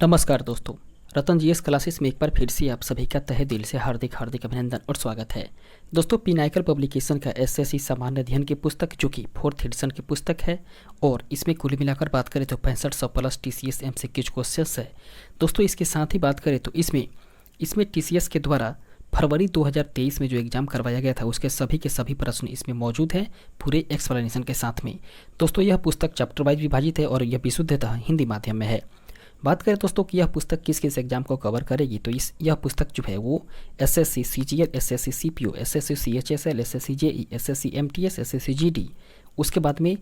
नमस्कार दोस्तों। रतन GS classes में एक बार फिर से आप सभी का तहे दिल से हार्दिक हार्दिक अभिनंदन और स्वागत है। दोस्तों, पिनाकल पब्लिकेशन का एसएससी सामान्य अध्ययन की पुस्तक जो कि 4th एडिशन की पुस्तक है और इसमें कुल मिलाकर बात करें तो 6500 प्लस टीसीएस एमसीक्यूज क्वेश्चंस है। दोस्तों, इसके साथ ही बात करें तो इसमें टीसीएस के द्वारा फरवरी 2023 में जो एग्जाम करवाया गया था उसके सभी के सभी प्रश्न इसमें मौजूद हैं पूरे एक्सप्लेनेशन के साथ में। दोस्तों, यह पुस्तक चैप्टर वाइज विभाजित है और यह विशुद्धतः हिंदी माध्यम में है। बात करें दोस्तों कि यह पुस्तक किस किस एग्जाम को कवर करेगी, तो यह पुस्तक जो है वो SSC CGL, SSC CPO, SSC CHSL, SSC JE, SSC MTS, SSC GD, उसके बाद में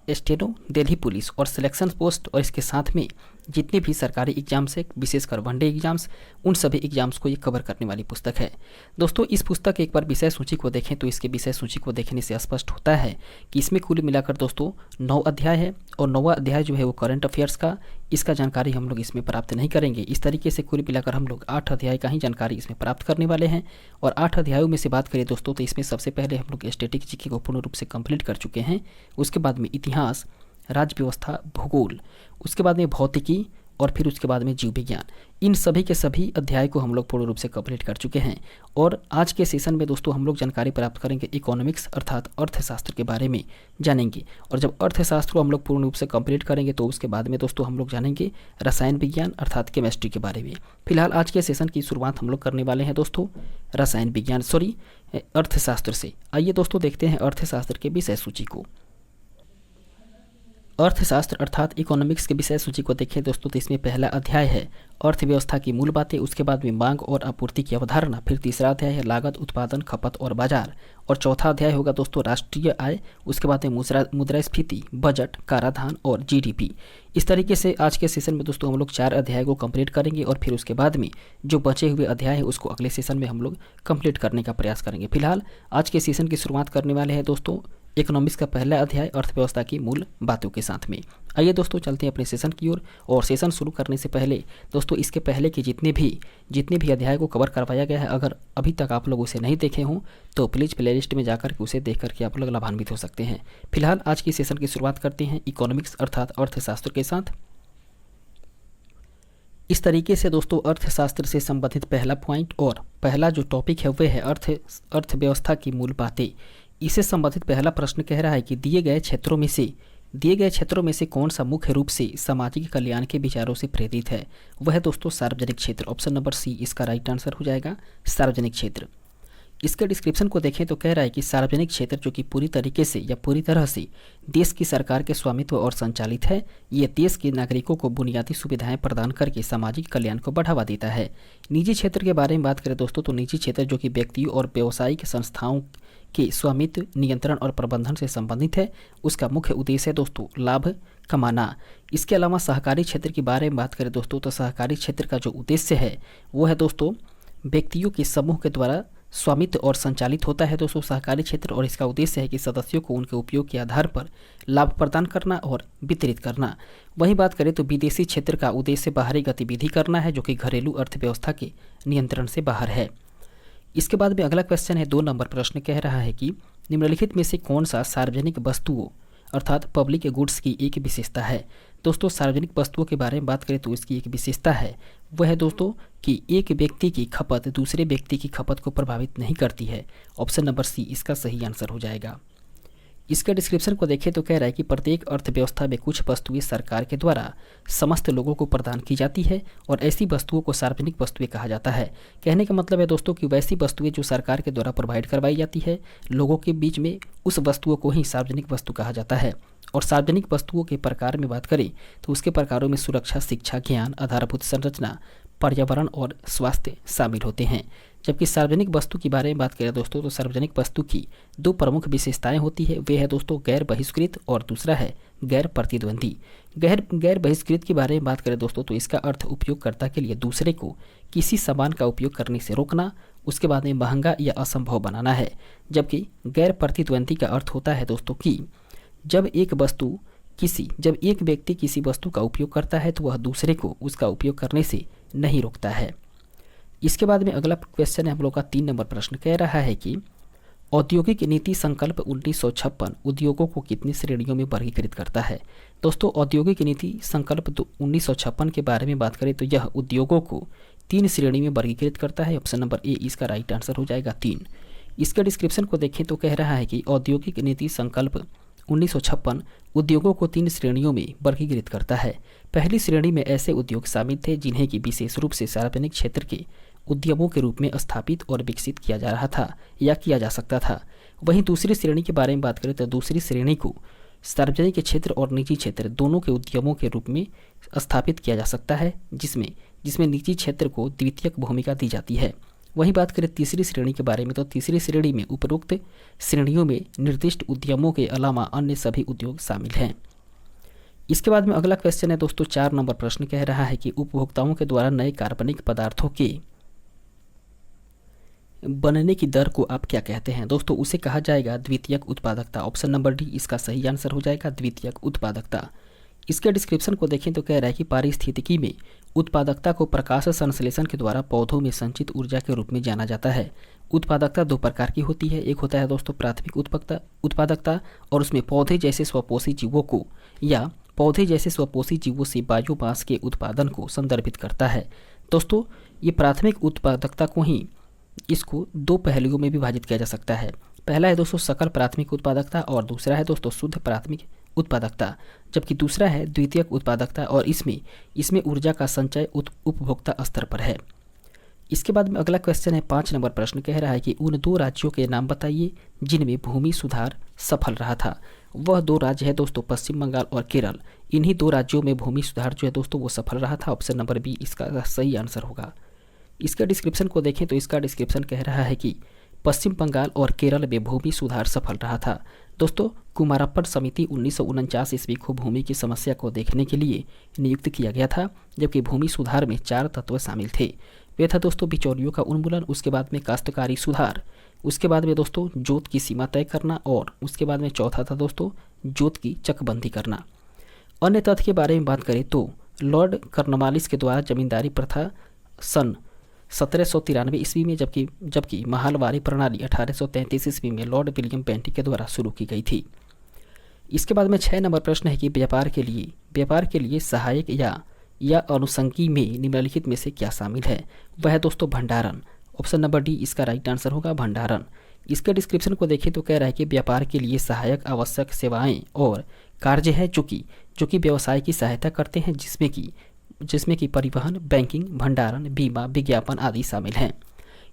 स्टेनो, दिल्ली पुलिस और सिलेक्शन पोस्ट और इसके साथ में जितने भी सरकारी एग्जाम्स है, विशेषकर वनडे एग्जाम्स, उन सभी एग्जाम्स को ये कवर करने वाली पुस्तक है। दोस्तों, इस पुस्तक एक बार विषय सूची को देखें तो इसके विषय सूची को देखने से स्पष्ट होता है कि इसमें कुल मिलाकर दोस्तों 9 अध्याय है और 9वां अध्याय जो है वो करंट अफेयर्स का, इसका जानकारी हम लोग इसमें प्राप्त नहीं करेंगे। इस तरीके से कुल मिलाकर हम लोग 8 अध्याय का ही जानकारी इसमें प्राप्त करने वाले हैं। और 8 अध्यायों में से बात करें दोस्तों तो इसमें सबसे पहले हम लोग स्टैटिक जीके को पूर्ण रूप से कंप्लीट कर चुके हैं। उसके बाद में इतिहास, राज्य व्यवस्था, भूगोल, उसके बाद में भौतिकी और फिर उसके बाद में जीव विज्ञान, इन सभी के सभी अध्याय को हम लोग पूर्ण रूप से कंप्लीट कर चुके हैं। और आज के सेशन में दोस्तों हम लोग जानकारी प्राप्त करेंगे इकोनॉमिक्स अर्थात अर्थशास्त्र के बारे में जानेंगे। और जब अर्थशास्त्र को हम लोग पूर्ण रूप से कंप्लीट करेंगे तो उसके बाद में दोस्तों हम लोग जानेंगे रसायन विज्ञान अर्थात केमिस्ट्री के बारे में। फिलहाल आज के सेशन की शुरुआत हम लोग करने वाले हैं दोस्तों अर्थशास्त्र से। आइए दोस्तों देखते हैं अर्थशास्त्र के विषय सूची को। अर्थशास्त्र अर्थात इकोनॉमिक्स के विषय सूची को देखें दोस्तों तो इसमें पहला अध्याय है अर्थव्यवस्था की मूल बातें, उसके बाद में मांग और आपूर्ति की अवधारणा, फिर तीसरा अध्याय है लागत, उत्पादन, खपत और बाजार, और चौथा अध्याय होगा दोस्तों राष्ट्रीय आय, उसके बाद में मुद्रास्फीति, बजट, कराधान और जीडीपी। इस तरीके से आज के सेशन में दोस्तों हम लोग 4 अध्याय को कंप्लीट करेंगे और फिर उसके बाद में जो बचे हुए अध्याय है उसको अगले सेशन में हम लोग कंप्लीट करने का प्रयास करेंगे। फिलहाल आज के सेशन की शुरुआत करने वाले हैं दोस्तों इकोनॉमिक्स का पहला अध्याय अर्थव्यवस्था की मूल बातों के साथ में। आइए दोस्तों चलते हैं अपने सेशन की ओर। और सेशन शुरू करने से पहले दोस्तों इसके पहले के जितने भी अध्याय को कवर करवाया गया है, अगर अभी तक आप लोग उसे नहीं देखे हों तो प्लीज़ प्लेलिस्ट में जाकर के उसे देख करके आप लोग लाभान्वित हो सकते हैं। फिलहाल आज की सेशन की शुरुआत करते हैं इकोनॉमिक्स अर्थात अर्थशास्त्र के साथ। इस तरीके से दोस्तों अर्थशास्त्र से संबंधित पहला पॉइंट और पहला जो टॉपिक है वह है अर्थव्यवस्था की मूल बातें। इससे संबंधित पहला प्रश्न कह रहा है कि दिए गए क्षेत्रों में से कौन सा मुख्य रूप से सामाजिक कल्याण के विचारों से प्रेरित है। वह है दोस्तों सार्वजनिक क्षेत्र। ऑप्शन नंबर सी इसका राइट आंसर हो जाएगा, सार्वजनिक क्षेत्र। इसके डिस्क्रिप्शन को देखें तो कह रहा है कि सार्वजनिक क्षेत्र जो कि पूरी तरीके से या पूरी तरह से देश की सरकार के स्वामित्व और संचालित है, ये देश के नागरिकों को बुनियादी सुविधाएं प्रदान करके सामाजिक कल्याण को बढ़ावा देता है। निजी क्षेत्र के बारे में बात करें दोस्तों तो निजी क्षेत्र जो कि व्यक्तियों और व्यावसायिक संस्थाओं के स्वामित्व, नियंत्रण और प्रबंधन से संबंधित है, उसका मुख्य उद्देश्य है दोस्तों लाभ कमाना। इसके अलावा सहकारी क्षेत्र के बारे में बात करें दोस्तों तो सहकारी क्षेत्र का जो उद्देश्य है वो है दोस्तों व्यक्तियों के समूह के द्वारा स्वामित्व और संचालित होता है दोस्तों सहकारी क्षेत्र, और इसका उद्देश्य है कि सदस्यों को उनके उपयोग के आधार पर लाभ प्रदान करना और वितरित करना। वहीं बात करें तो विदेशी क्षेत्र का उद्देश्य बाहरी गतिविधि करना है जो कि घरेलू अर्थव्यवस्था के नियंत्रण से बाहर है। इसके बाद में अगला क्वेश्चन है 2 नंबर प्रश्न कह रहा है कि निम्नलिखित में से कौन सा सार्वजनिक वस्तुओं अर्थात पब्लिक गुड्स की एक विशेषता है। दोस्तों सार्वजनिक वस्तुओं के बारे में बात करें तो इसकी एक विशेषता है वह है दोस्तों कि एक व्यक्ति की खपत दूसरे व्यक्ति की खपत को प्रभावित नहीं करती है। ऑप्शन नंबर सी इसका सही आंसर हो जाएगा। इसके डिस्क्रिप्शन को देखें तो कह रहा है कि प्रत्येक अर्थव्यवस्था में कुछ वस्तुएं सरकार के द्वारा समस्त लोगों को प्रदान की जाती है और ऐसी वस्तुओं को सार्वजनिक वस्तुएं कहा जाता है। कहने का मतलब है दोस्तों कि वैसी वस्तुएं जो सरकार के द्वारा प्रोवाइड करवाई जाती है लोगों के बीच में, उस वस्तुओं को ही सार्वजनिक वस्तु कहा जाता है। और सार्वजनिक वस्तुओं के प्रकार में बात करें तो उसके प्रकारों में सुरक्षा, शिक्षा, ज्ञान, आधारभूत संरचना, पर्यावरण और स्वास्थ्य शामिल होते हैं। जबकि सार्वजनिक वस्तु के बारे में बात करें दोस्तों तो सार्वजनिक वस्तु की 2 प्रमुख विशेषताएं होती है, वे है दोस्तों गैर बहिष्कृत और दूसरा है गैर प्रतिद्वंदी। गैर बहिष्कृत के बारे में बात करें दोस्तों तो इसका अर्थ उपयोगकर्ता के लिए दूसरे को किसी सामान का उपयोग करने से रोकना, उसके बाद में महंगा या असंभव बनाना है। जबकि गैर प्रतिद्वंदी का अर्थ होता है दोस्तों कि जब एक व्यक्ति किसी वस्तु का उपयोग करता है तो वह दूसरे को उसका उपयोग करने से नहीं रोकता है। इसके बाद में अगला क्वेश्चन है हम लोग का 3 नंबर प्रश्न कह रहा है कि औद्योगिक नीति संकल्प 1956 उद्योगों को कितनी श्रेणियों में वर्गीकृत करता है? दोस्तों, औद्योगिक नीति संकल्प 1956 के बारे में बात करें तो यह उद्योगों को 3 श्रेणी में वर्गीकृत करता है। ऑप्शन नंबर ए इसका राइट आंसर हो जाएगा 3। इसके डिस्क्रिप्शन को देखें तो कह रहा है कि औद्योगिक नीति संकल्प 1956 उद्योगों को 3 श्रेणियों में वर्गीकृत करता है। पहली श्रेणी में ऐसे उद्योग शामिल थे जिन्हें कि विशेष रूप से सार्वजनिक क्षेत्र के उद्यमों के रूप में स्थापित और विकसित किया जा रहा था या किया जा सकता था। वहीं दूसरी श्रेणी के बारे में बात करें तो दूसरी श्रेणी को सार्वजनिक क्षेत्र और निजी क्षेत्र दोनों के उद्यमों के रूप में स्थापित किया जा सकता है, जिसमें निजी क्षेत्र को द्वितीयक भूमिका दी जाती है। वहीं बात करें तीसरी श्रेणी के बारे में तो तीसरी श्रेणी में उपरोक्त श्रेणियों में निर्दिष्ट उद्यमों के अलावा अन्य सभी उद्योग शामिल हैं। इसके बाद में अगला क्वेश्चन है दोस्तों 4 नंबर प्रश्न कह रहा है कि उपभोक्ताओं के द्वारा नए कार्बनिक पदार्थों के बनने की दर को आप क्या कहते हैं? दोस्तों, उसे कहा जाएगा द्वितीयक उत्पादकता। ऑप्शन नंबर डी इसका सही आंसर हो जाएगा, द्वितीयक उत्पादकता। इसके डिस्क्रिप्शन को देखें तो कह रहा है कि पारिस्थितिकी में उत्पादकता को प्रकाश संश्लेषण के द्वारा पौधों में संचित ऊर्जा के रूप में जाना जाता है। उत्पादकता 2 प्रकार की होती है। एक होता है दोस्तों प्राथमिक उत्पादकता और उसमें पौधे जैसे स्वपोषी जीवों से बायोमास के उत्पादन को संदर्भित करता है। दोस्तों, ये प्राथमिक उत्पादकता को ही इसको 2 पहलुओं में विभाजित किया जा सकता है। पहला है दोस्तों सकल प्राथमिक उत्पादकता और दूसरा है दोस्तों शुद्ध प्राथमिक उत्पादकता, जबकि दूसरा है द्वितीयक उत्पादकता और इसमें ऊर्जा का संचय उपभोक्ता स्तर पर है। इसके बाद में अगला क्वेश्चन है 5 नंबर प्रश्न कह रहा है कि उन 2 राज्यों के नाम बताइए जिनमें भूमि सुधार सफल रहा था। वह 2 राज्य है दोस्तों पश्चिम बंगाल और केरल। इन्हीं 2 राज्यों में भूमि सुधार जो है दोस्तों वो सफल रहा था। ऑप्शन नंबर बी इसका सही आंसर होगा। इसका डिस्क्रिप्शन को देखें तो इसका डिस्क्रिप्शन कह रहा है कि पश्चिम बंगाल और केरल में भूमि सुधार सफल रहा था। दोस्तों, कुमारप्पन समिति 1949 ईस्वी को भूमि की समस्या को देखने के लिए नियुक्त किया गया था, जबकि भूमि सुधार में 4 तत्व शामिल थे। वे था दोस्तों बिचौलियों का उन्मूलन, उसके बाद में काश्तकारी सुधार, उसके बाद में दोस्तों जोत की सीमा तय करना और उसके बाद में चौथा था दोस्तों जोत की चकबंदी करना। अन्य तथ्य के बारे में बात करें तो लॉर्ड कॉर्नवालिस के द्वारा जमींदारी प्रथा सन 1793 ईस्वी में जबकि महालवारी प्रणाली 1833 ईस्वी में लॉर्ड विलियम बेंटिक के द्वारा शुरू की गई थी। इसके बाद में 6 नंबर प्रश्न है कि व्यापार के लिए सहायक या अनुषंगी में निम्नलिखित में से क्या शामिल है? वह है दोस्तों भंडारण। ऑप्शन नंबर डी इसका राइट आंसर होगा, भंडारण। इसके डिस्क्रिप्शन को देखें तो कह रहा है कि व्यापार के लिए सहायक आवश्यक सेवाएं और कार्य है जो कि व्यवसाय की सहायता करते हैं, जिसमें कि परिवहन, बैंकिंग, भंडारण, बीमा, विज्ञापन आदि शामिल हैं।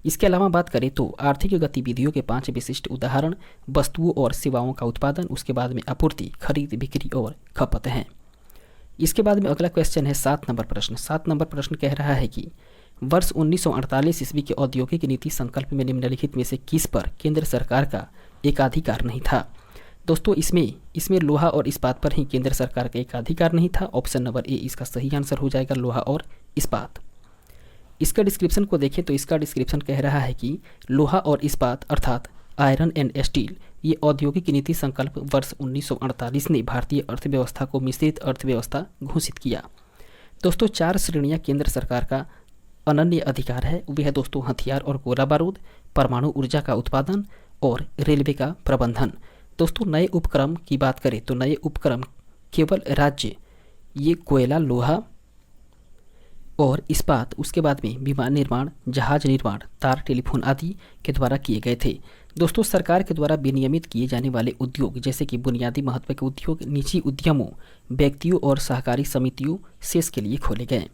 इसके अलावा बात करें तो आर्थिक गतिविधियों के 5 विशिष्ट उदाहरण वस्तुओं और सेवाओं का उत्पादन, उसके बाद में आपूर्ति, खरीद, बिक्री और खपत हैं। इसके बाद में अगला क्वेश्चन है 7 नंबर प्रश्न। 7 नंबर प्रश्न कह रहा है कि वर्ष 1948 ईस्वी के औद्योगिक नीति संकल्प में निम्नलिखित में से किस पर केंद्र सरकार का एकाधिकार नहीं था? दोस्तों, इसमें लोहा और इस्पात पर ही केंद्र सरकार का एकाधिकार नहीं था। ऑप्शन नंबर ए इसका सही आंसर हो जाएगा, लोहा और इस्पात। इसका डिस्क्रिप्शन को देखें तो इसका डिस्क्रिप्शन कह रहा है कि लोहा और इस्पात अर्थात आयरन एंड स्टील ये औद्योगिक नीति संकल्प वर्ष 1948 ने भारतीय अर्थव्यवस्था को मिश्रित अर्थव्यवस्था घोषित किया। दोस्तों, 4 श्रेणियां केंद्र सरकार का अनन्य अधिकार है। वे है दोस्तों हथियार और गोला बारूद, परमाणु ऊर्जा का उत्पादन और रेलवे का प्रबंधन। दोस्तों, नए उपक्रम की बात करें तो नए उपक्रम केवल राज्य ये कोयला, लोहा और इस्पात, उसके बाद में विमान निर्माण, जहाज निर्माण, तार, टेलीफोन आदि के द्वारा किए गए थे। दोस्तों, सरकार के द्वारा विनियमित किए जाने वाले उद्योग जैसे कि बुनियादी महत्व के उद्योग निजी उद्यमों, व्यक्तियों और सहकारी समितियों शेष के लिए खोले गए।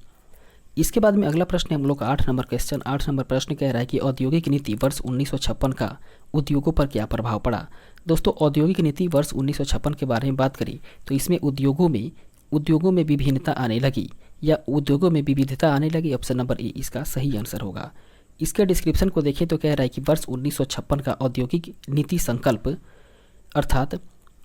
इसके बाद में अगला प्रश्न है हम लोग का 8 नंबर क्वेश्चन। 8 नंबर प्रश्न कह रहा है कि औद्योगिक नीति वर्ष 1956 का उद्योगों पर क्या प्रभाव पड़ा? दोस्तों, औद्योगिक नीति वर्ष 1956 के बारे में बात करें तो इसमें उद्योगों में विभिन्नता आने लगी या उद्योगों में विविधता आने लगी। ऑप्शन नंबर ए इसका सही आंसर होगा। इसके डिस्क्रिप्शन को देखें तो कह रहा है कि वर्ष 1956 का औद्योगिक नीति संकल्प अर्थात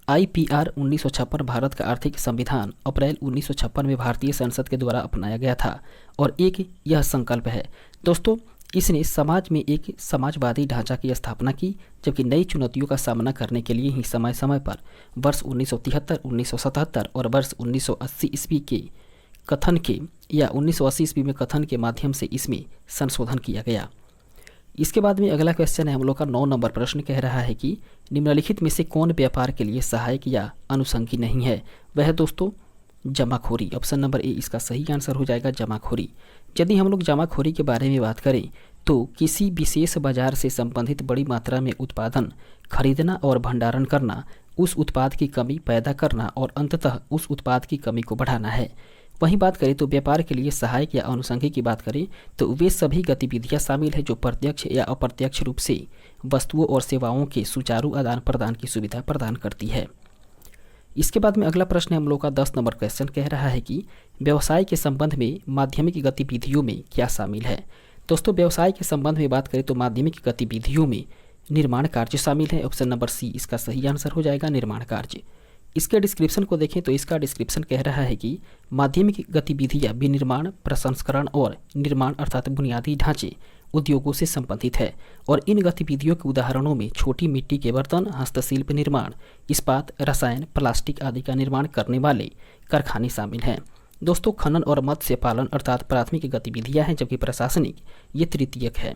IPR 1956 भारत का आर्थिक संविधान अप्रैल 1956 में भारतीय संसद के द्वारा अपनाया गया था और एक यह संकल्प है दोस्तों, इसने समाज में एक समाजवादी ढांचा की स्थापना की, जबकि नई चुनौतियों का सामना करने के लिए ही समय समय पर वर्ष 1973, 1977 और वर्ष 1980 ईस्वी के कथन के या 1980 ईस्वी में कथन के माध्यम से इसमें संशोधन किया गया। इसके बाद में अगला क्वेश्चन है हम लोग का 9 नंबर प्रश्न कह रहा है कि निम्नलिखित में से कौन व्यापार के लिए सहायक या अनुषंगी नहीं है। वह है दोस्तों जमाखोरी। ऑप्शन नंबर ए इसका सही आंसर हो जाएगा, जमाखोरी। यदि हम लोग जमाखोरी के बारे में बात करें तो किसी विशेष बाजार से संबंधित बड़ी मात्रा में उत्पादन खरीदना और भंडारण करना, उस उत्पाद की कमी पैदा करना और अंततः उस उत्पाद की कमी को बढ़ाना है। वहीं बात करें तो व्यापार के लिए सहायक या अनुषंगी की बात करें तो वे सभी गतिविधियां शामिल है जो प्रत्यक्ष या अप्रत्यक्ष रूप से वस्तुओं और सेवाओं के सुचारू आदान प्रदान की सुविधा प्रदान करती है। इसके बाद में अगला प्रश्न हम लोग का 10 नंबर क्वेश्चन कह रहा है कि व्यवसाय के संबंध में माध्यमिक गतिविधियों में क्या शामिल है। दोस्तों व्यवसाय के संबंध में बात करें तो माध्यमिक गतिविधियों में निर्माण कार्य शामिल है। ऑप्शन नंबर सी इसका सही आंसर हो जाएगा, निर्माण कार्य। इसके डिस्क्रिप्शन को देखें तो इसका डिस्क्रिप्शन कह रहा है कि माध्यमिक गतिविधियां विनिर्माण, प्रसंस्करण और निर्माण अर्थात बुनियादी ढांचे उद्योगों से संबंधित है और इन गतिविधियों के उदाहरणों में छोटी मिट्टी के बर्तन, हस्तशिल्प निर्माण, इस्पात, रसायन, प्लास्टिक आदि का निर्माण करने वाले कारखाने शामिल हैं। दोस्तों खनन और मत्स्य पालन अर्थात प्राथमिक गतिविधियां हैं, जबकि प्रशासनिक ये तृतीयक है।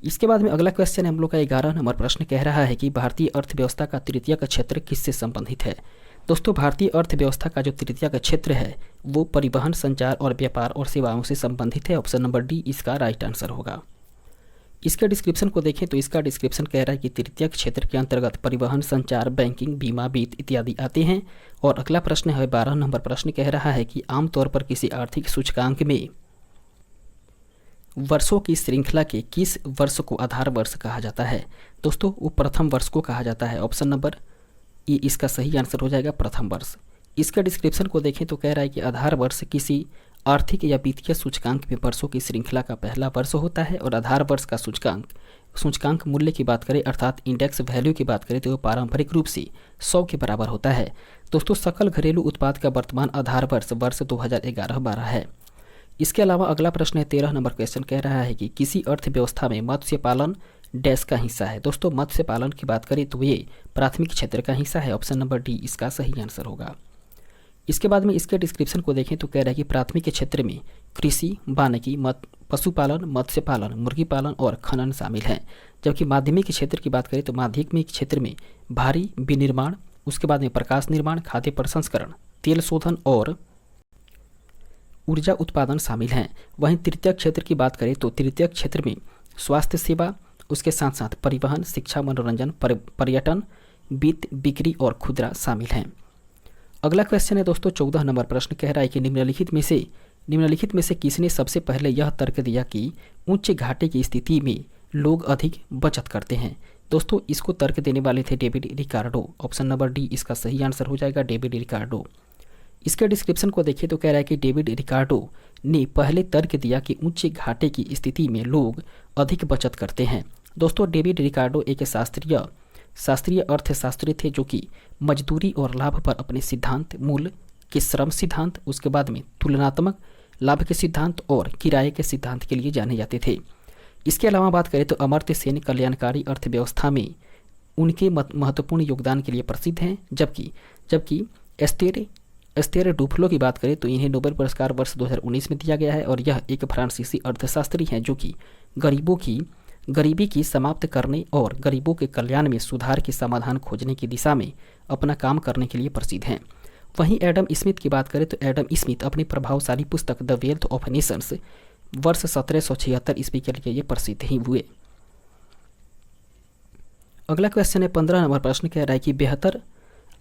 इसके बाद में अगला क्वेश्चन हम लोग का 11 नंबर प्रश्न कह रहा है कि भारतीय अर्थव्यवस्था का तृतीयक क्षेत्र किससे संबंधित है। दोस्तों भारतीय अर्थव्यवस्था का जो तृतीयक क्षेत्र है वो परिवहन, संचार और व्यापार और सेवाओं से संबंधित है। ऑप्शन नंबर डी इसका राइट आंसर होगा। इसके डिस्क्रिप्शन को देखें तो इसका डिस्क्रिप्शन कह रहा है कि तृतीयक क्षेत्र के अंतर्गत परिवहन, संचार, बैंकिंग, बीमा, वित्त इत्यादि आते हैं। और अगला प्रश्न है 12 नंबर प्रश्न कह रहा है कि आमतौर पर किसी आर्थिक सूचकांक में वर्षों की श्रृंखला के किस वर्ष को आधार वर्ष कहा जाता है। दोस्तों वो प्रथम वर्ष को कहा जाता है। ऑप्शन नंबर ए इसका सही आंसर हो जाएगा, प्रथम वर्ष। इसके डिस्क्रिप्शन को देखें तो कह रहा है कि आधार वर्ष किसी आर्थिक या वित्तीय सूचकांक में वर्षों की श्रृंखला का पहला वर्ष होता है और आधार वर्ष का सूचकांक मूल्य की बात करें अर्थात इंडेक्स वैल्यू की बात करें तो वो पारंपरिक रूप से 100 के बराबर होता है। दोस्तों सकल घरेलू उत्पाद का वर्तमान आधार वर्ष 2011-12 है। इसके अलावा अगला प्रश्न है 13 नंबर क्वेश्चन कह रहा है कि किसी अर्थव्यवस्था में मत्स्य पालन डैश का हिस्सा है। दोस्तों मत्स्य पालन की बात करें तो ये प्राथमिक क्षेत्र का हिस्सा है। ऑप्शन नंबर डी इसका सही आंसर होगा। इसके बाद में इसके डिस्क्रिप्शन को देखें तो कह रहा है कि प्राथमिक के क्षेत्र में कृषि, वानिकी, पशुपालन, मत्स्य पालन, मुर्गी पालन और खनन शामिल हैं। जबकि माध्यमिक क्षेत्र की बात करें तो माध्यमिक क्षेत्र में भारी विनिर्माण, उसके बाद में प्रकाश निर्माण, खाद्य प्रसंस्करण, तेल शोधन और ऊर्जा उत्पादन शामिल हैं। वहीं तृतीयक क्षेत्र की बात करें तो तृतीयक क्षेत्र में स्वास्थ्य सेवा, उसके साथ साथ परिवहन, शिक्षा, मनोरंजन, पर्यटन, वित्त, बिक्री और खुदरा शामिल हैं। अगला क्वेश्चन है दोस्तों 14 नंबर प्रश्न कह रहा है कि निम्नलिखित में से किसने सबसे पहले यह तर्क दिया कि उच्च घाटे की स्थिति में लोग अधिक बचत करते हैं। दोस्तों इसको तर्क देने वाले थे David Ricardo. Option number D इसका सही आंसर हो जाएगा, डेविड रिकार्डो। इसके डिस्क्रिप्शन को देखिए तो कह रहा है कि डेविड रिकार्डो ने पहले तर्क दिया कि उच्च घाटे की स्थिति में लोग अधिक बचत करते हैं। दोस्तों डेविड रिकार्डो एक शास्त्रीय अर्थशास्त्री थे जो कि मजदूरी और लाभ पर अपने सिद्धांत, मूल के श्रम सिद्धांत, उसके बाद में तुलनात्मक लाभ के सिद्धांत और किराए के सिद्धांत के लिए जाने जाते थे। इसके अलावा बात करें तो अमर्त्य सेन कल्याणकारी अर्थव्यवस्था में उनके महत्वपूर्ण योगदान के लिए प्रसिद्ध हैं। जबकि एस्तेर डुफ्लो की बात करें तो इन्हें नोबेल पुरस्कार वर्ष 2019 में दिया गया है और यह एक फ्रांसीसी अर्थशास्त्री हैं जो कि गरीबी की समाप्त करने और गरीबों के कल्याण में सुधार के समाधान खोजने की दिशा में अपना काम करने के लिए प्रसिद्ध हैं। वहीं एडम स्मिथ की बात करें तो एडम स्मिथ अपनी प्रभावशाली पुस्तक द वेल्थ ऑफ नेशंस वर्ष 1776 ईस्वी के लिए ये प्रसिद्ध ही हुए। अगला क्वेश्चन है 15 नंबर प्रश्न कह रहा है कि बेहतर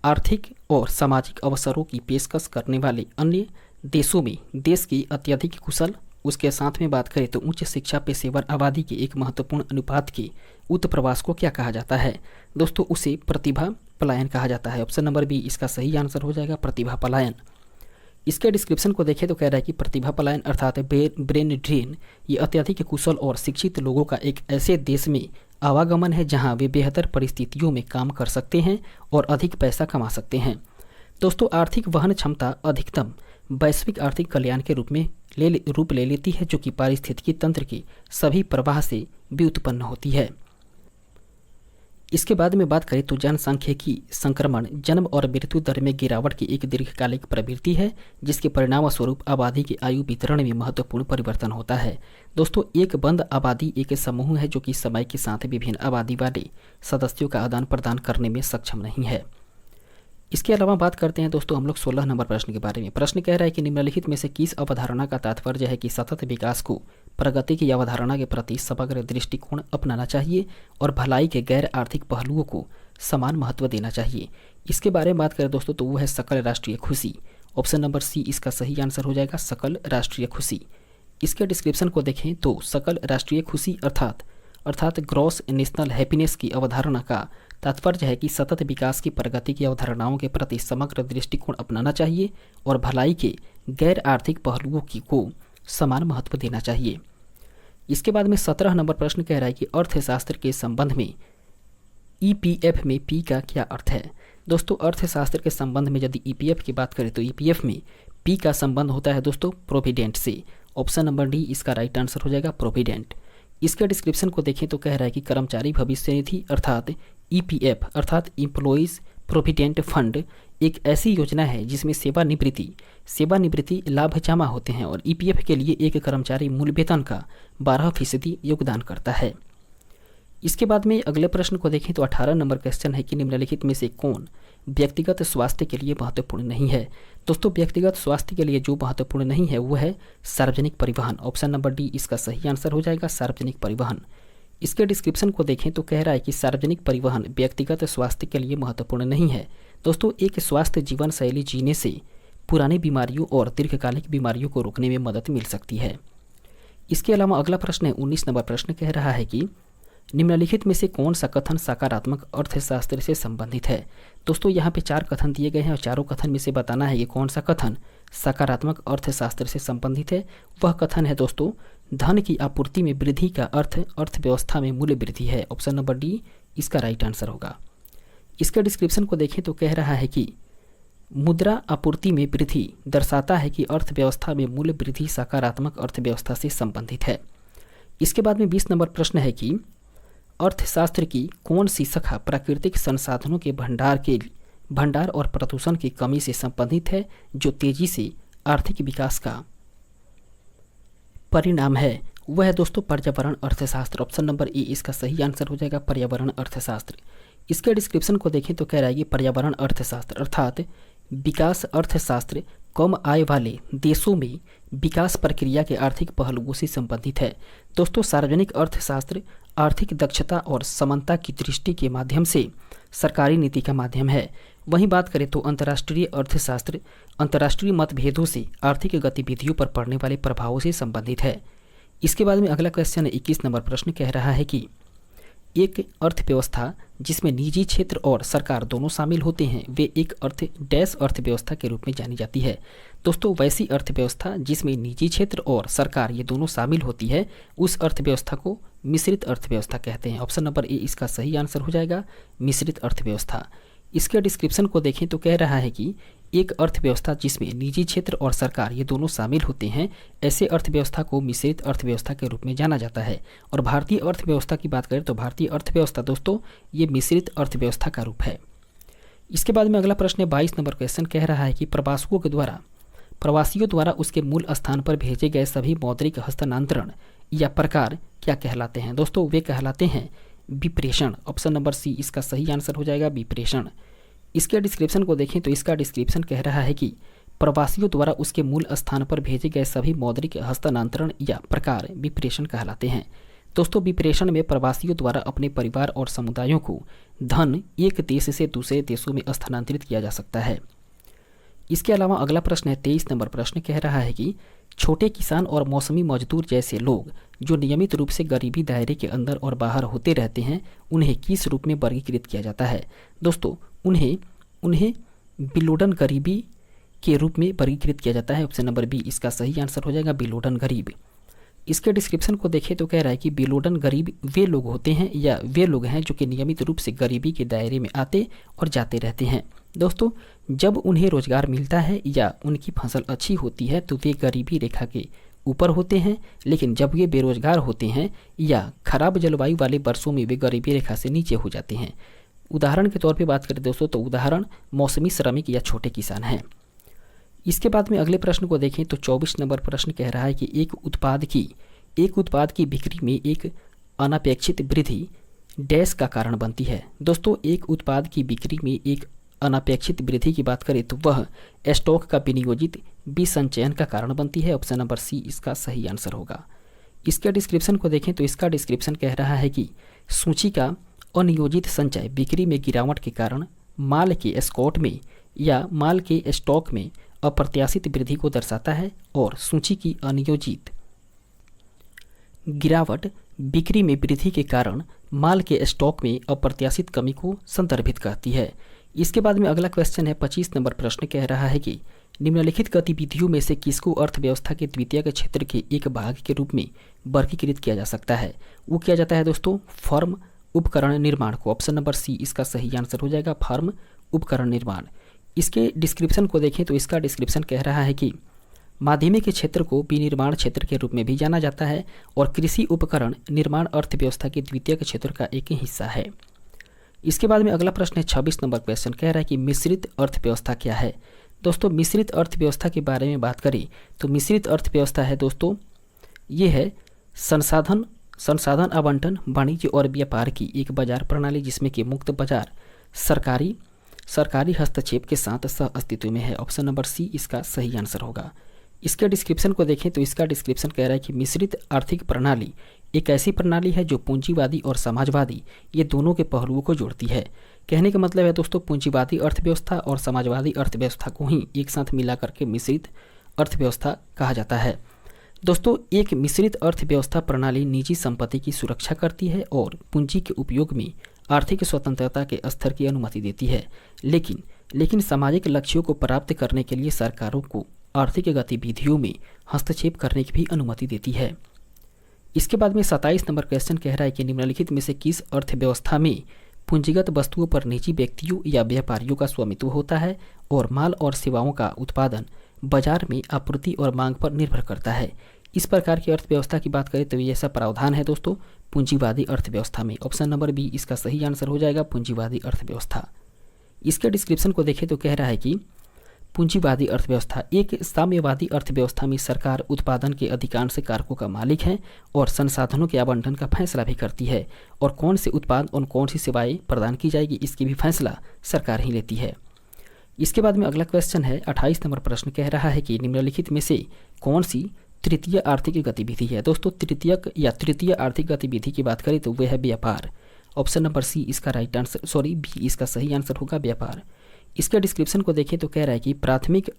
आर्थिक और सामाजिक अवसरों की पेशकश करने वाले अन्य देशों में देश की अत्यधिक कुशल, उसके साथ में बात करें तो उच्च शिक्षा पेशेवर आबादी के एक महत्वपूर्ण अनुपात के उत्प्रवास को क्या कहा जाता है। दोस्तों उसे प्रतिभा पलायन कहा जाता है। ऑप्शन नंबर बी इसका सही आंसर हो जाएगा, प्रतिभा पलायन। इसके डिस्क्रिप्शन को देखें तो कह रहा है कि प्रतिभा पलायन अर्थात ब्रेन ड्रेन ये अत्यधिक कुशल और शिक्षित लोगों का एक ऐसे देश में आवागमन है जहां वे बेहतर परिस्थितियों में काम कर सकते हैं और अधिक पैसा कमा सकते हैं। दोस्तों आर्थिक वहन क्षमता अधिकतम वैश्विक आर्थिक कल्याण के रूप ले लेती है जो कि पारिस्थितिकी तंत्र के सभी प्रवाह से व्युत्पन्न होती है। इसके बाद में बात करें तो जनसांख्यिकी संक्रमण जन्म और मृत्यु दर में गिरावट की एक दीर्घकालिक प्रवृत्ति है, जिसके परिणाम स्वरूप आबादी की आयु वितरण में महत्वपूर्ण परिवर्तन होता है। दोस्तों, एक बंद आबादी एक समूह है जो कि समय के साथ विभिन्न आबादी वाले सदस्यों का आदान प्रदान करने में सक्षम नहीं है। इसके अलावा बात करते हैं दोस्तों हम लोग 16 नंबर प्रश्न के बारे में। प्रश्न कह रहा है कि निम्नलिखित में से किस अवधारणा का तात्पर्य है कि सतत विकास को प्रगति की अवधारणा के प्रति समग्र दृष्टिकोण अपनाना चाहिए और भलाई के गैर आर्थिक पहलुओं को समान महत्व देना चाहिए। इसके बारे में बात करें दोस्तों तो वो है सकल राष्ट्रीय खुशी। ऑप्शन नंबर सी इसका सही आंसर हो जाएगा, सकल राष्ट्रीय खुशी। इसके डिस्क्रिप्शन को देखें तो सकल राष्ट्रीय खुशी अर्थात ग्रॉस नेशनल हैप्पीनेस की अवधारणा का तात्पर्य है कि सतत विकास की प्रगति की अवधारणाओं के प्रति समग्र दृष्टिकोण अपनाना चाहिए और भलाई के गैर आर्थिक पहलुओं को समान महत्व देना चाहिए। इसके बाद में 17 नंबर प्रश्न कह रहा है कि अर्थशास्त्र के संबंध में ईपीएफ में पी का क्या अर्थ है। दोस्तों, अर्थशास्त्र के संबंध में यदि ईपीएफ की बात करें तो ईपीएफ में पी का संबंध होता है दोस्तों प्रोविडेंट से। ऑप्शन नंबर डी इसका राइट आंसर हो जाएगा, प्रोविडेंट। इसके डिस्क्रिप्शन को देखें तो कह रहा है कि कर्मचारी भविष्य निधि अर्थात ईपीएफ अर्थात एम्प्लॉइज प्रोविडेंट फंड एक ऐसी योजना है जिसमें सेवानिवृत्ति लाभ जमा होते हैं और ईपीएफ के लिए एक कर्मचारी मूल वेतन का 12% योगदान करता है। इसके बाद में अगले प्रश्न को देखें तो 18 नंबर क्वेश्चन है कि निम्नलिखित में से कौन व्यक्तिगत स्वास्थ्य के लिए महत्वपूर्ण नहीं है। दोस्तों, व्यक्तिगत स्वास्थ्य के लिए जो महत्वपूर्ण नहीं है वो है सार्वजनिक परिवहन। ऑप्शन नंबर डी इसका सही आंसर हो जाएगा, सार्वजनिक परिवहन। इसके डिस्क्रिप्शन को देखें तो कह रहा है कि सार्वजनिक परिवहन व्यक्तिगत स्वास्थ्य के लिए महत्वपूर्ण नहीं है। दोस्तों, एक स्वास्थ्य जीवन शैली जीने से पुरानी बीमारियों और दीर्घकालिक बीमारियों को रोकने में मदद मिल सकती है। इसके अलावा अगला प्रश्न है 19 नंबर प्रश्न कह रहा है कि निम्नलिखित में से कौन सा कथन सकारात्मक अर्थशास्त्र से संबंधित है। दोस्तों, यहाँ पे 4 कथन दिए गए हैं और चारों कथन में से बताना है कि कौन सा कथन सकारात्मक अर्थशास्त्र से संबंधित है। वह कथन है दोस्तों, धन की आपूर्ति में वृद्धि का अर्थ अर्थव्यवस्था में मूल्य वृद्धि है। ऑप्शन नंबर डी इसका राइट आंसर होगा। इसके डिस्क्रिप्शन को देखें तो कह रहा है कि मुद्रा आपूर्ति में वृद्धि दर्शाता है कि अर्थव्यवस्था में मूल्य वृद्धि सकारात्मक अर्थव्यवस्था से संबंधित है। इसके बाद में 20 नंबर प्रश्न है कि अर्थशास्त्र की कौन सी शाखा प्राकृतिक संसाधनों के भंडार और प्रदूषण की कमी से संबंधित है जो तेजी से आर्थिक विकास का परिणाम है। वह है दोस्तों पर्यावरण अर्थशास्त्र। ऑप्शन नंबर ए इसका सही आंसर हो जाएगा, पर्यावरण अर्थशास्त्र। इसके डिस्क्रिप्शन को देखें तो कह रहा है कि पर्यावरण अर्थशास्त्र अर्थात विकास अर्थशास्त्र कम आय वाले देशों में विकास प्रक्रिया के आर्थिक पहलुओं से संबंधित है। दोस्तों, सार्वजनिक अर्थशास्त्र आर्थिक दक्षता और समानता की दृष्टि के माध्यम से सरकारी नीति का माध्यम है। वहीं बात करें तो अंतर्राष्ट्रीय अर्थशास्त्र अंतर्राष्ट्रीय मतभेदों से आर्थिक गतिविधियों पर पड़ने वाले प्रभावों से संबंधित है। इसके बाद में अगला क्वेश्चन 21 नंबर प्रश्न कह रहा है कि एक अर्थव्यवस्था जिसमें निजी क्षेत्र और सरकार दोनों शामिल होते हैं वे एक अर्थव्यवस्था के रूप में जानी जाती है। दोस्तों, वैसी अर्थव्यवस्था जिसमें निजी क्षेत्र और सरकार ये दोनों शामिल होती है उस अर्थव्यवस्था को मिश्रित अर्थव्यवस्था कहते हैं। ऑप्शन नंबर ए इसका सही आंसर हो जाएगा, मिश्रित अर्थव्यवस्था। इसके डिस्क्रिप्शन को देखें तो कह रहा है कि एक अर्थव्यवस्था जिसमें निजी क्षेत्र और सरकार ये दोनों शामिल होते हैं ऐसे अर्थव्यवस्था को मिश्रित अर्थव्यवस्था के रूप में जाना जाता है। और भारतीय अर्थव्यवस्था की बात करें तो भारतीय अर्थव्यवस्था दोस्तों ये मिश्रित अर्थव्यवस्था का रूप है। इसके बाद में अगला प्रश्न 22 नंबर क्वेश्चन कह रहा है कि प्रवासियों द्वारा उसके मूल स्थान पर भेजे गए सभी मौद्रिक हस्तांतरण या प्रकार क्या कहलाते हैं। दोस्तों, वे कहलाते हैं विप्रेषण। ऑप्शन नंबर सी इसका सही आंसर हो जाएगा, विप्रेषण। इसके डिस्क्रिप्शन को देखें तो इसका डिस्क्रिप्शन कह रहा है कि प्रवासियों द्वारा उसके मूल स्थान पर भेजे गए सभी मौद्रिक हस्तांतरण या प्रकार विप्रेषण कहलाते हैं। दोस्तों, विप्रेषण में प्रवासियों द्वारा अपने परिवार और समुदायों को धन एक देश से दूसरे देशों में स्थानांतरित किया जा सकता है। इसके अलावा अगला प्रश्न है 23 नंबर प्रश्न कह रहा है कि छोटे किसान और मौसमी मजदूर जैसे लोग जो नियमित रूप से गरीबी दायरे के अंदर और बाहर होते रहते हैं उन्हें किस रूप में वर्गीकृत किया जाता है। दोस्तों, उन्हें बिलोडन गरीबी के रूप में वर्गीकृत किया जाता है। ऑप्शन नंबर बी इसका सही आंसर हो जाएगा, बिलोडन गरीब। इसके डिस्क्रिप्शन को देखें तो कह रहा है कि बिलोडन गरीब वे लोग होते हैं या वे लोग हैं जो कि नियमित रूप से गरीबी के दायरे में आते और जाते रहते हैं। दोस्तों, जब उन्हें रोजगार मिलता है या उनकी फसल अच्छी होती है तो वे गरीबी रेखा के ऊपर होते हैं, लेकिन जब ये बेरोजगार होते हैं या खराब जलवायु वाले वर्षों में वे गरीबी रेखा से नीचे हो जाते हैं। उदाहरण के तौर पे बात करें दोस्तों तो उदाहरण मौसमी श्रमिक या छोटे किसान हैं। इसके बाद में अगले प्रश्न को देखें तो 24 नंबर प्रश्न कह रहा है कि एक उत्पाद की बिक्री में एक अनपेक्षित वृद्धि डैश का कारण बनती है। दोस्तों एक उत्पाद की बिक्री में एक अनपेक्षित वृद्धि की बात करें तो वह स्टॉक का विनियोजित विसंचयन का कारण बनती है। ऑप्शन नंबर सी इसका सही आंसर होगा। इसके डिस्क्रिप्शन को देखें तो इसका डिस्क्रिप्शन कह रहा है कि सूची का अनियोजित संचय बिक्री में गिरावट के कारण माल के स्टॉक में या माल के स्टॉक में अप्रत्याशित वृद्धि को दर्शाता है और सूची की अनियोजित गिरावट बिक्री में वृद्धि के कारण माल के स्टॉक में अप्रत्याशित कमी को संदर्भित करती है। इसके बाद में अगला क्वेश्चन है 25 नंबर प्रश्न कह रहा है कि निम्नलिखित गतिविधियों में से किसको अर्थव्यवस्था के द्वितीय क्षेत्र के एक भाग के रूप में वर्गीकृत किया जा सकता है। वो किया जाता है दोस्तों फर्म उपकरण निर्माण को। ऑप्शन नंबर सी इसका सही आंसर हो जाएगा, फर्म उपकरण निर्माण। इसके डिस्क्रिप्शन को देखें तो इसका डिस्क्रिप्शन कह रहा है कि माध्यमिक क्षेत्र को विनिर्माण क्षेत्र के रूप में भी जाना जाता है और कृषि उपकरण निर्माण अर्थव्यवस्था के द्वितीय क्षेत्र का एक हिस्सा है। इसके बाद में अगला प्रश्न है 26 नंबर क्वेश्चन कह रहा है कि मिश्रित अर्थव्यवस्था क्या है। दोस्तों मिश्रित अर्थव्यवस्था के बारे में बात करें तो मिश्रित अर्थव्यवस्था है दोस्तों ये है संसाधन आवंटन वाणिज्य और व्यापार की एक बाजार प्रणाली जिसमें कि मुक्त बाजार सरकारी हस्तक्षेप के साथ सह अस्तित्व में है। ऑप्शन नंबर सी इसका सही आंसर होगा। इसके डिस्क्रिप्शन को देखें तो इसका डिस्क्रिप्शन कह रहा है कि मिश्रित आर्थिक प्रणाली एक ऐसी प्रणाली है जो पूंजीवादी और समाजवादी ये दोनों के पहलुओं को जोड़ती है। कहने का मतलब है दोस्तों पूंजीवादी अर्थव्यवस्था और समाजवादी अर्थव्यवस्था को ही एक साथ मिला करके मिश्रित अर्थव्यवस्था कहा जाता है। दोस्तों एक मिश्रित अर्थव्यवस्था प्रणाली निजी संपत्ति की सुरक्षा करती है और पूंजी के उपयोग में आर्थिक स्वतंत्रता के स्तर की अनुमति देती है, लेकिन सामाजिक लक्ष्यों को प्राप्त करने के लिए सरकारों को आर्थिक गतिविधियों में हस्तक्षेप करने की भी अनुमति देती है। इसके बाद में 27 नंबर क्वेश्चन कह रहा है कि निम्नलिखित में से किस अर्थव्यवस्था में पूंजीगत वस्तुओं पर निजी व्यक्तियों या व्यापारियों का स्वामित्व होता है और माल और सेवाओं का उत्पादन बाजार में आपूर्ति और मांग पर निर्भर करता है। इस प्रकार की अर्थव्यवस्था की बात करें तो ये ऐसा प्रावधान है दोस्तों पूंजीवादी अर्थव्यवस्था में। ऑप्शन नंबर बी इसका सही आंसर हो जाएगा, पूंजीवादी अर्थव्यवस्था। इसके डिस्क्रिप्शन को देखें तो कह रहा है कि पूंजीवादी अर्थव्यवस्था एक साम्यवादी अर्थव्यवस्था में सरकार उत्पादन के अधिकांश कारकों का मालिक है और संसाधनों के आवंटन का फैसला भी करती है और कौन से उत्पाद और कौन सी सेवाएं प्रदान की जाएगी इसकी भी फैसला सरकार ही लेती है। इसके बाद में अगला क्वेश्चन है 28 नंबर प्रश्न कह रहा है कि निम्नलिखित में से कौन सी तृतीय आर्थिक गतिविधि है। दोस्तों तृतीय आर्थिक गतिविधि की बात करें तो वह है व्यापार। ऑप्शन नंबर सी इसका राइट आंसर बी इसका सही आंसर होगा, व्यापार। इसके डिस्क्रिप्शन को देखें तो कह रहा है कि प्राथमिक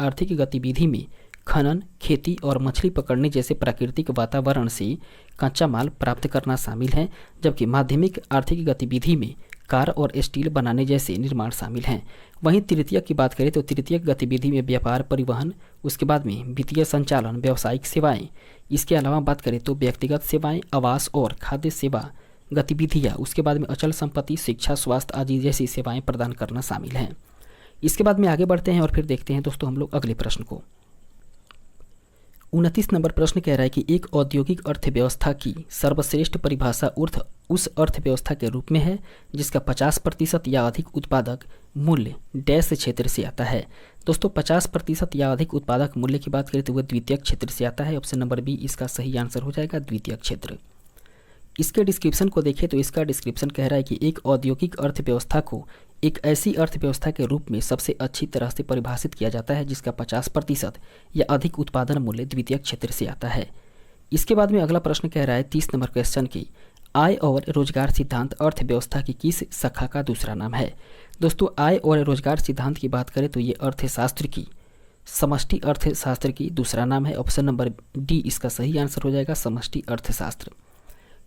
आर्थिक गतिविधि में खनन, खेती और मछली पकड़ने जैसे प्राकृतिक वातावरण से कच्चा माल प्राप्त करना शामिल है, जबकि माध्यमिक आर्थिक गतिविधि में कार और स्टील बनाने जैसे निर्माण शामिल हैं। वहीं तृतीय की बात करें तो तृतीय गतिविधि में व्यापार, परिवहन, उसके बाद में वित्तीय संचालन, व्यावसायिक सेवाएं, इसके अलावा बात करें तो व्यक्तिगत सेवाएं, आवास और खाद्य सेवा गतिविधियाँ, उसके बाद में अचल संपत्ति, शिक्षा, स्वास्थ्य आदि जैसी सेवाएं प्रदान करना शामिल हैं। इसके बाद में आगे बढ़ते हैं और फिर देखते हैं दोस्तों हम लोग अगले प्रश्न को। 29 नंबर प्रश्न कह रहा है कि एक औद्योगिक अर्थव्यवस्था की सर्वश्रेष्ठ परिभाषा उस अर्थव्यवस्था के रूप में है जिसका 50% या अधिक उत्पादक मूल्य डैश क्षेत्र से आता है। दोस्तों 50% या अधिक उत्पादक मूल्य की बात करें तो वह द्वितीय क्षेत्र से आता है। ऑप्शन नंबर बी इसका सही आंसर हो जाएगा, द्वितीय क्षेत्र। इसके डिस्क्रिप्शन को देखें तो इसका डिस्क्रिप्शन कह रहा है कि एक औद्योगिक अर्थव्यवस्था को एक ऐसी अर्थव्यवस्था के रूप में सबसे अच्छी तरह से परिभाषित किया जाता है जिसका 50% या अधिक उत्पादन मूल्य द्वितीय क्षेत्र से आता है। इसके बाद में अगला प्रश्न कह रहा है 30 नंबर क्वेश्चन की आय और रोजगार सिद्धांत अर्थव्यवस्था की किस शाखा का दूसरा नाम है। दोस्तों आय और रोजगार सिद्धांत की बात करें तो ये अर्थशास्त्र की समष्टि अर्थशास्त्र की दूसरा नाम है। ऑप्शन नंबर डी इसका सही आंसर हो जाएगा, समष्टि अर्थशास्त्र।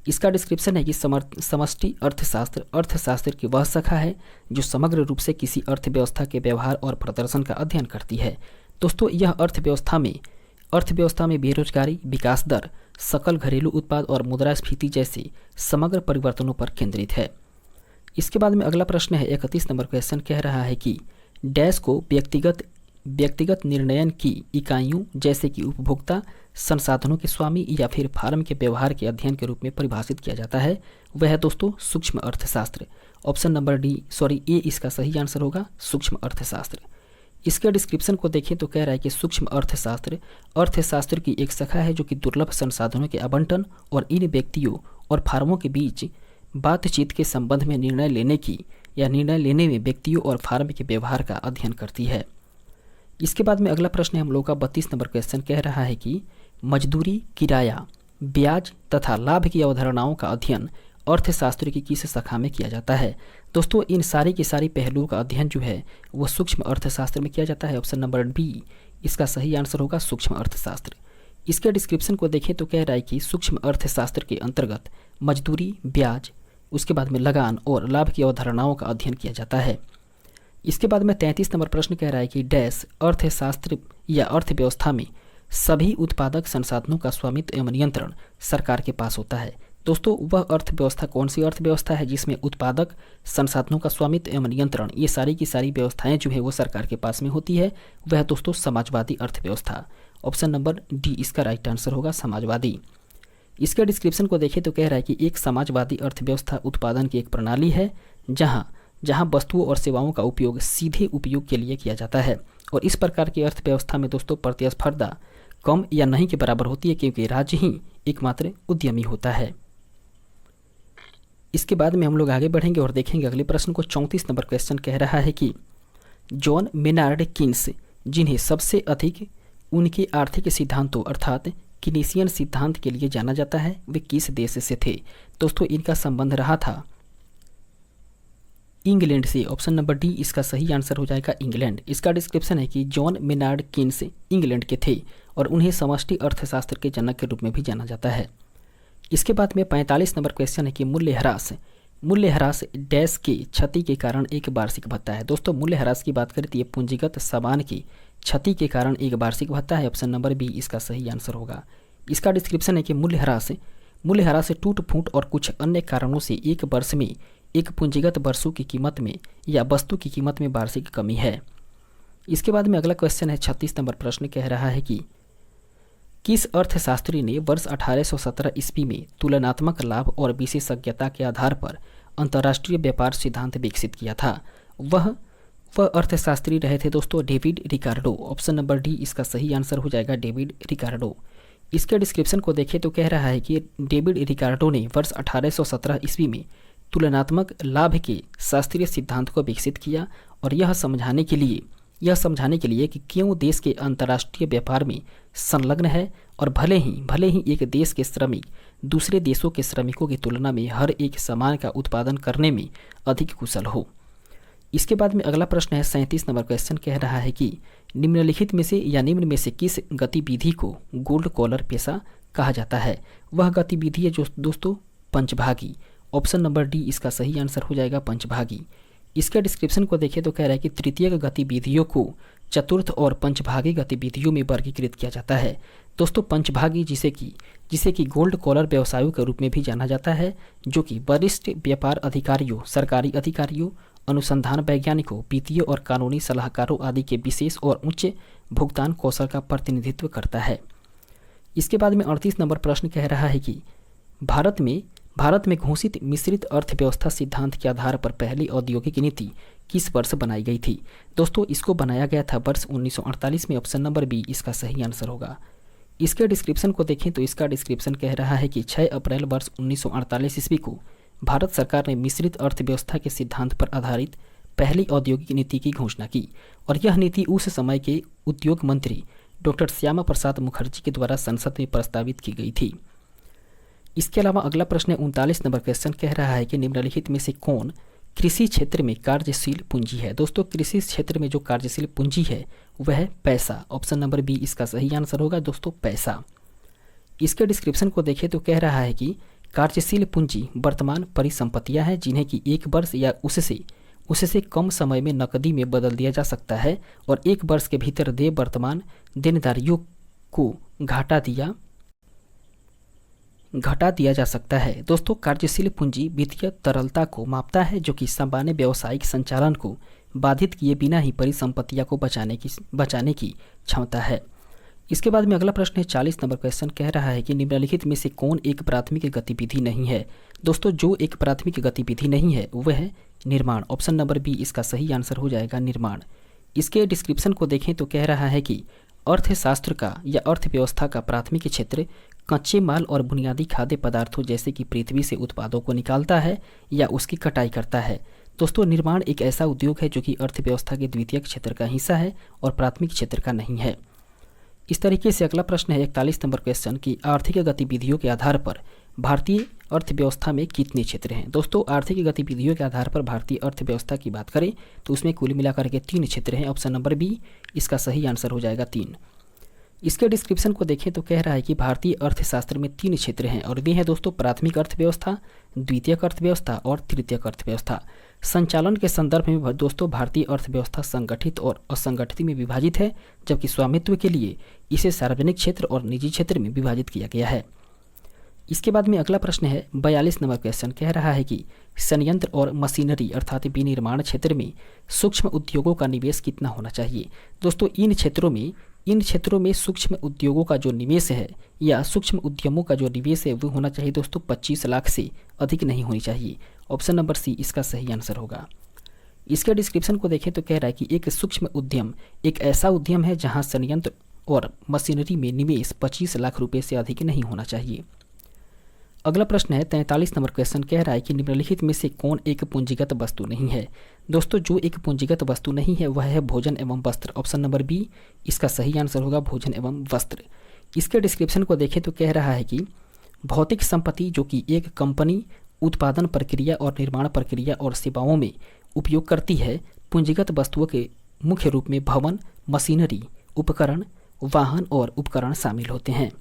इसका डिस्क्रिप्शन है कि समष्टि अर्थशास्त्र की वह शाखा है जो समग्र रूप से किसी अर्थव्यवस्था के व्यवहार और प्रदर्शन का अध्ययन करती है। दोस्तों यह अर्थव्यवस्था में बेरोजगारी, विकास दर, सकल घरेलू उत्पाद और मुद्रास्फीति जैसे समग्र परिवर्तनों पर केंद्रित है। इसके बाद में अगला प्रश्न है 31 नंबर क्वेश्चन कह रहा है कि डैश को व्यक्तिगत व्यक्तिगत निर्णयन की इकाइयों जैसे कि उपभोक्ता संसाधनों के स्वामी या फिर फार्म के व्यवहार के अध्ययन के रूप में परिभाषित किया जाता है, वह है दोस्तों सूक्ष्म अर्थशास्त्र। ऑप्शन नंबर ए इसका सही आंसर होगा, सूक्ष्म अर्थशास्त्र। इसके डिस्क्रिप्शन को देखें तो कह रहा है कि सूक्ष्म अर्थशास्त्र अर्थशास्त्र की एक शाखा है जो कि दुर्लभ संसाधनों के आवंटन और इन व्यक्तियों और फार्मों के बीच बातचीत के संबंध में निर्णय लेने की या निर्णय लेने में व्यक्तियों और फार्म के व्यवहार का अध्ययन करती है। इसके बाद में अगला प्रश्न हम लोग का 32 नंबर क्वेश्चन कह रहा है कि मजदूरी, किराया, ब्याज तथा लाभ की अवधारणाओं का अध्ययन अर्थशास्त्र की किस शाखा में किया जाता है। दोस्तों इन सारी की सारी पहलुओं का अध्ययन जो है वो सूक्ष्म अर्थशास्त्र में किया जाता है। ऑप्शन नंबर बी इसका सही आंसर होगा, सूक्ष्म अर्थशास्त्र। इसके डिस्क्रिप्शन को देखें तो कह रहा है कि सूक्ष्म अर्थशास्त्र के अंतर्गत मजदूरी, ब्याज, उसके बाद में लगान और लाभ की अवधारणाओं का अध्ययन किया जाता है। इसके बाद में 33 नंबर प्रश्न कह रहा है कि डैश अर्थशास्त्र या अर्थव्यवस्था में सभी उत्पादक संसाधनों का स्वामित्व एवं नियंत्रण सरकार के पास होता है। दोस्तों वह अर्थव्यवस्था कौन सी अर्थव्यवस्था है जिसमें उत्पादक संसाधनों का स्वामित्व एवं नियंत्रण ये सारी की सारी व्यवस्थाएं जो है वो सरकार के पास में होती है, वह दोस्तों समाजवादी अर्थव्यवस्था। ऑप्शन नंबर डी इसका राइट आंसर होगा, समाजवादी। इसके डिस्क्रिप्शन को देखें तो कह रहा है कि एक समाजवादी अर्थव्यवस्था उत्पादन की एक प्रणाली है जहां वस्तुओं और सेवाओं का उपयोग सीधे उपयोग के लिए किया जाता है, और इस प्रकार की अर्थव्यवस्था में दोस्तों प्रतिस्पर्धा कम या नहीं के बराबर होती है क्योंकि राज्य ही एकमात्र उद्यमी होता है। इसके बाद में हम लोग आगे बढ़ेंगे और देखेंगे अगले प्रश्न को। 34 नंबर क्वेश्चन कह रहा है कि जॉन मेनार्ड कीन्स, जिन्हें सबसे अधिक उनके आर्थिक सिद्धांतों अर्थात कीनेसियन सिद्धांत के लिए जाना जाता है, वे किस देश से थे। दोस्तों इनका संबंध रहा था इंग्लैंड से। ऑप्शन नंबर डी इसका सही आंसर हो जाएगा, इंग्लैंड। इसका डिस्क्रिप्शन है कि जॉन मेनार्ड कीन्स इंग्लैंड के थे और उन्हें समष्टि अर्थशास्त्र के जनक के रूप में भी जाना जाता है। इसके बाद में 45 नंबर क्वेश्चन है कि मूल्यह्रास डैश की क्षति के कारण एक वार्षिक भत्ता है। दोस्तों मूल्यह्रास की बात करें तो ये पूंजीगत सामान की क्षति के कारण एक वार्षिक भत्ता है। ऑप्शन नंबर बी इसका सही आंसर होगा। इसका डिस्क्रिप्शन है कि मूल्यह्रास टूट फूट और कुछ अन्य कारणों से एक वर्ष में एक पूंजीगत वर्षों की कीमत में या वस्तु की कीमत में वार्षिक कमी है। इसके बाद में अगला क्वेश्चन है 36 नंबर प्रश्न कह रहा है कि किस अर्थशास्त्री ने वर्ष 1817 ईस्वी में तुलनात्मक लाभ और विशेषज्ञता के आधार पर अंतर्राष्ट्रीय व्यापार सिद्धांत विकसित किया था। वह अर्थशास्त्री रहे थे दोस्तों David Ricardo. Option number D इसका सही आंसर हो जाएगा, डेविड रिकार्डो। इसके डिस्क्रिप्शन को देखें तो कह रहा है कि डेविड रिकार्डो ने वर्ष 1817 ईस्वी में तुलनात्मक लाभ के शास्त्रीय सिद्धांत को विकसित किया और यह समझाने के लिए कि क्यों देश के अंतर्राष्ट्रीय व्यापार में संलग्न है और भले ही एक देश के श्रमिक दूसरे देशों के श्रमिकों की तुलना में हर एक सामान का उत्पादन करने में अधिक कुशल हो। इसके बाद में अगला प्रश्न है 37 नंबर क्वेश्चन कह रहा है कि निम्न में से किस गतिविधि को गोल्ड कॉलर पेशा कहा जाता है। वह गतिविधि है जो दोस्तों पंचभागी। ऑप्शन नंबर डी इसका सही आंसर हो जाएगा, पंचभागी। इसके डिस्क्रिप्शन को देखें तो कह रहा है कि तृतीयक गतिविधियों को चतुर्थ और पंचभागी गतिविधियों में वर्गीकृत किया जाता है। दोस्तों पंचभागी जिसे कि गोल्ड कॉलर व्यवसायों के रूप में भी जाना जाता है, जो कि वरिष्ठ व्यापार अधिकारियों, सरकारी अधिकारियों, अनुसंधान वैज्ञानिकों, वित्तीय और कानूनी सलाहकारों आदि के विशेष और उच्च भुगतान कौशल का प्रतिनिधित्व करता है। इसके बाद में 38 नंबर प्रश्न कह रहा है कि भारत में घोषित मिश्रित अर्थव्यवस्था सिद्धांत के आधार पर पहली औद्योगिक नीति किस वर्ष बनाई गई थी। दोस्तों इसको बनाया गया था वर्ष 1948 में। ऑप्शन नंबर बी इसका सही आंसर होगा। इसके डिस्क्रिप्शन को देखें तो इसका डिस्क्रिप्शन कह रहा है कि 6 अप्रैल वर्ष 1948 ईस्वी को भारत सरकार ने मिश्रित अर्थव्यवस्था के सिद्धांत पर आधारित पहली औद्योगिक नीति की घोषणा की और यह नीति उस समय के उद्योग मंत्री डॉक्टर श्यामा प्रसाद मुखर्जी के द्वारा संसद में प्रस्तावित की गई थी। इसके अलावा अगला प्रश्न 39 नंबर क्वेश्चन कह रहा है कि निम्नलिखित में से कौन कृषि क्षेत्र में कार्यशील पूंजी है। दोस्तों कृषि क्षेत्र में जो कार्यशील पूंजी है वह है पैसा। ऑप्शन नंबर बी इसका सही आंसर होगा दोस्तों, पैसा। इसके डिस्क्रिप्शन को देखें तो कह रहा है कि कार्यशील पूंजी वर्तमान परिसंपत्तियां हैं जिन्हें कि एक वर्ष या उससे कम समय में नकदी में बदल दिया जा सकता है और एक वर्ष के भीतर देय वर्तमान देनदारियों को घटा दिया जा सकता है। दोस्तों कार्यशील पूंजी वित्तीय तरलता को मापता है जो कि सामान्य व्यावसायिक संचालन को बाधित किए बिना ही परिसंपत्तियों को बचाने की क्षमता है। इसके बाद में अगला प्रश्न है 40 नंबर क्वेश्चन कह रहा है कि निम्नलिखित में से कौन एक प्राथमिक गतिविधि नहीं है। दोस्तों जो एक प्राथमिक गतिविधि नहीं है वह है निर्माण। ऑप्शन नंबर बी इसका सही आंसर हो जाएगा निर्माण। इसके डिस्क्रिप्शन को देखें तो कह रहा है कि अर्थशास्त्र का या अर्थव्यवस्था का प्राथमिक क्षेत्र कच्चे माल और बुनियादी खाद्य पदार्थों जैसे कि पृथ्वी से उत्पादों को निकालता है या उसकी कटाई करता है। दोस्तों निर्माण एक ऐसा उद्योग है जो कि अर्थव्यवस्था के द्वितीयक क्षेत्र का हिस्सा है और प्राथमिक क्षेत्र का नहीं है। इस तरीके से अगला प्रश्न है 41 नंबर क्वेश्चन की आर्थिक गतिविधियों के आधार पर भारतीय अर्थव्यवस्था में कितने क्षेत्र हैं। दोस्तों आर्थिक गतिविधियों के आधार पर भारतीय अर्थव्यवस्था की बात करें तो उसमें कुल मिलाकर के 3 क्षेत्र हैं। ऑप्शन नंबर बी इसका सही आंसर हो जाएगा 3। इसके डिस्क्रिप्शन को देखें तो कह रहा है कि भारतीय अर्थशास्त्र में 3 क्षेत्र हैं और वे हैं दोस्तों प्राथमिक अर्थव्यवस्था, द्वितीयक अर्थव्यवस्था और तृतीयक अर्थव्यवस्था। संचालन के संदर्भ में दोस्तों भारतीय अर्थव्यवस्था संगठित और असंगठित में विभाजित है, जबकि स्वामित्व के लिए इसे सार्वजनिक क्षेत्र और निजी क्षेत्र में विभाजित किया गया है। इसके बाद में अगला प्रश्न है 42 नंबर क्वेश्चन कह रहा है कि संयंत्र और मशीनरी अर्थात विनिर्माण क्षेत्र में सूक्ष्म उद्योगों का निवेश कितना होना चाहिए। दोस्तों इन क्षेत्रों में सूक्ष्म उद्योगों का जो निवेश है या सूक्ष्म उद्यमों का जो निवेश है वो होना चाहिए दोस्तों 25 लाख से अधिक नहीं होनी चाहिए। ऑप्शन नंबर सी इसका सही आंसर होगा। इसके डिस्क्रिप्शन को देखें तो कह रहा है कि एक सूक्ष्म उद्यम एक ऐसा उद्यम है जहां संयंत्र और मशीनरी में निवेश 25 लाख रुपए से अधिक नहीं होना चाहिए। अगला प्रश्न है 43 नंबर क्वेश्चन कह रहा है कि निम्नलिखित में से कौन एक पूंजीगत वस्तु नहीं है। दोस्तों जो एक पूंजीगत वस्तु नहीं है वह है भोजन एवं वस्त्र। ऑप्शन नंबर बी इसका सही आंसर होगा भोजन एवं वस्त्र। इसके डिस्क्रिप्शन को देखें तो कह रहा है कि भौतिक संपत्ति जो कि एक कंपनी उत्पादन प्रक्रिया और निर्माण प्रक्रिया और सेवाओं में उपयोग करती है, पूंजीगत वस्तुओं के मुख्य रूप में भवन, मशीनरी, उपकरण, वाहन और उपकरण शामिल होते हैं।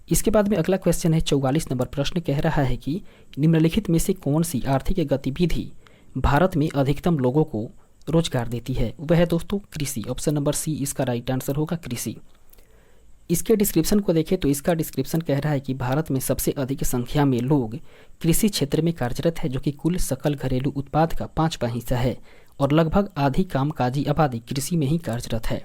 इसके बाद में अगला क्वेश्चन है 44 नंबर प्रश्न कह रहा है कि निम्नलिखित में से कौन सी आर्थिक गतिविधि भारत में अधिकतम लोगों को रोजगार देती है। वह है दोस्तों कृषि। ऑप्शन नंबर सी इसका राइट आंसर होगा कृषि। इसके डिस्क्रिप्शन को देखें तो इसका डिस्क्रिप्शन कह रहा है कि भारत में सबसे अधिक संख्या में लोग कृषि क्षेत्र में कार्यरत है जो कि कुल सकल घरेलू उत्पाद का 5वां हिस्सा है और लगभग आधी कामकाजी आबादी कृषि में ही कार्यरत है।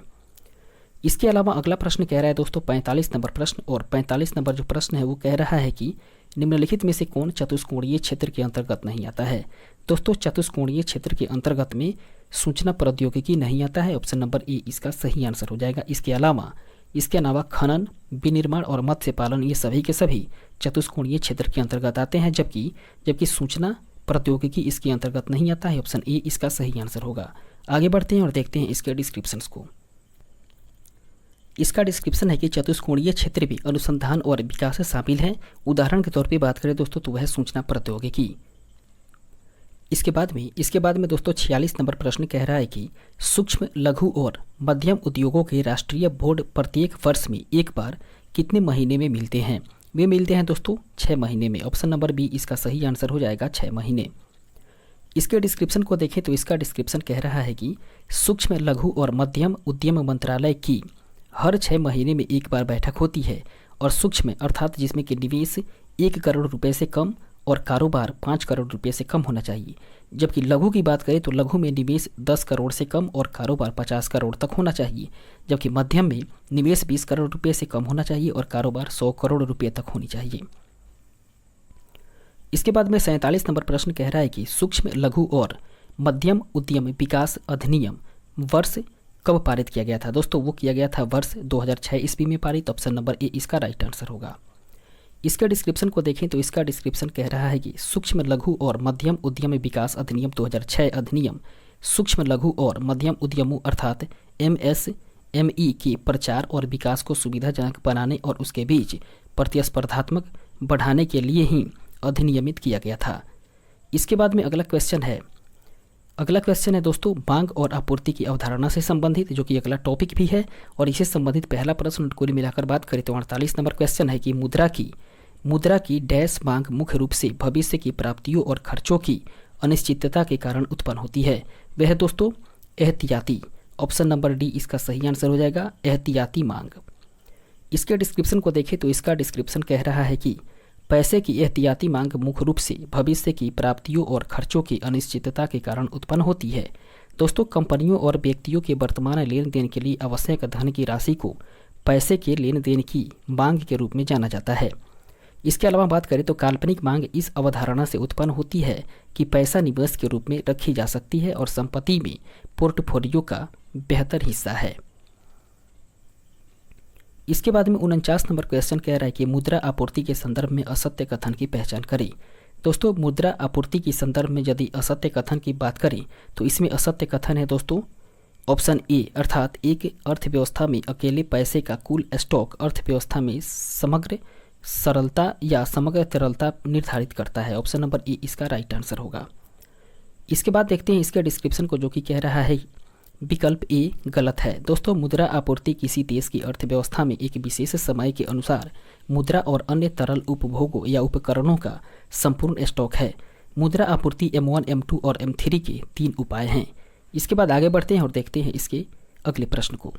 इसके अलावा अगला प्रश्न कह रहा है दोस्तों 45 नंबर प्रश्न और 45 नंबर जो प्रश्न है वो कह रहा है कि निम्नलिखित में से कौन चतुष्कोणीय क्षेत्र के अंतर्गत नहीं आता है। दोस्तों चतुष्कोणीय क्षेत्र के अंतर्गत में सूचना प्रौद्योगिकी नहीं आता है। ऑप्शन नंबर ए इसका सही आंसर हो जाएगा। इसके अलावा खनन, विनिर्माण और मत्स्य पालन ये सभी के सभी चतुष्कोणीय क्षेत्र के अंतर्गत आते हैं, जबकि सूचना प्रौद्योगिकी इसके अंतर्गत नहीं आता है। ऑप्शन ए इसका सही आंसर होगा। आगे बढ़ते हैं और देखते हैं इसके डिस्क्रिप्शंस को। इसका डिस्क्रिप्शन है कि चतुष्कोणीय क्षेत्र में अनुसंधान और विकास शामिल है। उदाहरण के तौर पे बात करें दोस्तों तो वह सूचना प्रौद्योगिकी। इसके बाद में दोस्तों 46 नंबर प्रश्न कह रहा है कि सूक्ष्म, लघु और मध्यम उद्योगों के राष्ट्रीय बोर्ड प्रत्येक वर्ष में एक बार कितने महीने में मिलते हैं। वे मिलते हैं दोस्तों 6 महीने में। ऑप्शन नंबर बी इसका सही आंसर हो जाएगा 6 महीने। इसके डिस्क्रिप्शन को देखें तो इसका डिस्क्रिप्शन कह रहा है कि सूक्ष्म, लघु और मध्यम उद्यम मंत्रालय की हर 6 महीने में एक बार बैठक होती है और सूक्ष्म अर्थात जिसमें कि निवेश 1 करोड़ रुपए से कम और कारोबार 5 करोड़ रुपए से कम होना चाहिए, जबकि लघु की बात करें तो लघु में निवेश 10 करोड़ से कम और कारोबार 50 करोड़ तक होना चाहिए, जबकि मध्यम में निवेश 20 करोड़ रुपए से कम होना चाहिए और कारोबार 100 करोड़ रुपए तक होनी चाहिए। इसके बाद में 47 नंबर प्रश्न कह रहा है कि सूक्ष्म, लघु और मध्यम उद्यम विकास अधिनियम वर्ष कब पारित किया गया था। दोस्तों वो किया गया था वर्ष 2006 ईस्वी में पारित। ऑप्शन नंबर ए इसका राइट आंसर होगा। इसके डिस्क्रिप्शन को देखें तो इसका डिस्क्रिप्शन कह रहा है कि सूक्ष्म, लघु और मध्यम उद्यम विकास अधिनियम 2006 अधिनियम सूक्ष्म, लघु और मध्यम उद्यमों अर्थात MSME के प्रचार और विकास को सुविधाजनक बनाने और उसके बीच प्रतिस्पर्धात्मक बढ़ाने के लिए ही अधिनियमित किया गया था। इसके बाद में अगला क्वेश्चन है दोस्तों मांग और आपूर्ति की अवधारणा से संबंधित, जो कि अगला टॉपिक भी है और इससे संबंधित पहला प्रश्न कुल मिलाकर बात करें तो 48 नंबर क्वेश्चन है कि मुद्रा की डैश मांग मुख्य रूप से भविष्य की प्राप्तियों और खर्चों की अनिश्चितता के कारण उत्पन्न होती है। वह दोस्तों एहतियाती। ऑप्शन नंबर डी इसका सही आंसर हो जाएगा एहतियाती मांग। इसके डिस्क्रिप्शन को देखें तो इसका डिस्क्रिप्शन कह रहा है कि पैसे की एहतियाती मांग मुख्य रूप से भविष्य की प्राप्तियों और खर्चों की अनिश्चितता के कारण उत्पन्न होती है। दोस्तों कंपनियों और व्यक्तियों के वर्तमान लेन देन के लिए आवश्यक धन की राशि को पैसे के लेन देन की मांग के रूप में जाना जाता है। इसके अलावा बात करें तो काल्पनिक मांग इस अवधारणा से उत्पन्न होती है कि पैसा निवेश के रूप में रखी जा सकती है और संपत्ति में पोर्टफोलियो का बेहतर हिस्सा है। इसके बाद में 49 नंबर क्वेश्चन कह रहा है कि मुद्रा आपूर्ति के संदर्भ में असत्य कथन की पहचान करें। दोस्तों मुद्रा आपूर्ति के संदर्भ में यदि असत्य कथन की बात करें तो इसमें असत्य कथन है दोस्तों ऑप्शन ए, अर्थात एक अर्थव्यवस्था में अकेले पैसे का कुल स्टॉक अर्थव्यवस्था में समग्र सरलता या समग्र तरलता निर्धारित करता है। ऑप्शन नंबर ए इसका राइट आंसर होगा। इसके बाद देखते हैं इसके डिस्क्रिप्शन को, जो कि कह रहा है विकल्प ए गलत है। दोस्तों मुद्रा आपूर्ति किसी देश की अर्थव्यवस्था में एक विशेष समय के अनुसार मुद्रा और अन्य तरल उपभोगों या उपकरणों का संपूर्ण स्टॉक है। मुद्रा आपूर्ति M1, M2 और M3 के 3 उपाय हैं। इसके बाद आगे बढ़ते हैं और देखते हैं इसके अगले प्रश्न को।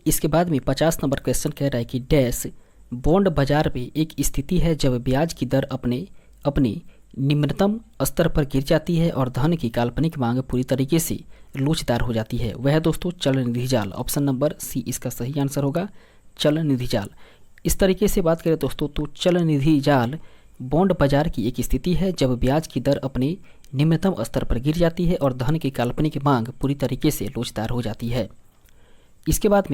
इसके बाद में 50 नंबर क्वेश्चन कह रहा है कि डैश बॉन्ड बाजार में एक स्थिति है जब ब्याज की दर अपने निम्नतम स्तर पर गिर जाती है और धन की काल्पनिक मांग पूरी तरीके से लोचदार हो जाती है। वह दोस्तों चल निधि जाल। ऑप्शन नंबर सी इसका सही आंसर होगा, चल निधि जाल। इस तरीके से बात करें दोस्तों तो चल निधि जाल बॉन्ड बाजार की एक स्थिति है जब ब्याज की दर अपने निम्नतम स्तर पर गिर जाती है और धन की काल्पनिक मांग पूरी तरीके से लोचदार हो जाती है। इसके बाद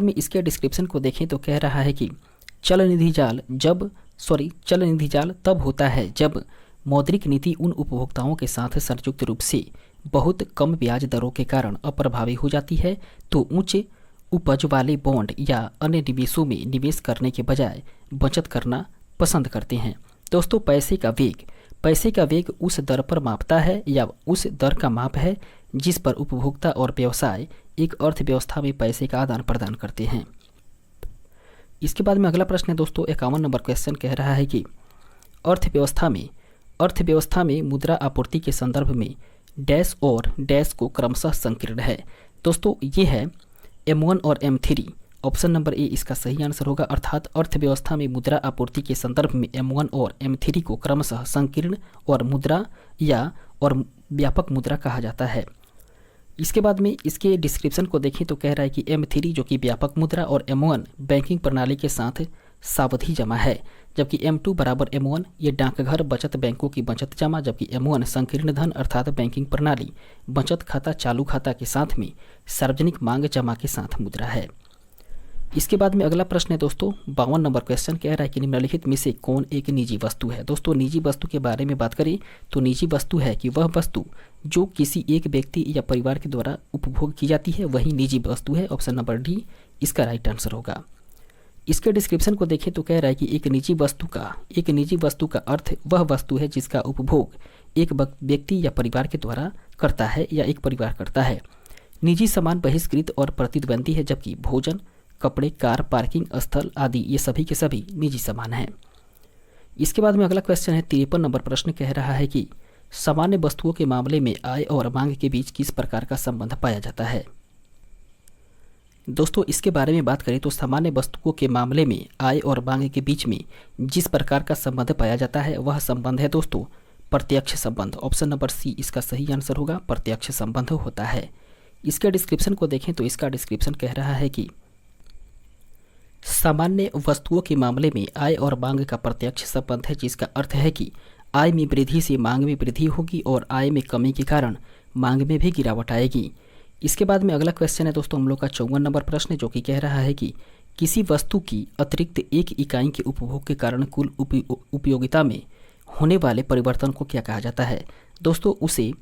में इसके डिस्क्रिप्शन को देखें तो कह रहा है कि चल निधि जाल तब होता है जब मौद्रिक नीति उन उपभोक्ताओं के साथ संयुक्त रूप से बहुत कम ब्याज दरों के कारण अप्रभावी हो जाती है तो उच्च उपज वाले बॉन्ड या अन्य निवेशों में निवेश करने के बजाय बचत करना पसंद करते हैं। दोस्तों पैसे का वेग उस दर पर मापता है या उस दर का माप है जिस पर उपभोक्ता और व्यवसाय एक अर्थव्यवस्था में पैसे का आदान प्रदान करते हैं। इसके बाद में अगला प्रश्न है दोस्तों 51 नंबर क्वेश्चन कह रहा है कि अर्थव्यवस्था में मुद्रा आपूर्ति के संदर्भ में डैश और डैश को क्रमशः संकीर्ण है। दोस्तों ये है M1 और M3। ऑप्शन नंबर ए इसका सही आंसर होगा, अर्थात अर्थव्यवस्था में मुद्रा आपूर्ति के संदर्भ में M1 और M3 को क्रमशः संकीर्ण और मुद्रा और व्यापक मुद्रा कहा जाता है। इसके बाद में इसके डिस्क्रिप्शन को देखें तो कह रहा है कि M3 जो कि व्यापक मुद्रा और M1 बैंकिंग प्रणाली के साथ सावधि जमा है, जबकि M2 बराबर M1 ये डाकघर बचत बैंकों की बचत जमा, जबकि M1 संकीर्ण धन अर्थात बैंकिंग प्रणाली बचत खाता चालू खाता के साथ में सार्वजनिक मांग जमा के साथ मुद्रा है। इसके बाद में अगला प्रश्न है दोस्तों 52 नंबर क्वेश्चन कह रहा है कि निम्नलिखित में से कौन एक निजी वस्तु है। दोस्तों निजी वस्तु के बारे में बात करें तो निजी वस्तु है कि वह वस्तु जो किसी एक व्यक्ति या परिवार के द्वारा उपभोग की जाती है वही निजी वस्तु है। ऑप्शन नंबर डी इसका राइट आंसर होगा। इसके डिस्क्रिप्शन को देखें तो कह रहा है कि एक निजी वस्तु का अर्थ वह वस्तु है जिसका उपभोग एक व्यक्ति या परिवार के द्वारा करता है या एक परिवार करता है। निजी सामान बहिष्कृत और प्रतिद्वंदी है, जबकि भोजन, कपड़े, कार, पार्किंग स्थल आदि ये सभी के सभी निजी सामान हैं। इसके बाद में अगला क्वेश्चन है 53 नंबर प्रश्न कह रहा है कि सामान्य वस्तुओं के मामले में आय और मांग के बीच किस प्रकार का संबंध पाया जाता है। दोस्तों इसके बारे में बात करें तो सामान्य वस्तुओं के मामले में आय और मांग के बीच में जिस प्रकार का संबंध पाया जाता है वह संबंध है दोस्तों प्रत्यक्ष संबंध। ऑप्शन नंबर सी इसका सही आंसर होगा, प्रत्यक्ष संबंध होता है। इसके डिस्क्रिप्शन को देखें तो इसका डिस्क्रिप्शन कह रहा है कि सामान्य वस्तुओं के मामले में आय और मांग का प्रत्यक्ष संबंध है, जिसका अर्थ है कि आय में वृद्धि से मांग में वृद्धि होगी और आय में कमी के कारण मांग में भी गिरावट आएगी। इसके बाद में अगला क्वेश्चन है दोस्तों हम लोग का 54 नंबर प्रश्न, जो कि कह रहा है कि किसी वस्तु की अतिरिक्त एक इकाई के उपभोग के कारण कुल उपयोगिता में होने वाले परिवर्तन को क्या कहा जाता है। दोस्तों उसे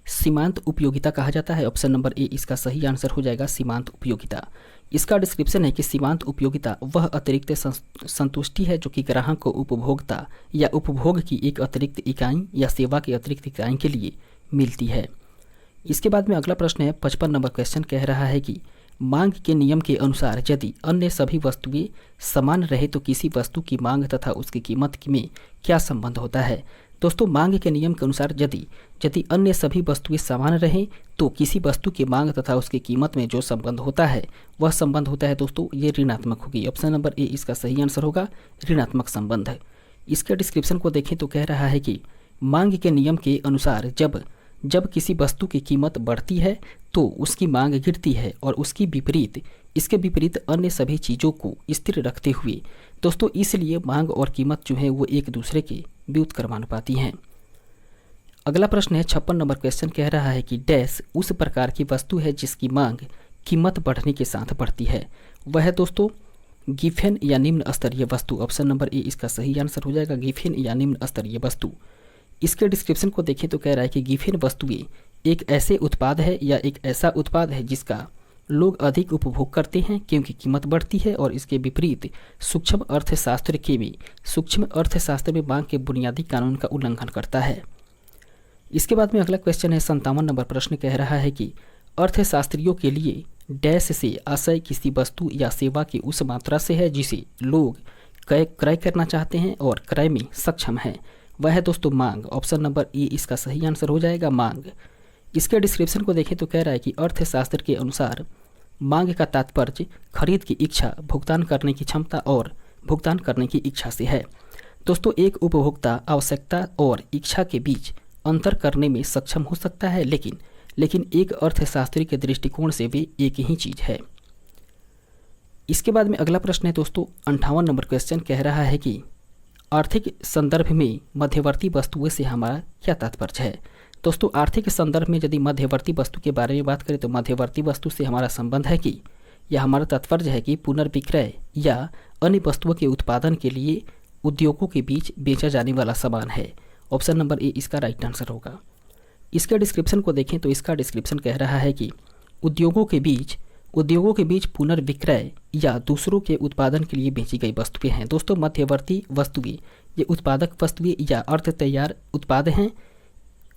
सीमांत उपयोगिता कहा जाता है। ऑप्शन नंबर ए इसका सही आंसर हो जाएगा, सीमांत उपयोगिता। इसका डिस्क्रिप्शन है कि सीमांत उपयोगिता वह अतिरिक्त संतुष्टि है जो कि ग्राहक को उपभोक्ता या उपभोग की एक अतिरिक्त इकाई या सेवा की अतिरिक्त इकाई के लिए मिलती है। इसके बाद में अगला प्रश्न है 55 नंबर क्वेश्चन कह रहा है कि मांग के नियम के अनुसार यदि अन्य सभी वस्तुएं समान रहे तो किसी वस्तु की मांग तथा उसकी कीमत में क्या संबंध होता है। दोस्तों मांग के नियम के अनुसार यदि अन्य सभी वस्तुएं समान रहें तो किसी वस्तु की मांग तथा उसकी कीमत में जो संबंध होता है वह संबंध होता है दोस्तों ये ऋणात्मक होगी। ऑप्शन नंबर ए इसका सही आंसर होगा, ऋणात्मक संबंध है। इसके डिस्क्रिप्शन को देखें तो कह रहा है कि मांग के नियम के अनुसार जब जब किसी वस्तु की कीमत बढ़ती है तो उसकी मांग गिरती है, और इसके विपरीत अन्य सभी चीज़ों को स्थिर रखते हुए दोस्तों इसलिए मांग और कीमत जो है वो एक दूसरे के व्युत्क्रमानुपाती हैं। अगला प्रश्न है 56 नंबर क्वेश्चन कह रहा है कि डैश उस प्रकार की वस्तु है जिसकी मांग कीमत बढ़ने के साथ बढ़ती है। वह है दोस्तों गिफेन या निम्न स्तरीय वस्तु। ऑप्शन नंबर ए इसका सही आंसर हो जाएगा, गिफेन या निम्न स्तरीय वस्तु। इसके डिस्क्रिप्शन को देखें तो कह रहा है कि गिफेन वस्तुएं एक ऐसे उत्पाद है या एक ऐसा उत्पाद है जिसका लोग अधिक उपभोग करते हैं क्योंकि कीमत बढ़ती है, और इसके विपरीत सूक्ष्म अर्थशास्त्र में मांग के बुनियादी कानून का उल्लंघन करता है। इसके बाद में अगला क्वेश्चन है 57 नंबर प्रश्न कह रहा है कि अर्थशास्त्रियों के लिए डैश से आशय किसी वस्तु या सेवा की उस मात्रा से है जिसे लोग क्रय करना चाहते हैं और क्रय में सक्षम है। वह है दोस्तों मांग। ऑप्शन नंबर ए इसका सही आंसर हो जाएगा, मांग। इसके डिस्क्रिप्शन को देखें तो कह रहा है कि अर्थशास्त्र के अनुसार मांग का तात्पर्य खरीद की इच्छा, भुगतान करने की क्षमता और भुगतान करने की इच्छा से है। दोस्तों एक उपभोक्ता आवश्यकता और इच्छा के बीच अंतर करने में सक्षम हो सकता है, लेकिन एक अर्थशास्त्री के दृष्टिकोण से वे एक ही चीज़ है। इसके बाद में अगला प्रश्न है दोस्तों 58 नंबर क्वेश्चन कह रहा है कि आर्थिक संदर्भ में मध्यवर्ती वस्तुओं से हमारा क्या तात्पर्य है। दोस्तों आर्थिक संदर्भ में यदि मध्यवर्ती वस्तु के बारे में बात करें तो मध्यवर्ती वस्तु से हमारा संबंध है कि यह हमारा तात्पर्य है कि पुनर्विक्रय या अन्य वस्तुओं के उत्पादन के लिए उद्योगों के बीच बेचा जाने वाला सामान है। ऑप्शन नंबर ए इसका राइट आंसर होगा। इसके डिस्क्रिप्शन को देखें तो इसका डिस्क्रिप्शन कह रहा है कि उद्योगों के बीच पुनर्विक्रय या दूसरों के उत्पादन के लिए बेची गई वस्तुएं हैं। दोस्तों मध्यवर्ती वस्तुएं ये उत्पादक वस्तुएं या अर्ध तैयार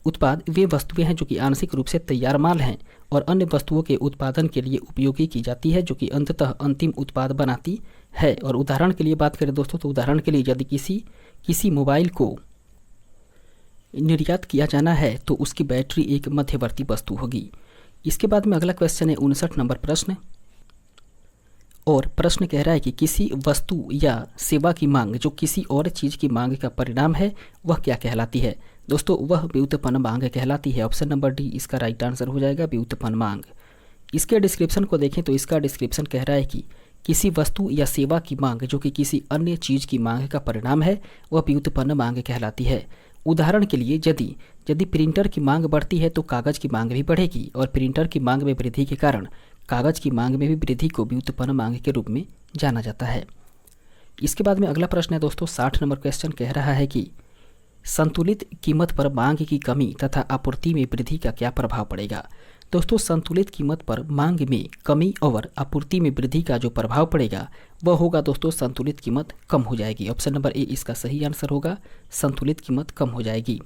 उत्पाद वे वस्तुएं हैं जो कि आंशिक रूप से तैयार माल हैं और अन्य वस्तुओं के उत्पादन के लिए उपयोगी की जाती है जो कि अंततः अंतिम उत्पाद बनाती है। और उदाहरण के लिए बात करें दोस्तों तो उदाहरण के लिए यदि किसी मोबाइल को निर्यात किया जाना है तो उसकी बैटरी एक मध्यवर्ती वस्तु होगी। इसके बाद में अगला क्वेश्चन है 59 नंबर प्रश्न, और प्रश्न कह रहा है कि किसी वस्तु या सेवा की मांग जो किसी और चीज़ की मांग का परिणाम है वह क्या कहलाती है। दोस्तों वह व्युत्पन्न मांग कहलाती है। ऑप्शन नंबर डी इसका राइट आंसर हो जाएगा, व्युत्पन्न मांग। इसके डिस्क्रिप्शन को देखें तो इसका डिस्क्रिप्शन कह रहा है कि किसी वस्तु या सेवा की मांग जो कि किसी अन्य चीज़ की मांग का परिणाम है वह व्युत्पन्न मांग कहलाती है। उदाहरण के लिए यदि प्रिंटर की मांग बढ़ती है तो कागज़ की मांग भी बढ़ेगी, और प्रिंटर की मांग में वृद्धि के कारण कागज़ की मांग में भी वृद्धि को व्युत्पन्न मांग के रूप में जाना जाता है। इसके बाद में अगला प्रश्न है दोस्तों 60 नंबर क्वेश्चन कह रहा है कि संतुलित कीमत पर मांग की कमी तथा आपूर्ति में वृद्धि का क्या प्रभाव पड़ेगा। दोस्तों संतुलित कीमत पर मांग में कमी और आपूर्ति में वृद्धि का जो प्रभाव पड़ेगा वह होगा दोस्तों संतुलित कीमत कम हो जाएगी। ऑप्शन नंबर ए इसका सही आंसर होगा, संतुलित कीमत कम हो जाएगी।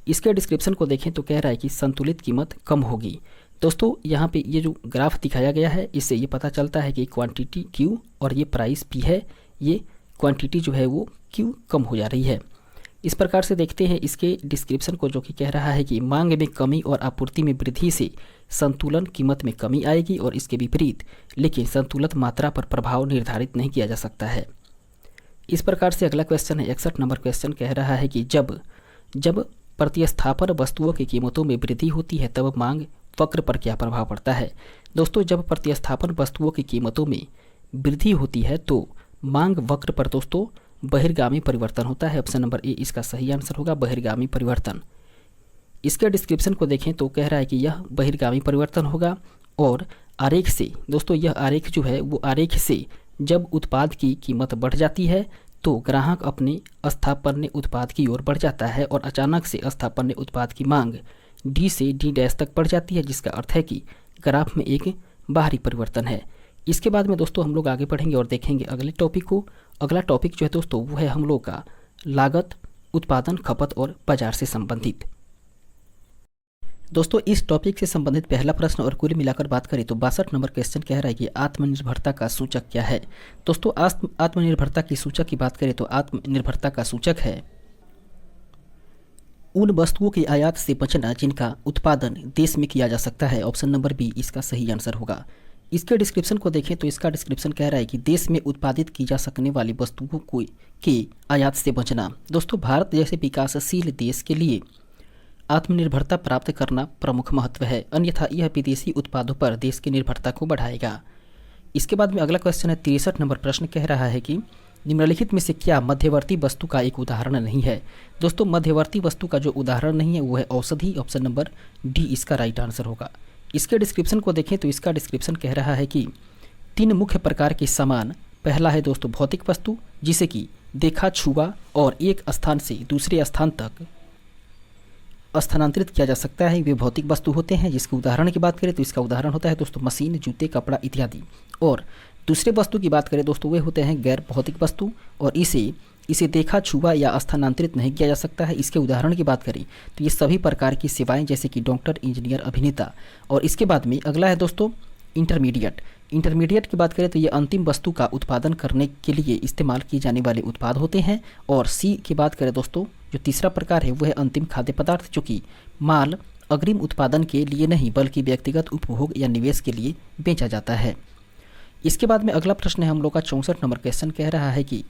इसके डिस्क्रिप्शन को देखें तो कह रहा है कि संतुलित कीमत कम होगी। दोस्तों यहाँ पे ये जो ग्राफ दिखाया गया है इससे ये पता चलता है कि क्वांटिटी Q और ये प्राइस P है, ये क्वांटिटी जो है वो Q कम हो जा रही है। इस प्रकार से देखते हैं इसके डिस्क्रिप्शन को जो कि कह रहा है कि मांग में कमी और आपूर्ति में वृद्धि से संतुलन कीमत में कमी आएगी, और इसके विपरीत लेकिन संतुलित मात्रा पर प्रभाव निर्धारित नहीं किया जा सकता है। इस प्रकार से अगला क्वेश्चन है 61 नंबर क्वेश्चन कह रहा है कि जब प्रतिस्थापन वस्तुओं की कीमतों में वृद्धि होती है तब मांग वक्र पर क्या प्रभाव पड़ता है। दोस्तों जब प्रतिस्थापन वस्तुओं की कीमतों में वृद्धि होती है तो मांग वक्र पर दोस्तों बहिर्गामी परिवर्तन होता है। ऑप्शन नंबर ए इसका सही आंसर होगा, बहिर्गामी परिवर्तन। इसके डिस्क्रिप्शन को देखें तो कह रहा है कि यह बहिर्गामी परिवर्तन होगा, और आरेख से दोस्तों यह आरेख जो है वो आरेख से जब उत्पाद की कीमत बढ़ जाती है तो ग्राहक अपने स्थापन्य उत्पाद की ओर बढ़ जाता है, और अचानक से स्थापन्य उत्पाद की मांग डी से डी डैश तक बढ़ जाती है, जिसका अर्थ है कि ग्राफ में एक बाहरी परिवर्तन है। इसके बाद में दोस्तों हम लोग आगे बढ़ेंगे और देखेंगे अगले टॉपिक को। अगला टॉपिक जो है दोस्तों वो है हम लोग का लागत, उत्पादन, खपत और बाजार से संबंधित। दोस्तों इस टॉपिक से संबंधित पहला प्रश्न और कुल मिलाकर बात करें तो 62 नंबर क्वेश्चन कह रहा है कि आत्मनिर्भरता का सूचक क्या है। दोस्तों आत्मनिर्भरता की सूचक की बात करें तो आत्मनिर्भरता का सूचक है उन वस्तुओं के आयात से बचना जिनका उत्पादन देश में किया जा सकता है। ऑप्शन नंबर बी इसका सही आंसर होगा। इसके डिस्क्रिप्शन को देखें तो इसका डिस्क्रिप्शन कह रहा है कि देश में उत्पादित की जा सकने वाली वस्तुओं को के आयात से बचना। दोस्तों, भारत जैसे विकासशील देश के लिए आत्मनिर्भरता प्राप्त करना प्रमुख महत्व है, अन्यथा यह विदेशी उत्पादों पर देश की निर्भरता को बढ़ाएगा। इसके बाद में अगला क्वेश्चन है 63 नंबर प्रश्न कह रहा है कि निम्नलिखित में से क्या मध्यवर्ती वस्तु का एक उदाहरण नहीं है। दोस्तों, मध्यवर्ती वस्तु का जो उदाहरण नहीं है वो है औषधि। ऑप्शन नंबर डी इसका राइट आंसर होगा। इसके डिस्क्रिप्शन को देखें तो इसका डिस्क्रिप्शन कह रहा है कि 3 मुख्य प्रकार के सामान। पहला है दोस्तों भौतिक वस्तु, जिसे कि देखा, छुआ और एक स्थान से दूसरे स्थान तक स्थानांतरित किया जा सकता है, वे भौतिक वस्तु होते हैं। जिसके उदाहरण की बात करें तो इसका उदाहरण होता है दोस्तों मशीन, जूते, कपड़ा इत्यादि। और दूसरे वस्तु की बात करें दोस्तों वे होते हैं गैर भौतिक वस्तु और इसे देखा, छुआ या स्थानांतरित नहीं किया जा सकता है। इसके उदाहरण की बात करें तो ये सभी प्रकार की सेवाएं जैसे कि डॉक्टर, इंजीनियर, अभिनेता। और इसके बाद में अगला है दोस्तों इंटरमीडिएट की बात करें तो ये अंतिम वस्तु का उत्पादन करने के लिए इस्तेमाल किए जाने वाले उत्पाद होते हैं। और सी की बात करें दोस्तों जो तीसरा प्रकार है वो है अंतिम खाद्य पदार्थ, जो कि माल अग्रिम उत्पादन के लिए नहीं बल्कि व्यक्तिगत उपभोग या निवेश के लिए बेचा जाता है। इसके बाद में अगला प्रश्न है हम लोग का 64 नंबर क्वेश्चन कह रहा है कि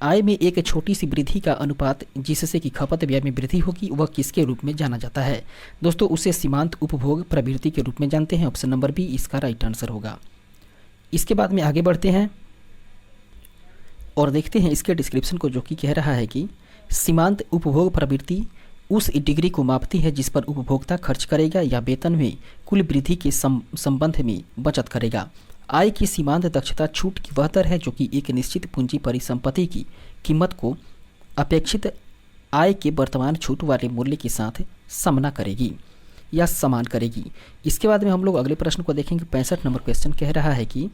आय में एक छोटी सी वृद्धि का अनुपात जिससे कि खपत व्यय में वृद्धि होगी वह किसके रूप में जाना जाता है। दोस्तों, उसे सीमांत उपभोग प्रवृत्ति के रूप में जानते हैं। ऑप्शन नंबर बी इसका राइट आंसर होगा। इसके बाद में आगे बढ़ते हैं और देखते हैं इसके डिस्क्रिप्शन को, जो कि कह रहा है कि सीमांत उपभोग प्रवृत्ति उस डिग्री को मापती है जिस पर उपभोक्ता खर्च करेगा या वेतन में कुल वृद्धि के संबंध में बचत करेगा। आय की सीमांत दक्षता छूट की वह दर है जो कि एक निश्चित पूंजी परिसंपत्ति की कीमत को अपेक्षित आय के वर्तमान छूट वाले मूल्य के साथ समना करेगी या समान करेगी। इसके बाद में हम लोग अगले प्रश्न को देखेंगे। 65 नंबर क्वेश्चन कह रहा है कि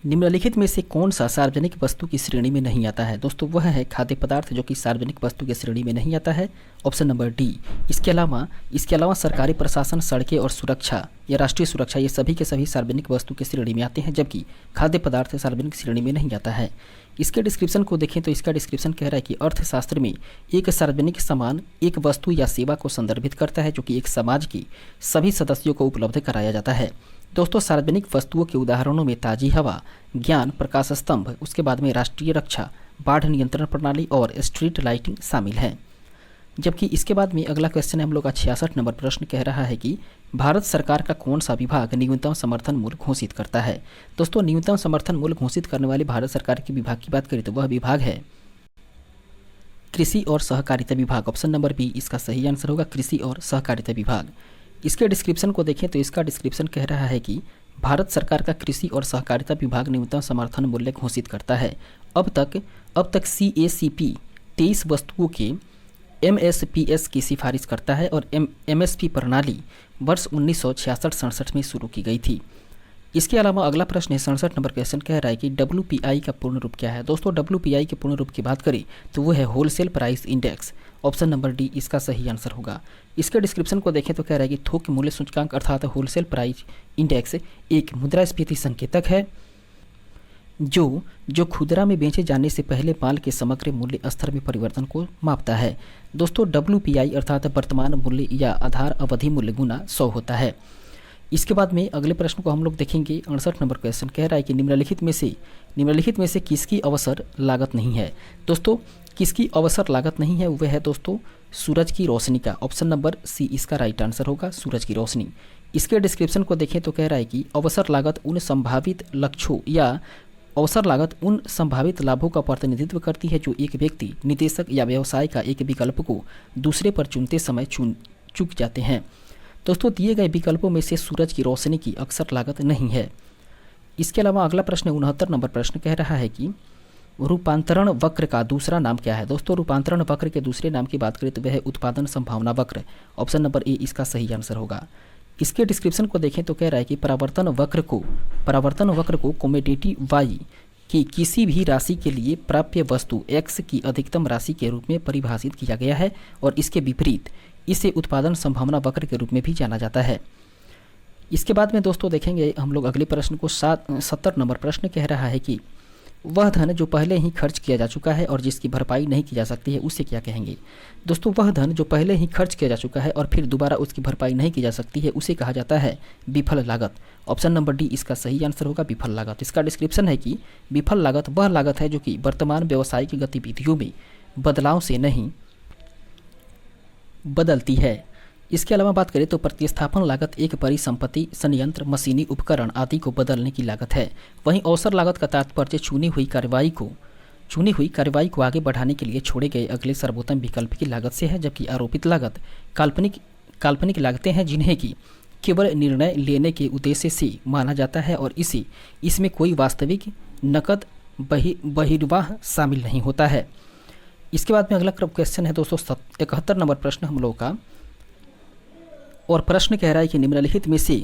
निम्नलिखित में से कौन सा सार्वजनिक वस्तु की श्रेणी में नहीं आता है। दोस्तों, वह है खाद्य पदार्थ जो कि सार्वजनिक वस्तु की श्रेणी में नहीं आता है। Option number D. इसके अलावा सरकारी प्रशासन, सड़कें और सुरक्षा या राष्ट्रीय सुरक्षा ये सभी के सभी सार्वजनिक वस्तु की श्रेणी में आते हैं, जबकि खाद्य पदार्थ सार्वजनिक श्रेणी में नहीं आता है। इसके डिस्क्रिप्शन को देखें तो इसका डिस्क्रिप्शन कह रहा है कि अर्थशास्त्र में एक सार्वजनिक सामान एक वस्तु या सेवा को संदर्भित करता है जो कि एक समाज के सभी सदस्यों को उपलब्ध कराया जाता है। दोस्तों, सार्वजनिक वस्तुओं के उदाहरणों में ताज़ी हवा, ज्ञान, प्रकाश स्तंभ, उसके बाद में राष्ट्रीय रक्षा, बाढ़ नियंत्रण प्रणाली और स्ट्रीट लाइटिंग शामिल है। जबकि इसके बाद में अगला क्वेश्चन है हम लोग का 66 नंबर प्रश्न कह रहा है कि भारत सरकार का कौन सा विभाग न्यूनतम समर्थन मूल्य घोषित करता है। दोस्तों, न्यूनतम समर्थन मूल्य घोषित करने वाले भारत सरकार के विभाग की बात करें तो वह विभाग है कृषि और सहकारिता विभाग। ऑप्शन नंबर बी इसका सही आंसर होगा, कृषि और सहकारिता विभाग। इसके डिस्क्रिप्शन को देखें तो इसका डिस्क्रिप्शन कह रहा है कि भारत सरकार का कृषि और सहकारिता विभाग न्यूनतम समर्थन मूल्य घोषित करता है। अब तक CACP 23 वस्तुओं के MSPS की सिफारिश करता है और MSP प्रणाली वर्ष 1966-67 में शुरू की गई थी। इसके अलावा अगला प्रश्न है 67 नंबर क्वेश्चन कह रहा है कि WPI का पूर्ण रूप क्या है। दोस्तों, WPI के पूर्ण रूप की बात करें तो वो है wholesale price index. Option number D इसका सही आंसर होगा। इसके डिस्क्रिप्शन को देखें तो कह रहा है कि थोक मूल्य सूचकांक अर्थात होलसेल प्राइस इंडेक्स एक मुद्रास्फीति संकेतक है जो खुदरा में बेचे जाने से पहले माल के समग्र मूल्य स्तर में परिवर्तन को मापता है। दोस्तों, WPI अर्थात वर्तमान मूल्य या आधार अवधि मूल्य गुना 100 होता है। इसके बाद में अगले प्रश्न को हम लोग देखेंगे। 68 नंबर क्वेश्चन कह रहा है कि निम्नलिखित में से किसकी अवसर लागत नहीं है। दोस्तों, किसकी अवसर लागत नहीं है वह है दोस्तों सूरज की रोशनी का। ऑप्शन नंबर सी इसका राइट आंसर होगा, सूरज की रोशनी। इसके डिस्क्रिप्शन को देखें तो कह रहा है कि अवसर लागत उन संभावित लक्ष्यों या अवसर लागत उन संभावित लाभों का प्रतिनिधित्व करती है जो एक व्यक्ति, निदेशक या व्यवसाय का एक विकल्प को दूसरे पर चुनते समय चूक जाते हैं। दोस्तों, दिए गए विकल्पों में से सूरज की रोशनी की अक्सर लागत नहीं है। इसके अलावा अगला प्रश्न 69 नंबर प्रश्न कह रहा है कि रूपांतरण वक्र का दूसरा नाम क्या है। दोस्तों, रूपांतरण वक्र के दूसरे नाम की बात करें तो वह है उत्पादन संभावना वक्र। ऑप्शन नंबर ए इसका सही आंसर होगा। इसके डिस्क्रिप्शन को देखें तो कह रहा है कि परावर्तन वक्र को कमोडिटी वाई की किसी भी राशि के लिए प्राप्य वस्तु x की अधिकतम राशि के रूप में परिभाषित किया गया है और इसके विपरीत इसे उत्पादन संभावना वक्र के रूप में भी जाना जाता है। इसके बाद में दोस्तों देखेंगे हम लोग अगले प्रश्न को 70 नंबर प्रश्न कह रहा है कि वह धन जो पहले ही खर्च किया जा चुका है और जिसकी भरपाई नहीं की जा सकती है उसे क्या कहेंगे? दोस्तों वह धन जो पहले ही खर्च किया जा चुका है और फिर दोबारा उसकी भरपाई नहीं की जा सकती है उसे कहा जाता है विफल लागत। ऑप्शन नंबर डी इसका सही आंसर होगा, विफल लागत। इसका डिस्क्रिप्शन है कि विफल लागत वह लागत है जो कि वर्तमान व्यावसायिक गतिविधियों में बदलाव से नहीं बदलती है। इसके अलावा बात करें तो प्रतिस्थापन लागत एक परिसंपत्ति, संयंत्र, मशीनी उपकरण आदि को बदलने की लागत है। वहीं अवसर लागत का तात्पर्य चुनी हुई कार्रवाई को आगे बढ़ाने के लिए छोड़े गए अगले सर्वोत्तम विकल्प की लागत से है, जबकि आरोपित लागत काल्पनिक लागतें हैं जिन्हें कि केवल निर्णय लेने के उद्देश्य से माना जाता है और इसमें कोई वास्तविक नकद बहिर्वाह शामिल नहीं होता है। इसके बाद में अगला क्वेश्चन है दोस्तों 71 नंबर प्रश्न हम लोग का, और प्रश्न कह रहा है कि निम्नलिखित में से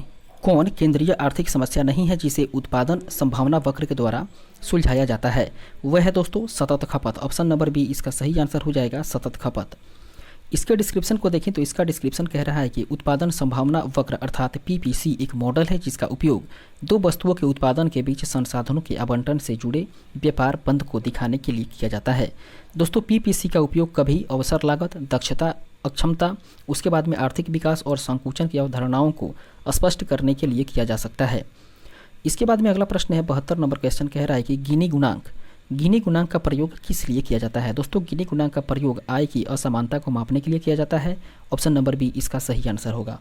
कौन केंद्रीय आर्थिक समस्या नहीं है जिसे उत्पादन संभावना वक्र के द्वारा सुलझाया जाता है? वह है दोस्तों सतत खपत। ऑप्शन नंबर बी इसका सही आंसर हो जाएगा, सतत खपत। इसके डिस्क्रिप्शन को देखें तो इसका डिस्क्रिप्शन कह रहा है कि उत्पादन संभावना वक्र अर्थात पीपीसी एक मॉडल है जिसका उपयोग दो वस्तुओं के उत्पादन के बीच संसाधनों के आवंटन से जुड़े व्यापार बंद को दिखाने के लिए किया जाता है। दोस्तों पीपीसी का उपयोग कभी अवसर लागत, दक्षता, अक्षमता, उसके बाद में आर्थिक विकास और संकुचन की अवधारणाओं को स्पष्ट करने के लिए किया जा सकता है। इसके बाद में अगला प्रश्न है 72 नंबर क्वेश्चन कह रहा है कि गिनी गुणांक का प्रयोग किस लिए किया जाता है? दोस्तों गिनी गुणांक का प्रयोग आय की असमानता को मापने के लिए किया जाता है। ऑप्शन नंबर बी इसका सही आंसर होगा।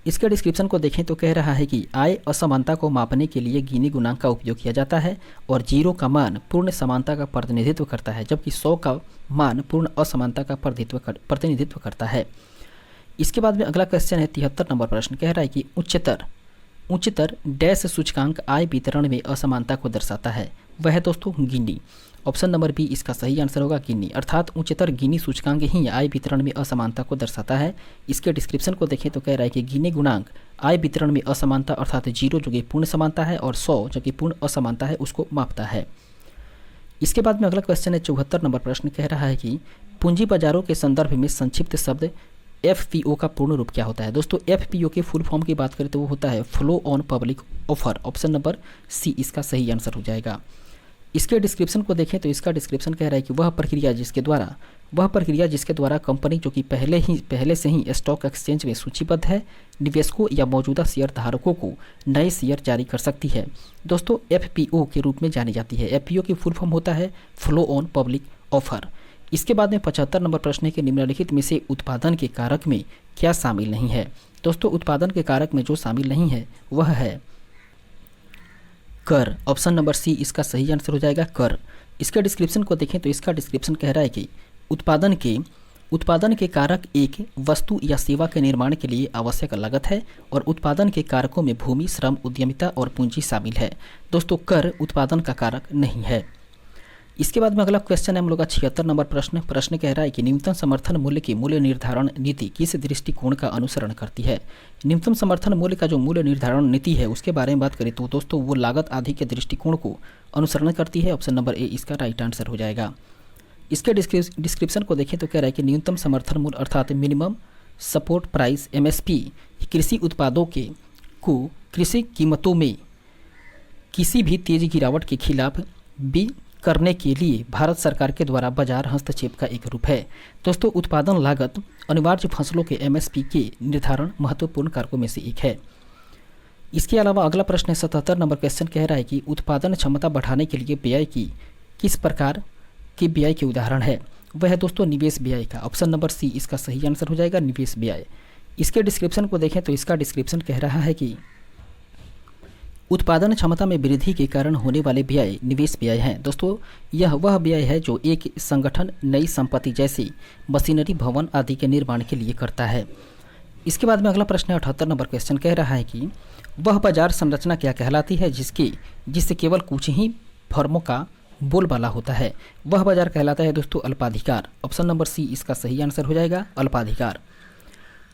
इसके डिस्क्रिप्शन को देखें तो कह रहा है कि आय असमानता को मापने के लिए गिनी गुणांक का उपयोग किया जाता है और 0 का मान पूर्ण समानता का प्रतिनिधित्व करता है, जबकि 100 का मान पूर्ण असमानता का प्रतिनिधित्व करता है। इसके बाद में अगला क्वेश्चन है 73 नंबर प्रश्न कह रहा है कि उच्चतर डैश सूचकांक आय वितरण में असमानता को दर्शाता है। वह है दोस्तों गिनी। ऑप्शन नंबर बी इसका सही आंसर होगा, गिनी। अर्थात उच्चतर गिनी सूचकांक ही आय वितरण में असमानता को दर्शाता है। इसके डिस्क्रिप्शन को देखें तो कह रहा है कि गिनी गुणांक आय वितरण में असमानता अर्थात 0 जो कि पूर्ण समानता है और 100 जो कि पूर्ण असमानता है उसको मापता है। इसके बाद में अगला क्वेश्चन है 74 नंबर प्रश्न कह रहा है कि पूंजी बाजारों के संदर्भ में संक्षिप्त शब्द एफपीओ का पूर्ण रूप क्या होता है? दोस्तों एफपीओ के फुल फॉर्म की बात करें तो वो होता है flow on public offer. Option number C इसका सही आंसर हो जाएगा। इसके डिस्क्रिप्शन को देखें तो इसका डिस्क्रिप्शन कह रहा है कि वह प्रक्रिया जिसके द्वारा कंपनी जो कि पहले से ही स्टॉक एक्सचेंज में सूचीबद्ध है निवेशकों या मौजूदा शेयर धारकों को नए शेयर जारी कर सकती है, दोस्तों एफपीओ के रूप में जानी जाती है। एफपीओ की फुल फॉर्म होता है फ्लो ऑन पब्लिक ऑफर। इसके बाद में 75 नंबर प्रश्न है कि निम्नलिखित में से उत्पादन के कारक में क्या शामिल नहीं है? दोस्तों उत्पादन के कारक में जो शामिल नहीं है वह है कर। ऑप्शन नंबर सी इसका सही आंसर हो जाएगा, कर। इसके डिस्क्रिप्शन को देखें तो इसका डिस्क्रिप्शन कह रहा है कि उत्पादन के कारक एक वस्तु या सेवा के निर्माण के लिए आवश्यक लागत है और उत्पादन के कारकों में भूमि, श्रम, उद्यमिता और पूंजी शामिल है। दोस्तों कर उत्पादन का कारक नहीं है। इसके बाद में अगला क्वेश्चन है हम लोग का 76 नंबर प्रश्न कह रहा है कि न्यूनतम समर्थन मूल्य की मूल्य निर्धारण नीति किस दृष्टिकोण का अनुसरण करती है? न्यूनतम समर्थन मूल्य का जो मूल्य निर्धारण नीति है उसके बारे में बात करें तो दोस्तों वो लागत आदि के दृष्टिकोण को अनुसरण करती है। ऑप्शन नंबर ए इसका राइट आंसर हो जाएगा। इसके डिस्क्रिप्शन को देखें तो कह रहा है कि न्यूनतम समर्थन मूल्य अर्थात मिनिमम सपोर्ट प्राइस एमएसपी कृषि उत्पादों को कृषि कीमतों में किसी भी तेज गिरावट के खिलाफ भी करने के लिए भारत सरकार के द्वारा बाजार हस्तक्षेप का एक रूप है। दोस्तों उत्पादन लागत अनिवार्य फसलों के एमएसपी के निर्धारण महत्वपूर्ण कारकों में से एक है। इसके अलावा अगला प्रश्न है 77 नंबर क्वेश्चन कह रहा है कि उत्पादन क्षमता बढ़ाने के लिए व्यय की किस प्रकार के व्यय के उदाहरण है? वह है दोस्तों निवेश व्यय का। ऑप्शन नंबर सी इसका सही आंसर हो जाएगा, निवेश व्यय। इसके डिस्क्रिप्शन को देखें तो इसका डिस्क्रिप्शन कह रहा है कि उत्पादन क्षमता में वृद्धि के कारण होने वाले व्यय निवेश व्यय हैं। दोस्तों यह वह व्यय है जो एक संगठन नई संपत्ति जैसे मशीनरी, भवन आदि के निर्माण के लिए करता है। इसके बाद में अगला प्रश्न है 78 नंबर क्वेश्चन कह रहा है कि वह बाजार संरचना क्या कहलाती है जिससे केवल कुछ ही फर्मों का बोलबाला होता है? वह बाजार कहलाता है दोस्तों अल्पाधिकार। ऑप्शन नंबर सी इसका सही आंसर हो जाएगा, अल्पाधिकार।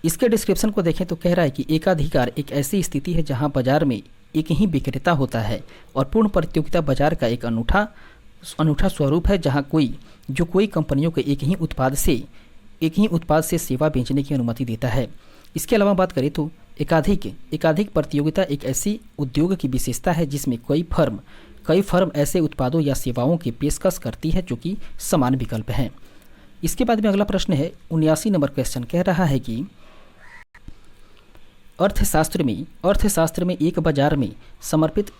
इसके डिस्क्रिप्शन को देखें तो कह रहा है कि एकाधिकार एक ऐसी स्थिति है जहां बाजार में एक ही विक्रेता होता है और पूर्ण प्रतियोगिता बाजार का एक अनूठा स्वरूप है जहां कोई कंपनियों को एक ही उत्पाद से सेवा बेचने की अनुमति देता है। इसके अलावा बात करें तो एकाधिक प्रतियोगिता एक ऐसी उद्योग की विशेषता है जिसमें कई फर्म कई फर्म ऐसे उत्पादों या सेवाओं की पेशकश करती है जो कि समान विकल्प हैं। इसके बाद में अगला प्रश्न है 79 नंबर क्वेश्चन कह रहा है कि अर्थशास्त्र में एक बाजार में समर्पित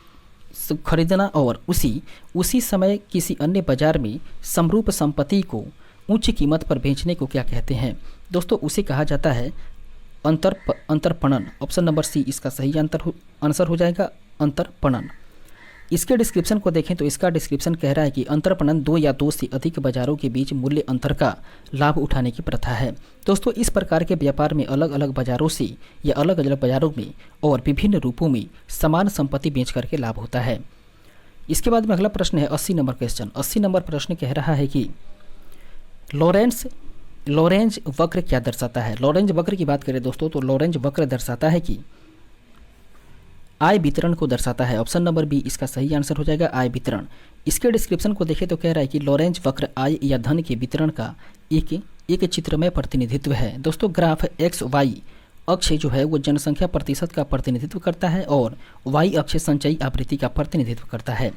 खरीदना और उसी समय किसी अन्य बाजार में समरूप संपत्ति को उच्च कीमत पर बेचने को क्या कहते हैं? दोस्तों उसे कहा जाता है अंतरपणन। ऑप्शन नंबर सी इसका सही आंसर हो जाएगा, अंतरपणन। इसके डिस्क्रिप्शन को देखें तो इसका डिस्क्रिप्शन कह रहा है कि अंतरपणन दो या दो से अधिक बाजारों के बीच मूल्य अंतर का लाभ उठाने की प्रथा है। दोस्तों इस प्रकार के व्यापार में अलग अलग बाजारों से या अलग अलग बाजारों में और विभिन्न रूपों में समान संपत्ति बेच करके लाभ होता है। इसके बाद में अगला प्रश्न है 80 नंबर क्वेश्चन। 80 नंबर प्रश्न कह रहा है कि लॉरेंज वक्र क्या दर्शाता है? लॉरेंज वक्र की बात करें दोस्तों तो लॉरेंज वक्र दर्शाता है कि आय वितरण को दर्शाता है। ऑप्शन नंबर बी इसका सही आंसर हो जाएगा, आय वितरण। इसके डिस्क्रिप्शन को देखें तो कह रहा है कि लॉरेंज वक्र आय या धन के वितरण का एक चित्रमय प्रतिनिधित्व है। दोस्तों ग्राफ एक्स वाई अक्ष जो है वो जनसंख्या प्रतिशत का प्रतिनिधित्व करता है और वाई अक्ष संचयी आवृत्ति का प्रतिनिधित्व करता है।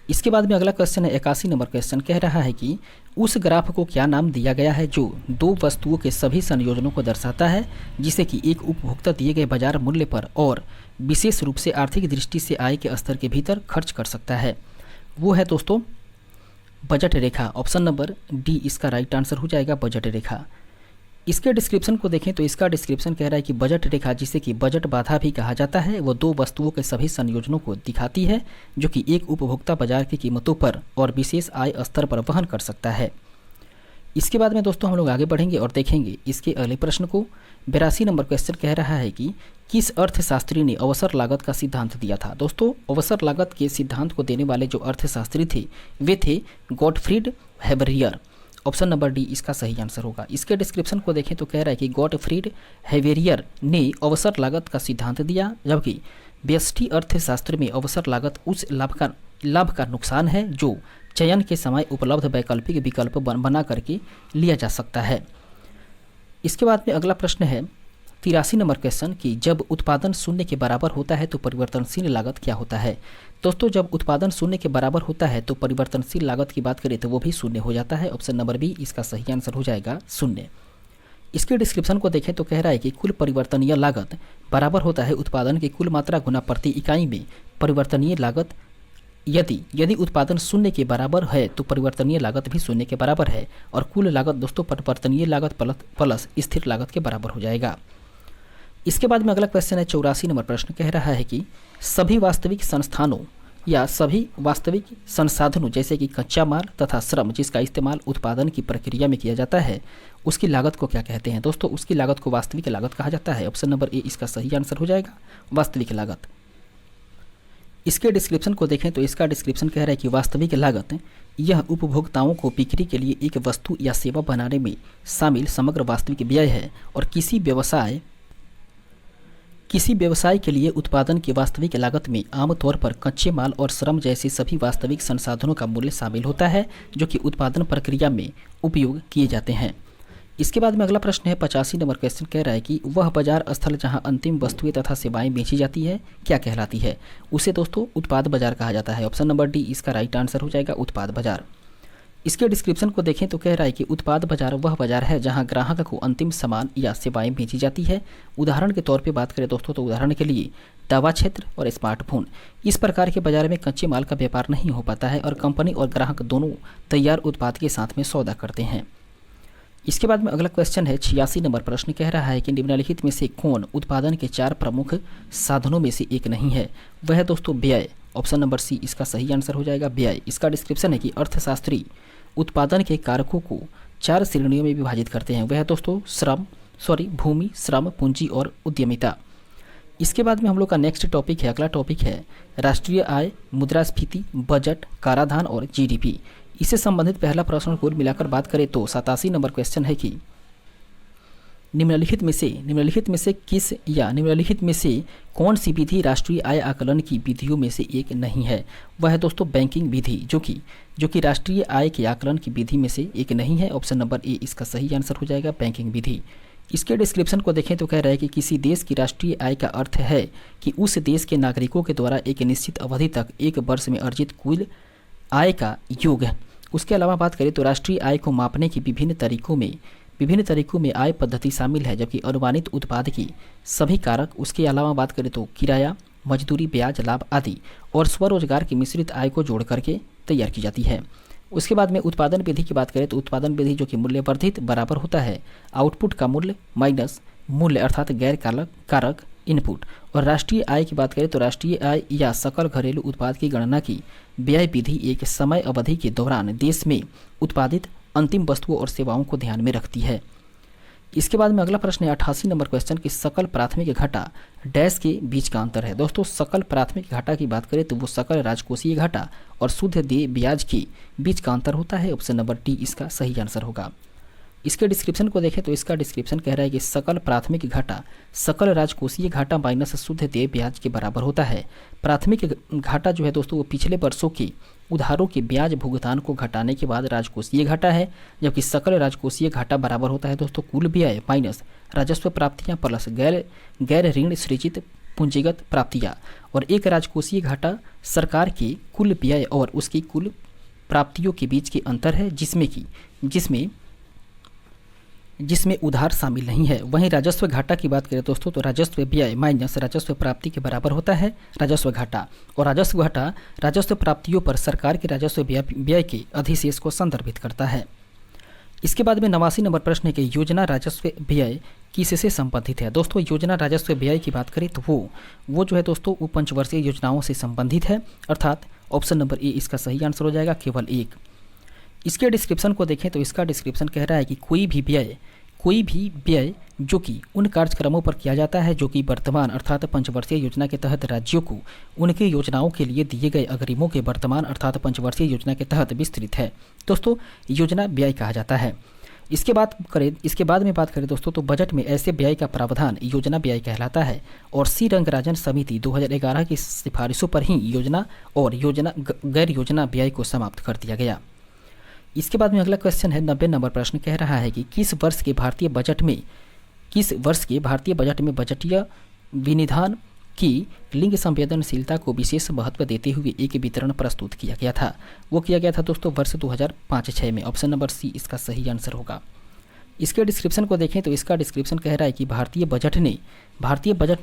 इसके बाद में अगला क्वेश्चन है 81 नंबर क्वेश्चन कह रहा है कि उस ग्राफ को क्या नाम दिया गया है जो दो वस्तुओं के सभी संयोजनों को दर्शाता है, जिसे कि एक उपभोक्ता दिए गए बाजार मूल्य पर और विशेष रूप से आर्थिक दृष्टि से आय के स्तर के भीतर खर्च कर सकता है? वो है दोस्तों बजट रेखा। ऑप्शन नंबर डी इसका राइट आंसर हो जाएगा, बजट रेखा। इसके डिस्क्रिप्शन को देखें तो इसका डिस्क्रिप्शन कह रहा है कि बजट रेखा, जिसे कि बजट बाधा भी कहा जाता है, वो दो वस्तुओं के सभी संयोजनों को दिखाती है जो कि एक उपभोक्ता बाजार की कीमतों पर और विशेष आय स्तर पर वहन कर सकता है। इसके बाद में दोस्तों हम लोग आगे बढ़ेंगे और देखेंगे इसके अगले प्रश्न को। 82 नंबर क्वेश्चन कह रहा है कि किस अर्थशास्त्री ने अवसर लागत का सिद्धांत दिया था? दोस्तों अवसर लागत के सिद्धांत को देने वाले जो अर्थशास्त्री थे वे थे गॉटफ्रीड हेबरियर। ऑप्शन नंबर डी इसका सही आंसर होगा। इसके डिस्क्रिप्शन को देखें तो कह रहा है कि गॉटफ्रीड हेबरियर ने अवसर लागत का सिद्धांत दिया, जबकि व्यष्टि अर्थशास्त्र में अवसर लागत उस लाभ का नुकसान है जो चयन के समय उपलब्ध वैकल्पिक विकल्प बना करके लिया जा सकता है। इसके बाद में अगला प्रश्न है 83 नंबर क्वेश्चन कि जब उत्पादन शून्य के बराबर होता है तो परिवर्तनशील लागत क्या होता है? दोस्तों जब उत्पादन शून्य के बराबर होता है तो परिवर्तनशील लागत की बात करें तो वो भी शून्य हो जाता है। ऑप्शन नंबर बी इसका सही आंसर हो जाएगा, शून्य। इसके डिस्क्रिप्शन को देखें तो कह रहा है कि कुल परिवर्तनीय लागत बराबर होता है उत्पादन की कुल मात्रा गुना प्रति इकाई में परिवर्तनीय लागत। यदि उत्पादन शून्य के बराबर है तो परिवर्तनीय लागत भी शून्य के बराबर है और कुल लागत दोस्तों परिवर्तनीय लागत प्लस स्थिर लागत के बराबर हो जाएगा। इसके बाद में अगला क्वेश्चन है 84 नंबर प्रश्न कह रहा है कि सभी वास्तविक संस्थानों या सभी वास्तविक संसाधनों जैसे कि कच्चा माल तथा श्रम जिसका इस्तेमाल उत्पादन की प्रक्रिया में किया जाता है उसकी लागत को क्या कहते हैं? दोस्तों उसकी लागत को वास्तविक लागत कहा जाता है। ऑप्शन नंबर ए इसका सही आंसर हो जाएगा, वास्तविक लागत। इसके डिस्क्रिप्शन को देखें तो इसका डिस्क्रिप्शन कह रहा है कि वास्तविक लागत यह उपभोक्ताओं को बिक्री के लिए एक वस्तु या सेवा बनाने में शामिल समग्र वास्तविक व्यय है और किसी व्यवसाय के लिए उत्पादन की वास्तविक लागत में आमतौर पर कच्चे माल और श्रम जैसे सभी वास्तविक संसाधनों का मूल्य शामिल होता है जो कि उत्पादन प्रक्रिया में उपयोग किए जाते हैं। इसके बाद में अगला प्रश्न है 85 नंबर क्वेश्चन कह रहा है कि वह बाजार स्थल जहां अंतिम वस्तुएं तथा सेवाएं बेची जाती है क्या कहलाती है? उसे दोस्तों उत्पाद बाजार कहा जाता है। ऑप्शन नंबर डी इसका राइट आंसर हो जाएगा, उत्पाद बाजार। इसके डिस्क्रिप्शन को देखें तो कह रहा है कि उत्पाद बाजार वह बाजार है जहां ग्राहक को अंतिम सामान या सेवाएं बेची जाती है। उदाहरण के तौर पे बात करें दोस्तों तो उदाहरण के लिए दवा क्षेत्र और स्मार्टफोन। इस प्रकार के बाजार में कच्चे माल का व्यापार नहीं हो पाता है और कंपनी और ग्राहक दोनों तैयार उत्पाद के साथ में सौदा करते हैं। इसके बाद में अगला क्वेश्चन है 86 नंबर प्रश्न कह रहा है कि निम्नलिखित में से कौन उत्पादन के 4 प्रमुख साधनों में से एक नहीं है? वह है दोस्तों व्यय। ऑप्शन नंबर सी इसका सही आंसर हो जाएगा, व्यय। इसका डिस्क्रिप्शन है कि अर्थशास्त्री उत्पादन के कारकों को 4 श्रेणियों में विभाजित करते हैं। वह है दोस्तों भूमि, श्रम, पूंजी और उद्यमिता। इसके बाद में हम लोग का नेक्स्ट टॉपिक है, अगला टॉपिक है राष्ट्रीय आय, मुद्रास्फीति, बजट, कराधान और जीडीपी। इससे संबंधित पहला प्रश्न कुल मिलाकर बात करें तो 87 नंबर क्वेश्चन है कि निम्नलिखित में से कौन सी विधि राष्ट्रीय आय आकलन की विधियों में से एक नहीं है? वह है दोस्तों बैंकिंग विधि जो कि राष्ट्रीय आय के आकलन की विधि में से एक नहीं है। ऑप्शन नंबर ए इसका सही आंसर हो जाएगा, बैंकिंग विधि। इसके डिस्क्रिप्शन को देखें तो कह रहा है कि किसी देश की राष्ट्रीय आय का अर्थ है कि उस देश के नागरिकों के द्वारा एक निश्चित अवधि तक एक वर्ष में अर्जित कुल आय का योग है। उसके अलावा बात करें तो राष्ट्रीय आय को मापने की विभिन्न तरीकों में आय पद्धति शामिल है, जबकि अनुमानित उत्पाद की सभी कारक, उसके अलावा बात करें तो किराया, मजदूरी, ब्याज, लाभ आदि और स्वरोजगार की मिश्रित आय को जोड़ करके तैयार की जाती है। उसके बाद में उत्पादन विधि की बात करें तो उत्पादन विधि जो कि मूल्य वर्धित बराबर होता है आउटपुट का मूल्य माइनस मूल्य अर्थात गैर कारक इनपुट। और राष्ट्रीय आय की बात करें तो राष्ट्रीय आय या सकल घरेलू उत्पाद की गणना की व्यय विधि एक समय अवधि के दौरान देश में उत्पादित अंतिम वस्तुओं और सेवाओं को ध्यान में रखती है। इसके बाद में अगला प्रश्न है 88 नंबर क्वेश्चन कि सकल प्राथमिक घाटा डैश के बीच का अंतर है। दोस्तों सकल प्राथमिक घाटा की बात करें तो वो सकल राजकोषीय घाटा और शुद्ध देय ब्याज के बीच का अंतर होता है। ऑप्शन नंबर डी इसका सही आंसर होगा। इसके डिस्क्रिप्शन को देखें तो इसका डिस्क्रिप्शन कह रहा है कि सकल प्राथमिक घाटा सकल राजकोषीय घाटा माइनस शुद्ध देय ब्याज के बराबर होता है। प्राथमिक घाटा जो है दोस्तों वो पिछले वर्षों के उधारों के ब्याज भुगतान को घटाने के बाद राजकोषीय घाटा है, जबकि सकल राजकोषीय घाटा बराबर होता है दोस्तों कुल व्यय माइनस राजस्व प्राप्तियां प्लस गैर ऋण सृजित पूंजीगत प्राप्तियां। और एक राजकोषीय घाटा सरकार के कुल व्यय और उसकी कुल प्राप्तियों के बीच के अंतर है जिसमें उधार शामिल नहीं है। वहीं राजस्व घाटा की बात करें दोस्तों तो राजस्व व्यय माइनस राजस्व प्राप्ति के बराबर होता है राजस्व घाटा। और राजस्व घाटा राजस्व प्राप्तियों पर सरकार के राजस्व व्यय के अधिशेष को संदर्भित करता है। इसके बाद में 89 नंबर प्रश्न है कि योजना राजस्व व्यय किससे संबंधित है। दोस्तों योजना राजस्व व्यय की बात करें तो वो जो है दोस्तों वो पंचवर्षीय योजनाओं से संबंधित है, अर्थात ऑप्शन नंबर ए इसका सही आंसर हो जाएगा, केवल एक। इसके डिस्क्रिप्शन को देखें तो इसका डिस्क्रिप्शन कह रहा है कि कोई भी व्यय जो कि उन कार्यक्रमों पर किया जाता है जो कि वर्तमान अर्थात पंचवर्षीय योजना के तहत राज्यों को उनकी योजनाओं के लिए दिए गए अग्रिमों के वर्तमान अर्थात पंचवर्षीय योजना के तहत विस्तृत है, दोस्तों योजना व्यय कहा जाता है। इसके बाद में बात करें दोस्तों तो बजट में ऐसे व्यय का प्रावधान योजना व्यय कहलाता है। और सी रंगराजन समिति 2011 की सिफारिशों पर ही योजना और गैर योजना व्यय को समाप्त कर दिया गया। इसके बाद में अगला क्वेश्चन है 90 नंबर प्रश्न कह रहा है कि किस वर्ष के भारतीय बजट में बजटीय विनिधान की लिंग संवेदनशीलता को विशेष महत्व देते हुए एक वितरण प्रस्तुत किया गया था। वो किया गया था दोस्तों वर्ष 2005-06 में। ऑप्शन नंबर सी इसका सही आंसर होगा। इसके डिस्क्रिप्शन को देखें तो इसका डिस्क्रिप्शन कह रहा है कि भारतीय बजट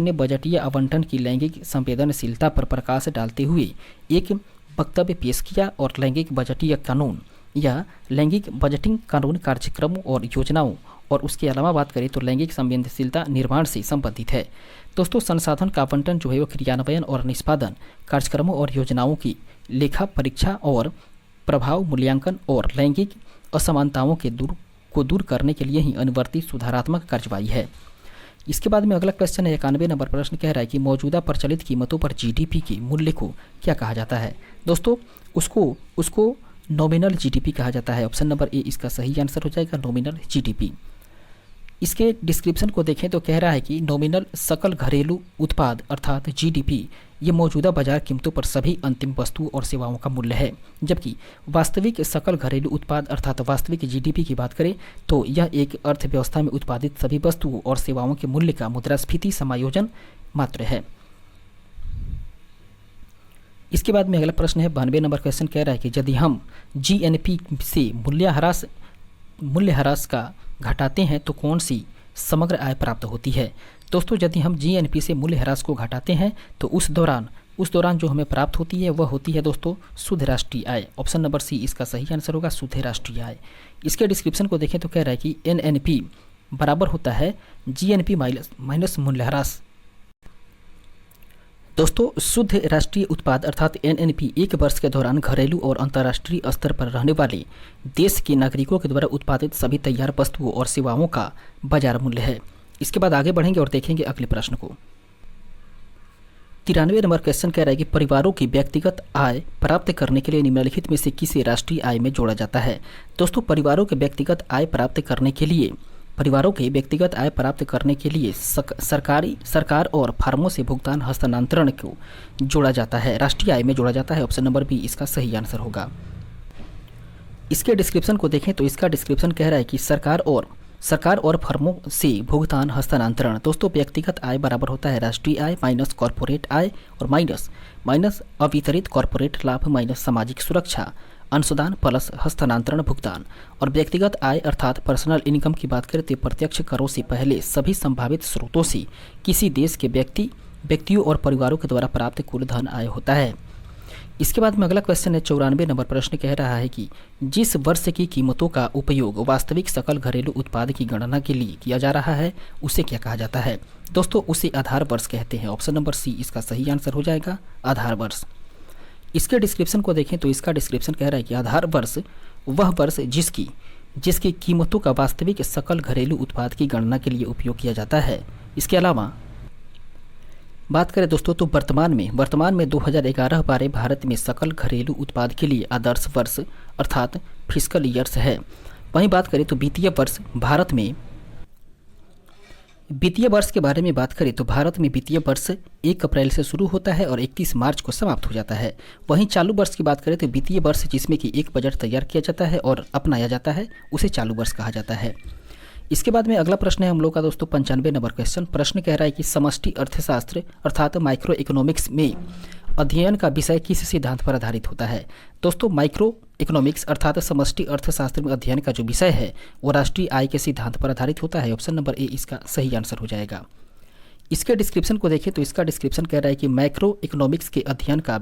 ने बजटीय आवंटन की लैंगिक संवेदनशीलता पर प्रकाश डालते हुए एक वक्तव्य पेश किया और लैंगिक बजटीय कानून या लैंगिक बजटिंग कानून कार्यक्रमों और योजनाओं और उसके अलावा बात करें तो लैंगिक संवेदनशीलता निर्माण से संबंधित है। दोस्तों संसाधन का आवंटन जो है वो क्रियान्वयन और निष्पादन कार्यक्रमों और योजनाओं की लेखा परीक्षा और प्रभाव मूल्यांकन और लैंगिक असमानताओं को दूर करने के लिए ही अनुवर्ती सुधारात्मक कार्यवाही है। इसके बाद में अगला क्वेश्चन है 91 नंबर प्रश्न कह रहा है कि मौजूदा प्रचलित कीमतों पर जीडीपी के मूल्य को क्या कहा जाता है। दोस्तों उसको नॉमिनल जीडीपी कहा जाता है। ऑप्शन नंबर ए इसका सही आंसर हो जाएगा, नॉमिनल जीडीपी। इसके डिस्क्रिप्शन को देखें तो कह रहा है कि नॉमिनल सकल घरेलू उत्पाद अर्थात जीडीपी ये मौजूदा बाजार कीमतों पर सभी अंतिम वस्तुओं और सेवाओं का मूल्य है, जबकि वास्तविक सकल घरेलू उत्पाद अर्थात वास्तविक जीडीपी की बात करें तो यह एक अर्थव्यवस्था में उत्पादित सभी वस्तुओं और सेवाओं के मूल्य का मुद्रास्फीति समायोजन मात्र है। इसके बाद में अगला प्रश्न है 92 नंबर क्वेश्चन कह रहा है कि यदि हम जीएनपी से मूल्यह्रास का घटाते हैं तो कौन सी समग्र आय प्राप्त होती है। दोस्तों यदि हम जीएनपी से मूल्यह्रास को घटाते हैं तो उस दौरान जो हमें प्राप्त होती है वह होती है दोस्तों शुद्ध राष्ट्रीय आय। ऑप्शन नंबर सी इसका सही आंसर होगा, शुद्ध राष्ट्रीय आय। इसके डिस्क्रिप्शन को देखें तो कह रहा है कि एनएनपी बराबर होता है जीएनपी माइनस मूल्यह्रास। दोस्तों शुद्ध राष्ट्रीय उत्पाद अर्थात एनएनपी एक वर्ष के दौरान घरेलू और अंतर्राष्ट्रीय स्तर पर रहने वाले देश के नागरिकों के द्वारा उत्पादित सभी तैयार वस्तुओं और सेवाओं का बाजार मूल्य है। इसके बाद आगे बढ़ेंगे और देखेंगे अगले प्रश्न को। 93 नंबर क्वेश्चन कह रहा है कि परिवारों की व्यक्तिगत आय प्राप्त करने के लिए निम्नलिखित में से किसे राष्ट्रीय आय में जोड़ा जाता है। दोस्तों परिवारों के व्यक्तिगत आय प्राप्त करने के लिए सरकार और फर्मों से भुगतान हस्तांतरण को जोड़ा जाता है, राष्ट्रीय आय में जोड़ा जाता है। ऑप्शन नंबर बी इसका सही आंसर होगा। इसके डिस्क्रिप्शन को देखें तो इसका डिस्क्रिप्शन कह रहा है कि सरकार और सरकार और फर्मों से भुगतान हस्तांतरण। दोस्तों व्यक्तिगत आय बराबर होता है राष्ट्रीय आय माइनस कॉरपोरेट आय और माइनस अवितरित कॉरपोरेट लाभ माइनस सामाजिक सुरक्षा अंशदान प्लस हस्तांतरण भुगतान। और व्यक्तिगत आय अर्थात पर्सनल इनकम की बात करें तो प्रत्यक्ष करों से पहले सभी संभावित स्रोतों से किसी देश के व्यक्तियों और परिवारों के द्वारा प्राप्त कुल धन आय होता है। इसके बाद में अगला क्वेश्चन है 94 नंबर प्रश्न कह रहा है कि जिस वर्ष की कीमतों का उपयोग वास्तविक सकल घरेलू उत्पाद की गणना के लिए किया जा रहा है उसे क्या कहा जाता है। दोस्तों उसे आधार वर्ष कहते हैं। ऑप्शन नंबर सी इसका सही आंसर हो जाएगा, आधार वर्ष। इसके डिस्क्रिप्शन को देखें तो इसका डिस्क्रिप्शन कह रहा है कि आधार वर्ष वह वर्ष जिसकी कीमतों का वास्तविक सकल घरेलू उत्पाद की गणना के लिए उपयोग किया जाता है। इसके अलावा बात करें दोस्तों तो वर्तमान में 2011-12 भारत में सकल घरेलू उत्पाद के लिए आदर्श वर्ष अर्थात फिस्कल ईयर्स है। वहीं बात करें तो वित्तीय वर्ष के बारे में बात करें तो भारत में वित्तीय वर्ष 1 अप्रैल से शुरू होता है और 31 मार्च को समाप्त हो जाता है। वहीं चालू वर्ष की बात करें तो वित्तीय वर्ष जिसमें कि एक बजट तैयार किया जाता है और अपनाया जाता है उसे चालू वर्ष कहा जाता है। इसके बाद में अगला प्रश्न है हम लोग का दोस्तों 95 नंबर क्वेश्चन। प्रश्न कह रहा है कि समष्टि अर्थशास्त्र अर्थात माइक्रो इकोनॉमिक्स में अध्ययन का विषय किस सिद्धांत पर आधारित होता है। दोस्तों माइक्रो इकोनॉमिक्स अर्थात समष्टि अर्थशास्त्र में अध्ययन का जो विषय है वो राष्ट्रीय आय के सिद्धांत पर आधारित होता है। ऑप्शन नंबर ए इसका सही आंसर हो जाएगा। इसके डिस्क्रिप्शन को देखें तो इसका डिस्क्रिप्शन कह रहा है कि मैक्रो इकोनॉमिक्स के अध्ययन का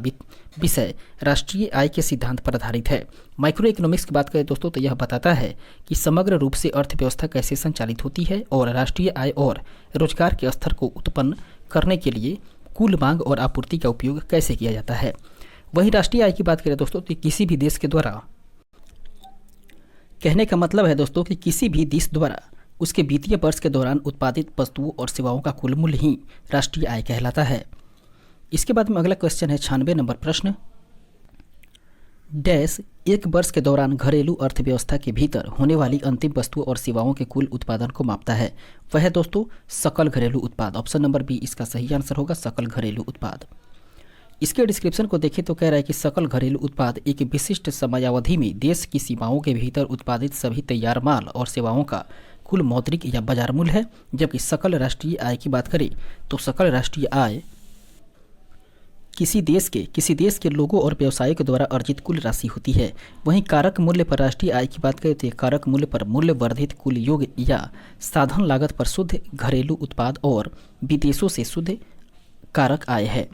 विषय राष्ट्रीय आय के सिद्धांत पर आधारित है। माइक्रो इकोनॉमिक्स की बात करें दोस्तों तो यह बताता है कि समग्र रूप से अर्थव्यवस्था कैसे संचालित होती है और राष्ट्रीय आय और रोजगार के स्तर को उत्पन्न करने के लिए कुल मांग और आपूर्ति का उपयोग कैसे किया जाता है। वहीं राष्ट्रीय आय की बात करें दोस्तों तो किसी भी देश के द्वारा, कहने का मतलब है दोस्तों कि किसी भी देश द्वारा उसके वित्तीय वर्ष के दौरान उत्पादित वस्तुओं और सेवाओं का कुल मूल्य ही राष्ट्रीय आय कहलाता है। इसके बाद में अगला क्वेश्चन है 96 नंबर प्रश्न। डैश एक वर्ष के दौरान घरेलू अर्थव्यवस्था के भीतर होने वाली अंतिम वस्तुओं और सेवाओं के कुल उत्पादन को मापता है। वह है दोस्तों सकल घरेलू उत्पाद। ऑप्शन नंबर बी इसका सही आंसर होगा, सकल घरेलू उत्पाद। इसके डिस्क्रिप्शन को देखें तो कह रहा है कि सकल घरेलू उत्पाद एक विशिष्ट समयावधि में देश की सीमाओं के भीतर उत्पादित सभी तैयार माल और सेवाओं का कुल मौद्रिक या बाजार मूल्य है। जबकि सकल राष्ट्रीय आय की बात करें तो सकल राष्ट्रीय आय किसी देश के लोगों और व्यवसायों के द्वारा अर्जित कुल राशि होती है। वहीं कारक मूल्य पर राष्ट्रीय आय की बात करें तो कारक मूल्य पर मूल्य वर्धित कुल योग या साधन लागत पर शुद्ध घरेलू उत्पाद और विदेशों से शुद्ध कारक आय है।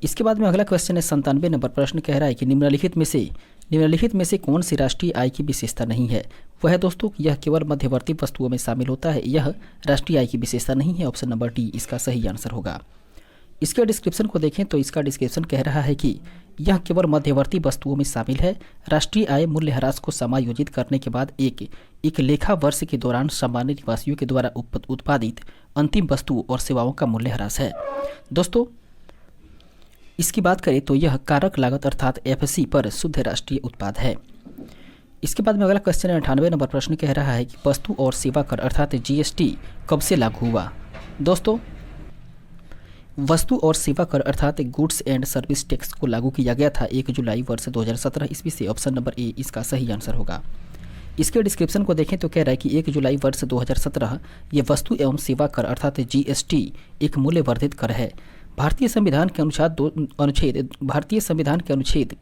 इसके बाद में अगला क्वेश्चन है 97 नंबर प्रश्न कह रहा है कि निम्नलिखित में से कौन सी राष्ट्रीय आय की विशेषता नहीं है। वह है दोस्तों यह केवल मध्यवर्ती वस्तुओं में शामिल होता है, यह राष्ट्रीय आय की विशेषता नहीं है। ऑप्शन नंबर डी इसका सही आंसर होगा। इसके डिस्क्रिप्शन को देखें तो इसका डिस्क्रिप्शन कह रहा है कि यह केवल मध्यवर्ती वस्तुओं में शामिल है। राष्ट्रीय आय मूल्यह्रास को समायोजित करने के बाद एक लेखा वर्ष के दौरान सामान्य निवासियों के द्वारा उत्पादित अंतिम वस्तुओं और सेवाओं का मूल्यह्रास है। दोस्तों इसकी बात करें तो यह कारक लागत अर्थात एफसी पर शुद्ध राष्ट्रीय उत्पाद है। इसके बाद में अगला क्वेश्चन है 98 नंबर प्रश्न कह रहा है कि वस्तु और सेवा कर अर्थात जीएसटी कब से लागू हुआ। दोस्तों वस्तु और सेवा कर अर्थात गुड्स एंड सर्विस टैक्स को लागू किया गया था 1 जुलाई वर्ष 2017 ईस्वी से। ऑप्शन नंबर ए इसका सही आंसर होगा। इसके डिस्क्रिप्शन को देखें तो कह रहा है कि 1 जुलाई वर्ष 2017 ये वस्तु एवं सेवा कर अर्थात जीएसटी एक मूल्य वर्धित कर है। भारतीय संविधान के अनुच्छेद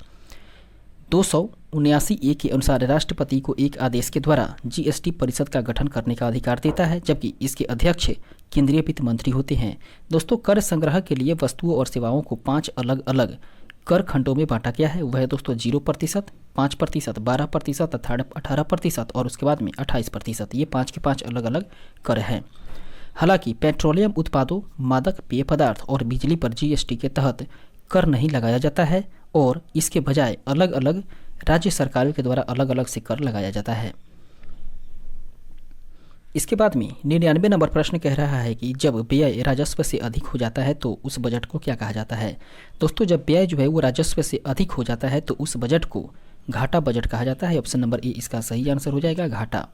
279A के अनुसार राष्ट्रपति को एक आदेश के द्वारा जीएसटी परिषद का गठन करने का अधिकार देता है, जबकि इसके अध्यक्ष केंद्रीय वित्त मंत्री होते हैं। दोस्तों कर संग्रह के लिए वस्तुओं और सेवाओं को 5 अलग अलग कर खंडों में बांटा गया है। वह दोस्तों 0%, 5%, 12%, 18% और उसके बाद में 28%। ये 5 के 5 अलग अलग कर हैं। हालांकि पेट्रोलियम उत्पादों, मादक पेय पदार्थ और बिजली पर जीएसटी के तहत कर नहीं लगाया जाता है और इसके बजाय अलग अलग राज्य सरकारों के द्वारा अलग अलग से कर लगाया जाता है। इसके बाद में 99 नंबर प्रश्न कह रहा है कि जब व्यय राजस्व से अधिक हो जाता है तो उस बजट को क्या कहा जाता है। दोस्तों जब व्यय जो है वो राजस्व से अधिक हो जाता है तो उस बजट को घाटा बजट कहा जाता है। ऑप्शन नंबर ए इसका सही आंसर हो जाएगा, घाटा।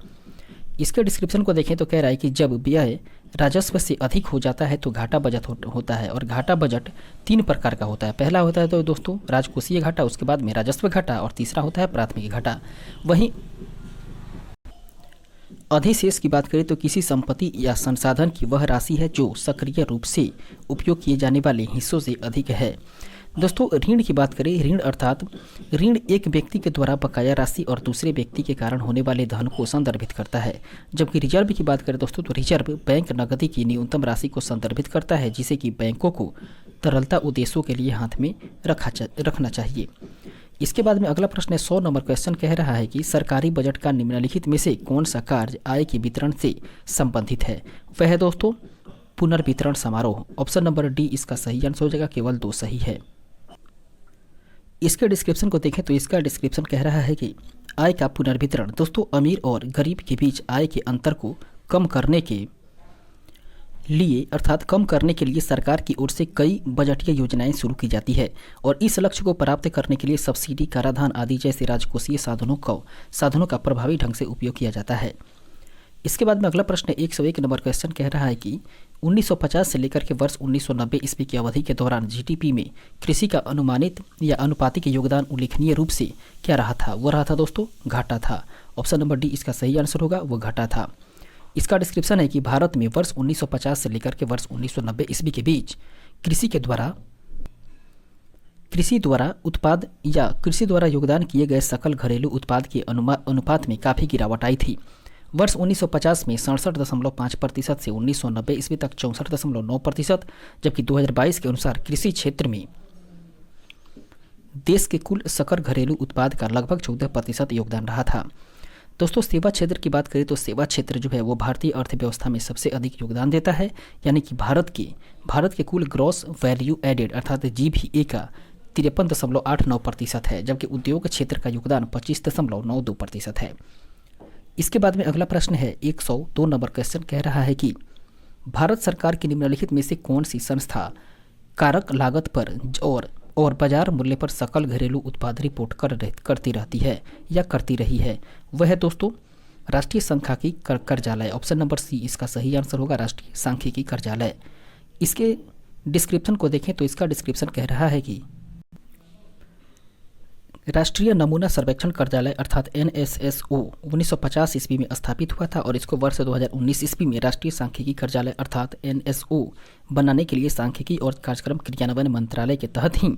इसके डिस्क्रिप्शन को देखें तो कह रहा है कि जब व्यय राजस्व से अधिक हो जाता है तो घाटा बजट होता है। और घाटा बजट 3 प्रकार का होता है। पहला होता है तो दोस्तों राजकोषीय घाटा, उसके बाद में राजस्व घाटा और तीसरा होता है प्राथमिक घाटा। वहीं अधिशेष की बात करें तो किसी संपत्ति या संसाधन की वह राशि है जो सक्रिय रूप से उपयोग किए जाने वाले हिस्सों से अधिक है। दोस्तों ऋण की बात करें, ऋण अर्थात ऋण एक व्यक्ति के द्वारा बकाया राशि और दूसरे व्यक्ति के कारण होने वाले धन को संदर्भित करता है। जबकि रिजर्व की बात करें दोस्तों तो रिजर्व बैंक नकदी की न्यूनतम राशि को संदर्भित करता है जिसे कि बैंकों को तरलता उद्देश्यों के लिए हाथ में रखना चाहिए। इसके बाद में अगला प्रश्न है 100 नंबर क्वेश्चन कह रहा है कि सरकारी बजट का निम्नलिखित में से कौन सा कार्य आय के वितरण से संबंधित है। वह है दोस्तों पुनर्वितरण समारोह। ऑप्शन नंबर डी इसका सही आंसर हो जाएगा, केवल 2 सही है। इसके डिस्क्रिप्शन को देखें तो इसका डिस्क्रिप्शन कह रहा है कि आय का पुनर्वितरण दोस्तों अमीर और गरीब के बीच आय के अंतर को कम करने के लिए अर्थात कम करने के लिए सरकार की ओर से कई बजटीय योजनाएं शुरू की जाती है और इस लक्ष्य को प्राप्त करने के लिए सब्सिडी, कराधान आदि जैसे राजकोषीय साधनों का प्रभावी ढंग से उपयोग किया जाता है। इसके बाद में अगला प्रश्न 101 नंबर क्वेश्चन कह रहा है कि 1950 से लेकर के वर्ष 1990 ईस्वी की अवधि के दौरान जीडीपी में कृषि का अनुमानित या अनुपातिक योगदान उल्लेखनीय रूप से क्या रहा था। वो रहा था दोस्तों घाटा था। ऑप्शन नंबर डी इसका सही आंसर होगा, वो घाटा था। इसका डिस्क्रिप्शन है कि भारत में वर्ष 1950 से लेकर के वर्ष 1990 ईस्वी के बीच कृषि द्वारा योगदान किए गए सकल घरेलू उत्पाद के अनुपात में काफ़ी गिरावट आई थी। वर्ष 1950 में 67.5% से 1990 ईस्वी तक 64.9%, जबकि 2022 के अनुसार कृषि क्षेत्र में देश के कुल सकल घरेलू उत्पाद का लगभग 14% योगदान रहा था। दोस्तों सेवा क्षेत्र की बात करें तो सेवा क्षेत्र जो है वो भारतीय अर्थव्यवस्था में सबसे अधिक योगदान देता है, यानी कि भारत के कुल ग्रॉस वैल्यू एडेड अर्थात जीवीए का 53.89% है, जबकि उद्योग क्षेत्र का योगदान 25.92% है। इसके बाद में अगला प्रश्न है 102 नंबर क्वेश्चन कह रहा है कि भारत सरकार की निम्नलिखित में से कौन सी संस्था कारक लागत पर और बाजार मूल्य पर सकल घरेलू उत्पाद रिपोर्ट करती रहती है या करती रही है। वह है दोस्तों राष्ट्रीय सांख्यिकी कार्यालय। ऑप्शन नंबर सी इसका सही आंसर होगा, राष्ट्रीय सांख्यिकी कार्यालय। इसके डिस्क्रिप्शन को देखें तो इसका डिस्क्रिप्शन कह रहा है कि राष्ट्रीय नमूना सर्वेक्षण कार्यालय अर्थात NSSO 1950 ईस्वी में स्थापित हुआ था और इसको वर्ष 2019 ईस्वी में राष्ट्रीय सांख्यिकी कार्यालय अर्थात NSO बनाने के लिए सांख्यिकी और कार्यक्रम क्रियान्वयन मंत्रालय के तहत ही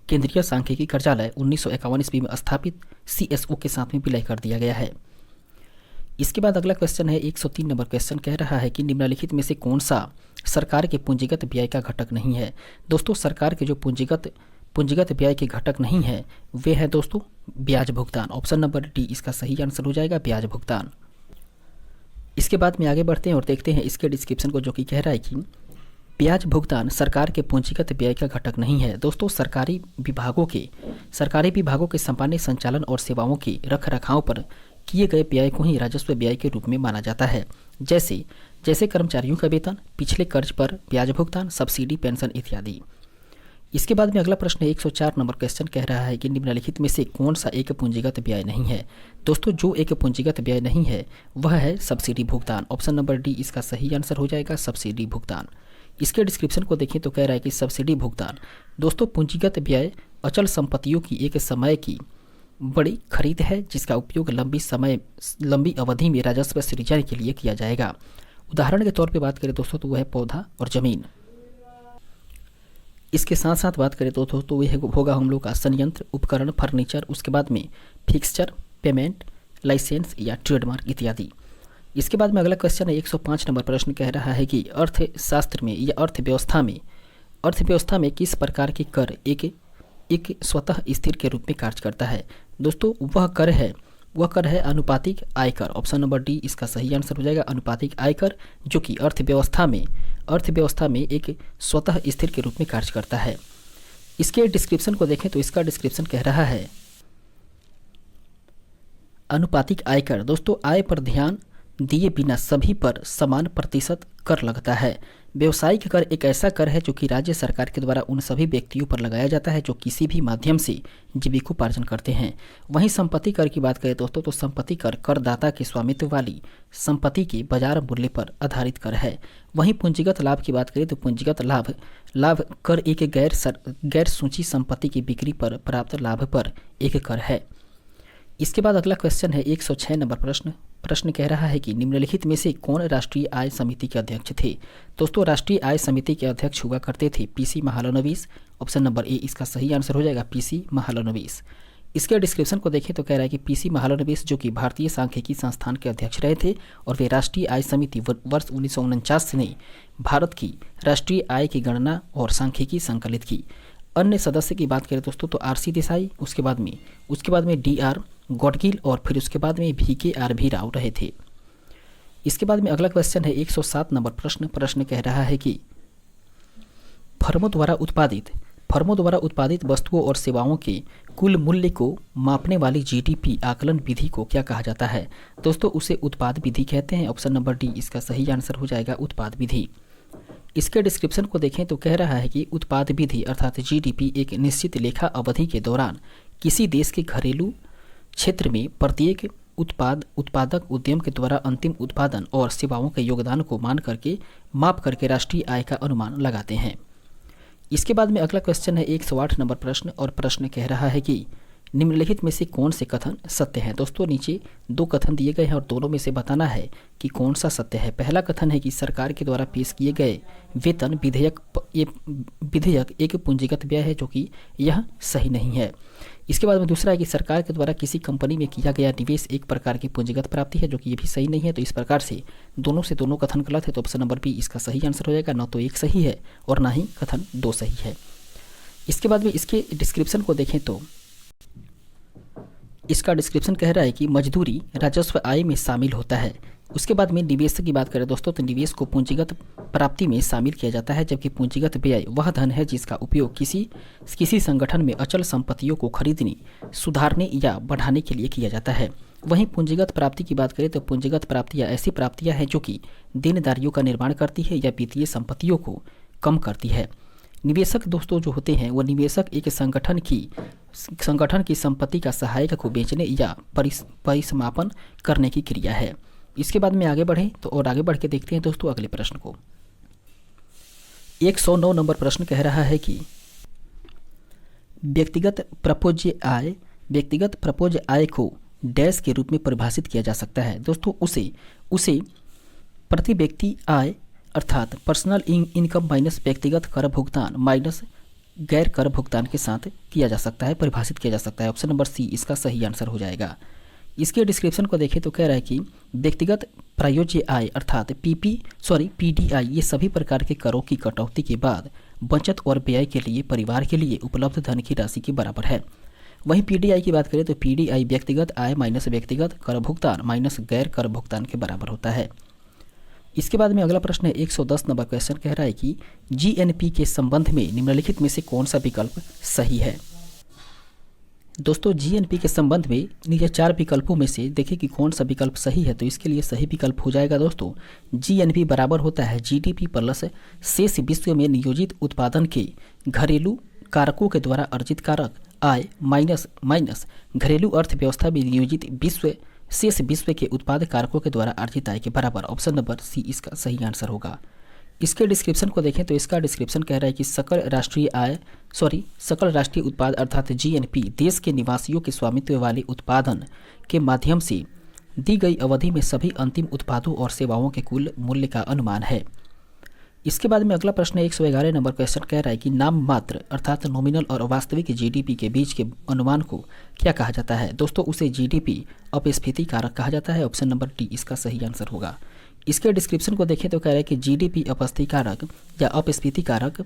केंद्रीय सांख्यिकी कार्यालय 1951 ईस्वी में स्थापित CSO के साथ में विलय कर दिया गया है। इसके बाद अगला क्वेश्चन है 103 नंबर क्वेश्चन कह रहा है कि निम्नलिखित में से कौन सा सरकार के पूंजीगत व्यय का घटक नहीं है। दोस्तों सरकार के जो पूंजीगत व्यय के घटक नहीं है वे है दोस्तों ब्याज भुगतान। ऑप्शन नंबर डी इसका सही आंसर हो जाएगा, ब्याज भुगतान। इसके बाद में आगे बढ़ते हैं और देखते हैं इसके डिस्क्रिप्शन को, जो कि कह रहा है कि ब्याज भुगतान सरकार के पूंजीगत व्यय का घटक नहीं है। दोस्तों सरकारी विभागों के सामान्य संचालन और सेवाओं के रख रखाव पर किए गए व्यय को ही राजस्व व्यय के रूप में माना जाता है, जैसे कर्मचारियों का वेतन, पिछले कर्ज पर ब्याज भुगतान, सब्सिडी, पेंशन इत्यादि। इसके बाद में अगला प्रश्न 104 नंबर क्वेश्चन कह रहा है कि निम्नलिखित में से कौन सा एक पूंजीगत व्यय नहीं है। दोस्तों जो एक पूंजीगत व्यय नहीं है वह है सब्सिडी भुगतान। ऑप्शन नंबर डी इसका सही आंसर हो जाएगा, सब्सिडी भुगतान। इसके डिस्क्रिप्शन को देखें तो कह रहा है कि सब्सिडी भुगतान दोस्तों पूंजीगत व्यय अचल संपत्तियों की एक समय की बड़ी खरीद है जिसका उपयोग लंबी अवधि में राजस्व सृजन के लिए किया जाएगा। उदाहरण के तौर पर बात करें दोस्तों तो वह है पौधा और जमीन। इसके साथ साथ बात करें तो वह होगा हम लोग का संयंत्र, उपकरण, फर्नीचर, उसके बाद में फिक्सचर, पेमेंट, लाइसेंस या ट्रेडमार्क इत्यादि। इसके बाद में अगला क्वेश्चन है 105 नंबर प्रश्न कह रहा है कि अर्थशास्त्र में या अर्थव्यवस्था में किस प्रकार के कर एक स्वतः स्थिर के रूप में कार्य करता है। दोस्तों वह कर है अनुपातिक आयकर। ऑप्शन नंबर डी इसका सही आंसर हो जाएगा, अनुपातिक आयकर, जो कि अर्थव्यवस्था में एक स्वतः स्थिर के रूप में कार्य करता है। इसके डिस्क्रिप्शन को देखें तो इसका डिस्क्रिप्शन कह रहा है अनुपातिक आयकर दोस्तों आय पर ध्यान दिए बिना सभी पर समान प्रतिशत कर लगता है। व्यवसायिक कर एक ऐसा कर है जो कि राज्य सरकार के द्वारा उन सभी व्यक्तियों पर लगाया जाता है जो किसी भी माध्यम से जीविकोपार्जन करते हैं। वहीं संपत्ति कर की बात करें दोस्तों तो संपत्ति कर करदाता के स्वामित्व वाली संपत्ति के बाजार मूल्य पर आधारित कर है। वहीं पूंजीगत लाभ की बात करें तो पूंजीगत लाभ कर एक गैर सूची संपत्ति की बिक्री पर प्राप्त लाभ पर एक कर है। इसके बाद अगला क्वेश्चन है 106 नंबर प्रश्न कह रहा है कि निम्नलिखित में से कौन राष्ट्रीय आय समिति के अध्यक्ष थे। दोस्तों राष्ट्रीय आय समिति के अध्यक्ष हुआ करते थे PC Mahalanobis. Option number A इसका सही आंसर हो जाएगा, पीसी महालनोबिस। इसके डिस्क्रिप्शन को देखें तो कह रहा है कि पीसी महालनोबिस जो कि भारतीय सांख्यिकी संस्थान के अध्यक्ष रहे थे और वे राष्ट्रीय आय समिति वर्ष 1949 ने भारत की राष्ट्रीय आय की गणना और सांख्यिकी संकलित की। अन्य सदस्य की बात करें दोस्तों तो आरसी देसाई, उसके बाद में डीआर गॉडगिल और फिर उसके बाद में VKR भी राव रहे थे। इसके बाद में अगला क्वेश्चन है 107 नंबर प्रश्न कह रहा है कि फर्मों द्वारा उत्पादित वस्तुओं और सेवाओं के कुल मूल्य को मापने वाली जीडीपी आकलन विधि को क्या कहा जाता है। दोस्तों उसे उत्पाद विधि कहते हैं। ऑप्शन नंबर डी इसका सही आंसर हो जाएगा, उत्पाद विधि। इसके डिस्क्रिप्शन को देखें तो कह रहा है कि उत्पाद विधि अर्थात जीडीपी एक निश्चित लेखा अवधि के दौरान किसी देश के घरेलू क्षेत्र में प्रत्येक उत्पादक उद्यम के द्वारा अंतिम उत्पादन और सेवाओं के योगदान को माप करके राष्ट्रीय आय का अनुमान लगाते हैं। इसके बाद में अगला क्वेश्चन है 108 नंबर और प्रश्न कह रहा है कि निम्नलिखित में से कौन से कथन सत्य हैं। दोस्तों नीचे 2 कथन दिए गए हैं और दोनों में से बताना है कि कौन सा सत्य है। पहला कथन है कि सरकार के द्वारा पेश किए गए वेतन विधेयक एक पूंजीगत व्यय है, जो कि यह सही नहीं है। इसके बाद में दूसरा है कि सरकार के द्वारा किसी कंपनी में किया गया निवेश एक प्रकार की पूंजीगत प्राप्ति है, जो कि ये भी सही नहीं है। तो इस प्रकार से दोनों कथन गलत है। तो ऑप्शन नंबर बी इसका सही आंसर हो जाएगा। न तो एक सही है और ना ही कथन 2 सही है। इसके बाद में इसके डिस्क्रिप्शन को देखें तो इसका डिस्क्रिप्शन कह रहा है कि मजदूरी राजस्व आय में शामिल होता है। उसके बाद में निवेश की बात करें दोस्तों तो निवेश को पूंजीगत प्राप्ति में शामिल किया जाता है, जबकि पूंजीगत व्यय वह धन है जिसका उपयोग किसी संगठन में अचल संपत्तियों को खरीदने, सुधारने या बढ़ाने के लिए किया जाता है। वहीं पूंजीगत प्राप्ति की बात करें तो पूंजीगत प्राप्तियां ऐसी प्राप्तियां हैं जो कि देनदारियों का निर्माण करती है या वित्तीय संपत्तियों को कम करती है। निवेशक दोस्तों जो होते हैं वो निवेशक एक संगठन की संपत्ति का सहायक को बेचने या परिसमापन करने की क्रिया है। इसके बाद में आगे बढ़ें तो और आगे बढ़ के देखते हैं दोस्तों अगले प्रश्न को। 109 नंबर प्रश्न कह रहा है कि व्यक्तिगत प्रपोज्य आय को डैश के रूप में परिभाषित किया जा सकता है। दोस्तों उसे प्रति व्यक्ति आय अर्थात पर्सनल इनकम माइनस व्यक्तिगत कर भुगतान माइनस गैर कर भुगतान के साथ किया जा सकता है, परिभाषित किया जा सकता है। ऑप्शन नंबर सी इसका सही आंसर हो जाएगा। इसके डिस्क्रिप्शन को देखें तो कह रहा है कि व्यक्तिगत प्रायोज्य आय अर्थात PDI ये सभी प्रकार के करों की कटौती के बाद बचत और व्यय के लिए परिवार के लिए उपलब्ध धन की राशि के बराबर है। वहीं PDI की बात करें तो PDI व्यक्तिगत आय माइनस व्यक्तिगत कर भुगतान माइनस गैर कर भुगतान के बराबर होता है। इसके बाद में अगला प्रश्न है 110 नंबर क्वेश्चन कह रहा है कि GNP के संबंध में निम्नलिखित में से कौन सा विकल्प सही है। दोस्तों GNP के संबंध में नीचे 4 विकल्पों में से देखिए कि कौन सा विकल्प सही है। तो इसके लिए सही विकल्प हो जाएगा दोस्तों GNP बराबर होता है GDP प्लस शेष विश्व में नियोजित उत्पादन के घरेलू कारकों के द्वारा अर्जित कारक आय माइनस घरेलू अर्थव्यवस्था में नियोजित शेष विश्व के उत्पाद कारकों के द्वारा अर्जित आय के बराबर। ऑप्शन नंबर सी इसका सही आंसर होगा। इसके डिस्क्रिप्शन को देखें तो इसका डिस्क्रिप्शन कह रहा है कि सकल राष्ट्रीय उत्पाद अर्थात GNP देश के निवासियों के स्वामित्व वाले उत्पादन के माध्यम से दी गई अवधि में सभी अंतिम उत्पादों और सेवाओं के कुल मूल्य का अनुमान है। इसके बाद में अगला प्रश्न 111 नंबर क्वेश्चन कह रहा है कि नाम मात्र अर्थात नॉमिनल और वास्तविक GDP के बीच के अनुमान को क्या कहा जाता है। दोस्तों उसे GDP अपस्फीति कारक कहा जाता है। ऑप्शन नंबर डी इसका सही आंसर होगा। इसके डिस्क्रिप्शन को देखें तो कह रहा है कि GDP अपस्फीति कारक या अपस्फीति कारक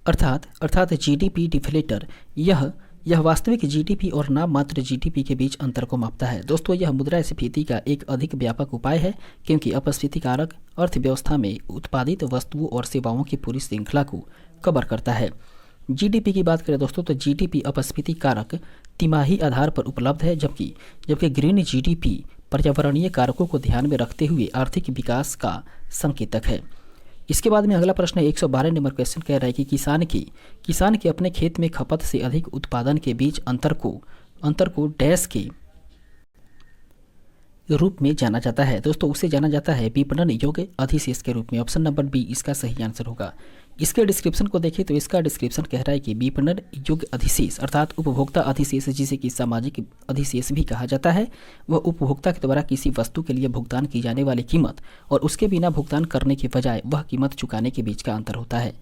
अर्थात GDP डिफ्लेटर यह वास्तविक GDP और नाम मात्र GDP के बीच अंतर को मापता है। दोस्तों यह मुद्रास्फीति का एक अधिक व्यापक उपाय है, क्योंकि अपस्फीति कारक अर्थव्यवस्था में उत्पादित वस्तुओं और सेवाओं की पूरी श्रृंखला को कवर करता है। GDP की बात करें दोस्तों तो GDP अपस्फीति कारक तिमाही आधार पर उपलब्ध है, जबकि ग्रीन GDP पर्यावरणीय कारकों को ध्यान में रखते हुए आर्थिक विकास का संकेतक है। इसके बाद में अगला प्रश्न 112 नंबर क्वेश्चन कह रहा है कि किसान के अपने खेत में खपत से अधिक उत्पादन के बीच अंतर को रूप में जाना जाता है? दोस्तों उसे जाना जाता है विपणन योग्य अधिशेष के रूप में। ऑप्शन नंबर बी इसका सही आंसर होगा। इसके डिस्क्रिप्शन को देखें तो इसका डिस्क्रिप्शन कह रहा है कि विपणन योग्य अधिशेष अर्थात उपभोक्ता अधिशेष, जिसे कि सामाजिक अधिशेष भी कहा जाता है, वह उपभोक्ता के द्वारा किसी वस्तु के लिए भुगतान की जाने वाली कीमत और उसके बिना भुगतान करने के बजाय वह कीमत चुकाने के बीच का अंतर होता है।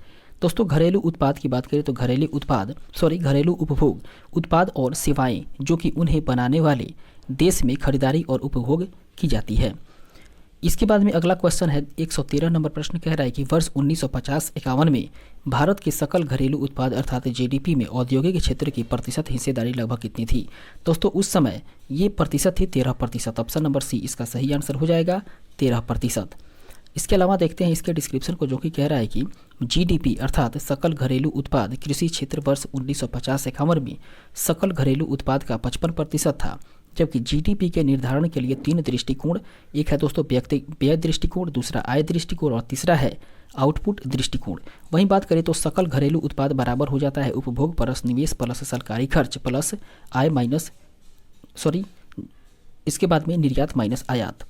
दोस्तों घरेलू उत्पाद की बात करें तो घरेलू उपभोग उत्पाद और सेवाएं जो कि उन्हें बनाने वाले देश में खरीदारी और उपभोग की जाती है। इसके बाद में अगला क्वेश्चन है 113 नंबर प्रश्न कह रहा है कि वर्ष 1950-51 में भारत के सकल घरेलू उत्पाद अर्थात जीडीपी में औद्योगिक क्षेत्र की प्रतिशत हिस्सेदारी लगभग कितनी थी? दोस्तों उस समय ये प्रतिशत थी 13%। ऑप्शन नंबर सी इसका सही आंसर हो जाएगा 13%। इसके अलावा देखते हैं इसके डिस्क्रिप्शन को, जो कि कह रहा है कि जीडीपी अर्थात सकल घरेलू उत्पाद कृषि क्षेत्र वर्ष 1950-51 में सकल घरेलू उत्पाद का 55% था, जबकि जीडीपी के निर्धारण के लिए 3 दृष्टिकोण, एक है दोस्तों व्यय दृष्टिकोण, दूसरा आय दृष्टिकोण और तीसरा है आउटपुट दृष्टिकोण। वहीं बात करें तो सकल घरेलू उत्पाद बराबर हो जाता है उपभोग प्लस निवेश प्लस सरकारी खर्च प्लस आय माइनस इसके बाद में निर्यात माइनस आयात।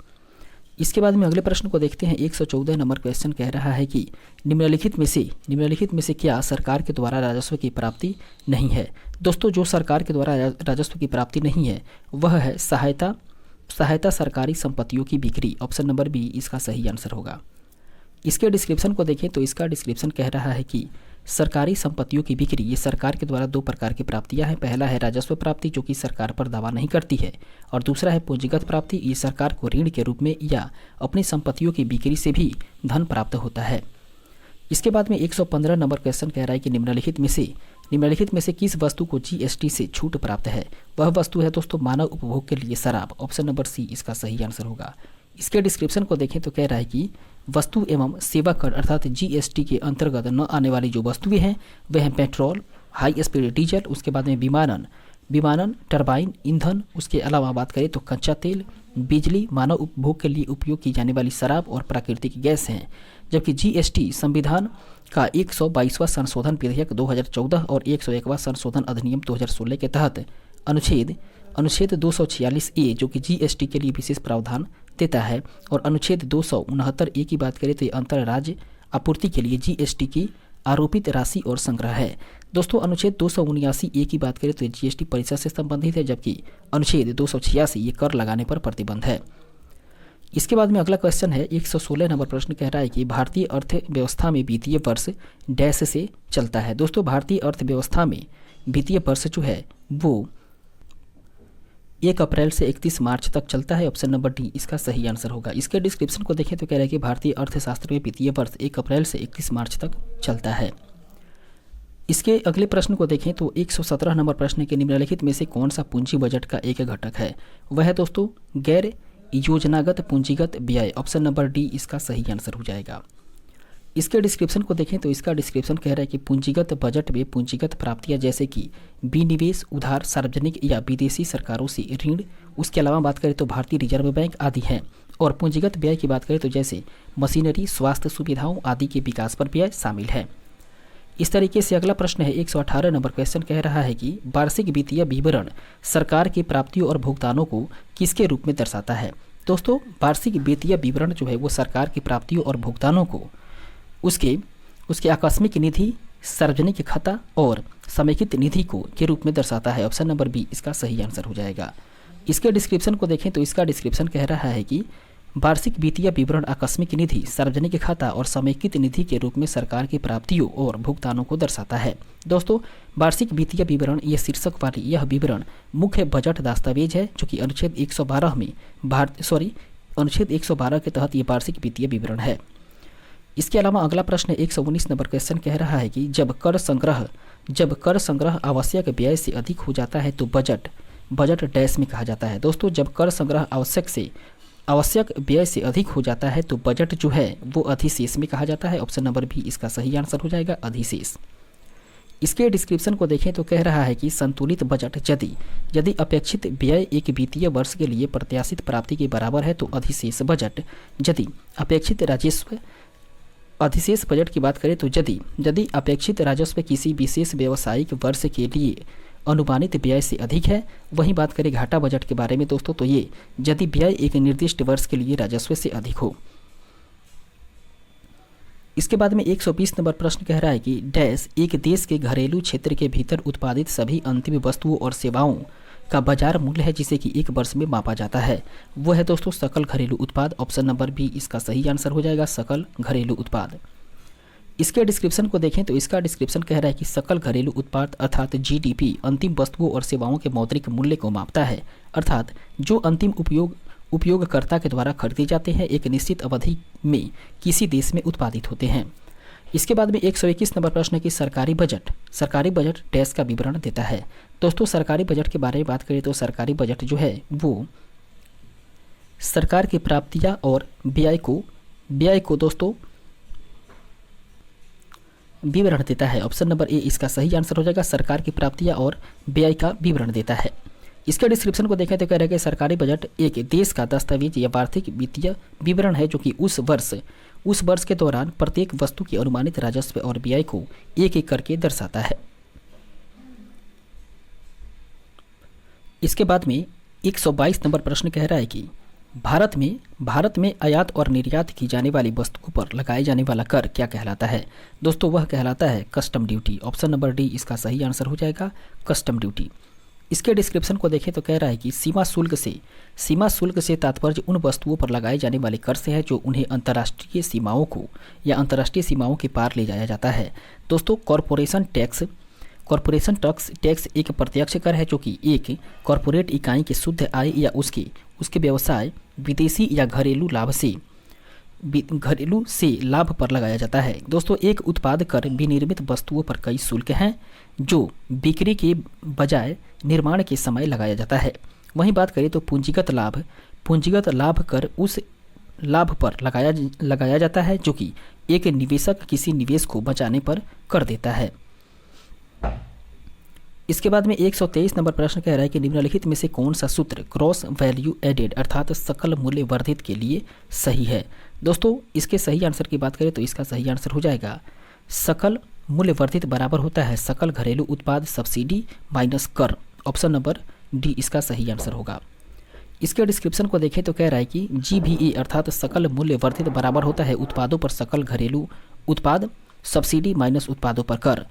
इसके बाद में अगले प्रश्न को देखते हैं 114 नंबर क्वेश्चन कह रहा है कि निम्नलिखित में से क्या सरकार के द्वारा राजस्व की प्राप्ति नहीं है? दोस्तों जो सरकार के द्वारा राजस्व की प्राप्ति नहीं है वह है सहायता सरकारी संपत्तियों की बिक्री। ऑप्शन नंबर बी इसका सही आंसर होगा। इसके डिस्क्रिप्शन को देखें तो इसका डिस्क्रिप्शन कह रहा है कि सरकारी संपत्तियों की बिक्री ये सरकार के द्वारा 2 प्रकार की प्राप्तियां हैं। पहला है राजस्व प्राप्ति जो कि सरकार पर दावा नहीं करती है, और दूसरा है पूंजीगत प्राप्ति, ये सरकार को ऋण के रूप में या अपनी संपत्तियों की बिक्री से भी धन प्राप्त होता है। इसके बाद में 115 नंबर क्वेश्चन कह रहा है कि निम्नलिखित में से किस वस्तु को जीएसटी से छूट प्राप्त है? वह वस्तु है दोस्तों मानव उपभोग के लिए शराब। ऑप्शन नंबर सी इसका सही आंसर होगा। इसके डिस्क्रिप्शन को देखें तो कह रहा है कि वस्तु एवं सेवा कर अर्थात जीएसटी के अंतर्गत न आने वाली जो वस्तुएं हैं वह हैं पेट्रोल, हाई स्पीड डीजल, उसके बाद में विमानन, टरबाइन, ईंधन, उसके अलावा बात करें तो कच्चा तेल, बिजली, मानव उपभोग के लिए उपयोग की जाने वाली शराब और प्राकृतिक गैस हैं। जबकि जीएसटी संविधान का 122वां संशोधन विधेयक 2014 और 101वां संशोधन अधिनियम 2016 के तहत अनुच्छेद 246A जो कि जीएसटी के लिए विशेष प्रावधान देता है, और अनुच्छेद 269A की बात करें तो ये अंतर राज्य आपूर्ति के लिए जीएसटी की आरोपित राशि और संग्रह है। दोस्तों अनुच्छेद 279A की बात करें तो ये जीएसटी परिषद से संबंधित है, जबकि अनुच्छेद 286 ये कर लगाने पर प्रतिबंध है। इसके बाद में अगला क्वेश्चन है 116 नंबर प्रश्न कह रहा है कि भारतीय अर्थव्यवस्था में वित्तीय वर्ष डैश से चलता है? दोस्तों भारतीय अर्थव्यवस्था में वित्तीय वर्ष जो है वो 1 अप्रैल से 31 मार्च तक चलता है। ऑप्शन नंबर डी इसका सही आंसर होगा। इसके डिस्क्रिप्शन को देखें तो कह रहा है कि भारतीय अर्थशास्त्र में वित्तीय वर्ष 1 अप्रैल से 31 मार्च तक चलता है। इसके अगले प्रश्न को देखें तो 117 नंबर प्रश्न के निम्नलिखित में से कौन सा पूंजी बजट का एक घटक है? वह है दोस्तों गैर योजनागत पूंजीगत व्यय। ऑप्शन नंबर डी इसका सही आंसर हो जाएगा। इसके डिस्क्रिप्शन को देखें तो इसका डिस्क्रिप्शन कह रहा है कि पूंजीगत बजट में पूंजीगत प्राप्तियां जैसे कि विनिवेश, उधार, सार्वजनिक या विदेशी सरकारों से ऋण, उसके अलावा बात करें तो भारतीय रिजर्व बैंक आदि हैं। और पूंजीगत व्यय की बात करें तो जैसे मशीनरी, स्वास्थ्य सुविधाओं आदि के विकास पर व्यय शामिल है। इस तरीके से अगला प्रश्न है 118 नंबर क्वेश्चन कह रहा है कि वार्षिक वित्तीय विवरण सरकार की प्राप्तियों और भुगतानों को किसके रूप में दर्शाता है? दोस्तों वार्षिक वित्तीय विवरण जो है वो सरकार की प्राप्तियों और भुगतानों को उसके आकस्मिक निधि, सार्वजनिक खाता और समेकित निधि को के रूप में दर्शाता है। ऑप्शन नंबर बी इसका सही आंसर हो जाएगा। इसके डिस्क्रिप्शन को देखें तो इसका डिस्क्रिप्शन कह रहा है कि वार्षिक वित्तीय विवरण आकस्मिक निधि, सार्वजनिक खाता और समेकित निधि के रूप में सरकार की प्राप्तियों और भुगतानों को दर्शाता है। दोस्तों वार्षिक वित्तीय विवरण ये शीर्षक वाली यह विवरण मुख्य बजट दस्तावेज है जो कि अनुच्छेद 112 के तहत ये वार्षिक वित्तीय विवरण है। इसके अलावा अगला प्रश्न 119 नंबर क्वेश्चन कह रहा है कि जब कर संग्रह आवश्यक व्यय से अधिक हो जाता है तो बजट डैश में कहा जाता है। दोस्तों जब कर संग्रह आवश्यक व्यय से अधिक हो जाता है तो बजट जो है वो अधिशेष में कहा जाता है। ऑप्शन नंबर बी इसका सही आंसर हो जाएगा, अधिशेष। इसके डिस्क्रिप्शन को देखें तो कह रहा है कि संतुलित बजट यदि अपेक्षित व्यय एक वित्तीय वर्ष के लिए प्रत्याशित प्राप्ति के बराबर है तो अधिशेष बजट। यदि अपेक्षित राजस्व अधिशेष बजट की बात करें तो यदि अपेक्षित राजस्व किसी विशेष व्यावसायिक वर्ष के लिए अनुमानित व्यय से अधिक है। वहीं बात करें घाटा बजट के बारे में दोस्तों, तो ये यदि व्यय एक निर्दिष्ट वर्ष के लिए राजस्व से अधिक हो। इसके बाद में 120 नंबर प्रश्न कह रहा है कि डैश एक देश के घरेलू क्षेत्र के भीतर उत्पादित सभी अंतिम वस्तुओं और सेवाओं का बाजार मूल्य है जिसे कि एक वर्ष में मापा जाता है। वो है दोस्तों सकल घरेलू उत्पाद। ऑप्शन नंबर बी इसका सही आंसर हो जाएगा, सकल घरेलू उत्पाद। इसके डिस्क्रिप्शन को देखें तो इसका डिस्क्रिप्शन कह रहा है कि सकल घरेलू उत्पाद अर्थात जीडीपी अंतिम वस्तुओं और सेवाओं के मौद्रिक मूल्य को मापता है, अर्थात जो अंतिम उपयोगकर्ता के द्वारा खरीदे जाते हैं एक निश्चित अवधि में किसी देश में उत्पादित होते हैं। इसके बाद में 121 नंबर प्रश्न है कि सरकारी बजट डैश का विवरण देता है। दोस्तों सरकारी बजट के बारे में बात करें तो सरकारी बजट जो है वो सरकार की प्राप्तियां और व्यय को दोस्तों विवरण देता है। ऑप्शन नंबर ए इसका सही आंसर हो जाएगा, सरकार की प्राप्तियां और व्यय का विवरण देता है। इसके डिस्क्रिप्शन को देखें तो कह रहा है कि सरकारी बजट एक देश का दस्तावेज या वार्षिक वित्तीय विवरण है जो कि उस वर्ष के दौरान प्रत्येक वस्तु के अनुमानित राजस्व और व्यय को एक एक करके दर्शाता है। इसके बाद में 122 नंबर प्रश्न कह रहा है कि भारत में आयात और निर्यात की जाने वाली वस्तुओं पर लगाए जाने वाला कर क्या कहलाता है। दोस्तों वह कहलाता है custom duty. Option number D इसका सही आंसर हो जाएगा, कस्टम ड्यूटी। इसके डिस्क्रिप्शन को देखें तो कह रहा है कि सीमा शुल्क से तात्पर्य उन वस्तुओं पर लगाए जाने वाले कर से है जो उन्हें अंतर्राष्ट्रीय सीमाओं के पार ले जाया जाता है। दोस्तों कॉरपोरेशन टैक्स एक प्रत्यक्ष कर है जो कि एक कॉरपोरेट इकाई के शुद्ध आय या उसके व्यवसाय विदेशी या घरेलू से लाभ पर लगाया जाता है। दोस्तों एक उत्पाद कर विनिर्मित वस्तुओं पर कई शुल्क हैं जो बिक्री के बजाय निर्माण के समय लगाया जाता है। वहीं बात करें तो पूंजीगत लाभ कर उस लाभ पर लगाया जाता है जो कि एक निवेशक किसी निवेश को बचाने पर कर देता है। इसके बाद में 123 नंबर प्रश्न कह रहा है कि निम्नलिखित में से कौन सा सूत्र क्रॉस वैल्यू एडेड अर्थात सकल मूल्य वर्धित के लिए सही है। दोस्तों इसके सही आंसर की बात करें तो इसका सही आंसर हो जाएगा सकल मूल्य वर्धित बराबर होता है सकल घरेलू उत्पाद सब्सिडी माइनस कर। ऑप्शन नंबर डी इसका सही आंसर होगा। इसके डिस्क्रिप्शन को देखें तो कह रहा है कि GVA अर्थात सकल मूल्य वर्धित बराबर होता है उत्पादों पर सकल घरेलू उत्पाद सब्सिडी माइनस उत्पादों पर कर।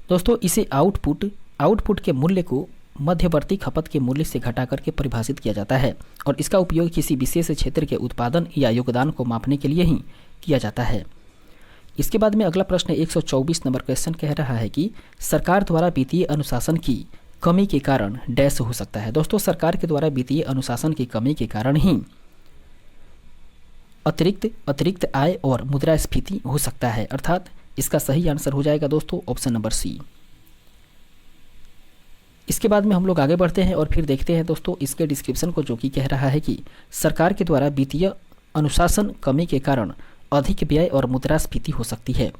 दोस्तों इसे आउटपुट के मूल्य को मध्यवर्ती खपत के मूल्य से घटा करके परिभाषित किया जाता है और इसका उपयोग किसी विशेष क्षेत्र के उत्पादन या योगदान को मापने के लिए ही किया जाता है। इसके बाद में अगला प्रश्न 124 नंबर क्वेश्चन कह रहा है कि सरकार द्वारा वित्तीय अनुशासन की कमी के कारण डैश हो सकता है। दोस्तों सरकार के द्वारा वित्तीय अनुशासन की कमी के कारण ही अतिरिक्त आय और मुद्रास्फीति हो सकता है, अर्थात इसका सही आंसर हो जाएगा दोस्तों ऑप्शन नंबर सी। इसके बाद में हम लोग आगे बढ़ते हैं और फिर देखते हैं दोस्तों इसके डिस्क्रिप्शन को जो कि कह रहा है कि सरकार के द्वारा वित्तीय अनुशासन कमी के कारण अधिक व्यय और मुद्रास्फीति हो सकती है।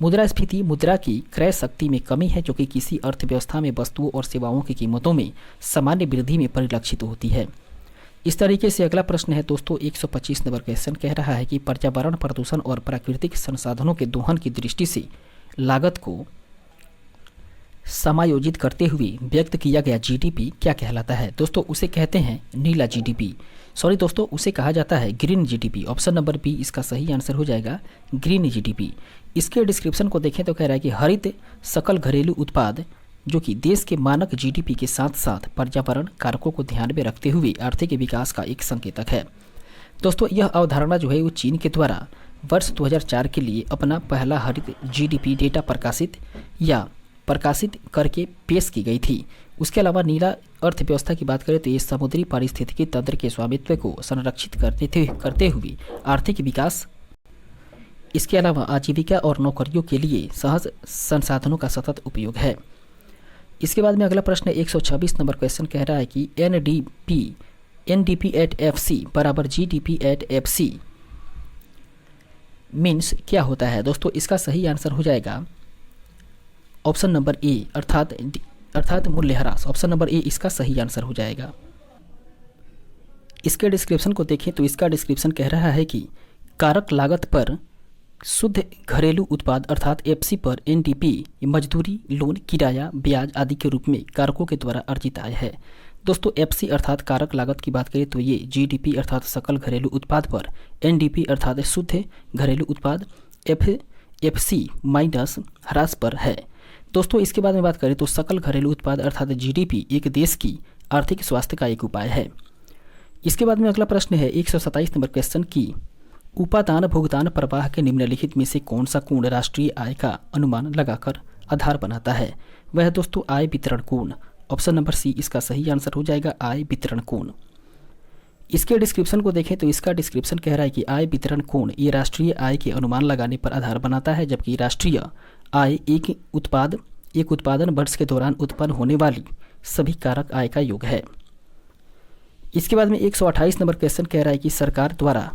मुद्रास्फीति मुद्रा की क्रय शक्ति में कमी है जो कि किसी अर्थव्यवस्था में वस्तुओं और सेवाओं की कीमतों में सामान्य वृद्धि में परिलक्षित होती है। इस तरीके से अगला प्रश्न है दोस्तों 125 नंबर क्वेश्चन कह रहा है कि पर्यावरण प्रदूषण और प्राकृतिक संसाधनों के दोहन की दृष्टि से लागत को समायोजित करते हुए व्यक्त किया गया जीडीपी क्या कहलाता है। दोस्तों उसे कहते हैं नीला जीडीपी, दोस्तों उसे कहा जाता है green GDP. Option number B इसका सही आंसर हो जाएगा ग्रीन जीडीपी। इसके डिस्क्रिप्शन को देखें तो कह रहा है कि हरित सकल घरेलू उत्पाद जो कि देश के मानक जीडीपी के साथ साथ पर्यावरण कारकों को ध्यान में रखते हुए आर्थिक विकास का एक संकेतक है। दोस्तों यह अवधारणा जो है वो चीन के द्वारा वर्ष 2004 के लिए अपना पहला हरित जीडीपी डेटा प्रकाशित करके पेश की गई थी। उसके अलावा नीला अर्थव्यवस्था की बात करें तो ये समुद्री पारिस्थितिकी तंत्र के स्वामित्व को संरक्षित करते हुए आर्थिक विकास, इसके अलावा आजीविका और नौकरियों के लिए सहज संसाधनों का सतत उपयोग है। इसके बाद में अगला प्रश्न 126 नंबर क्वेश्चन कह रहा है कि एनडीपी एट एफसी बराबर जीडीपी एट एफसी मीन्स क्या होता है। दोस्तों इसका सही आंसर हो जाएगा ऑप्शन नंबर ए अर्थात मूल्यह्रास। ऑप्शन नंबर ए इसका सही आंसर हो जाएगा। इसके डिस्क्रिप्शन को देखें तो इसका डिस्क्रिप्शन कह रहा है कि कारक लागत पर शुद्ध घरेलू उत्पाद अर्थात एफसी पर एनडीपी मजदूरी, लोन, किराया, ब्याज आदि के रूप में कारकों के द्वारा अर्जित आय है। दोस्तों एफसी अर्थात कारक लागत की बात करें तो ये जीडीपी अर्थात सकल घरेलू उत्पाद पर एनडीपी अर्थात शुद्ध घरेलू उत्पाद एफसी माइनस ह्रास पर है। दोस्तों इसके बाद में बात करें तो सकल घरेलू उत्पाद अर्थात जीडीपी एक देश की आर्थिक स्वास्थ्य का एक उपाय है। इसके बाद में अगला प्रश्न है 127 नंबर क्वेश्चन की उपादान भुगतान प्रवाह के निम्नलिखित में से कौन सा कोण राष्ट्रीय आय का अनुमान लगाकर आधार बनाता है? वह है दोस्तों आय वितरण कोण। ऑप्शन नंबर सी इसका सही आंसर हो जाएगा, आय वितरण कोण। इसके डिस्क्रिप्शन को देखें तो इसका डिस्क्रिप्शन कह रहा है कि आय वितरण कोण ये राष्ट्रीय आय के अनुमान लगाने पर आधार बनाता है, जबकि राष्ट्रीय आय एक उत्पादन वर्ष के दौरान उत्पन्न होने वाली सभी कारक आय का योग है। इसके बाद में 128 नंबर क्वेश्चन कह रहा है कि सरकार द्वारा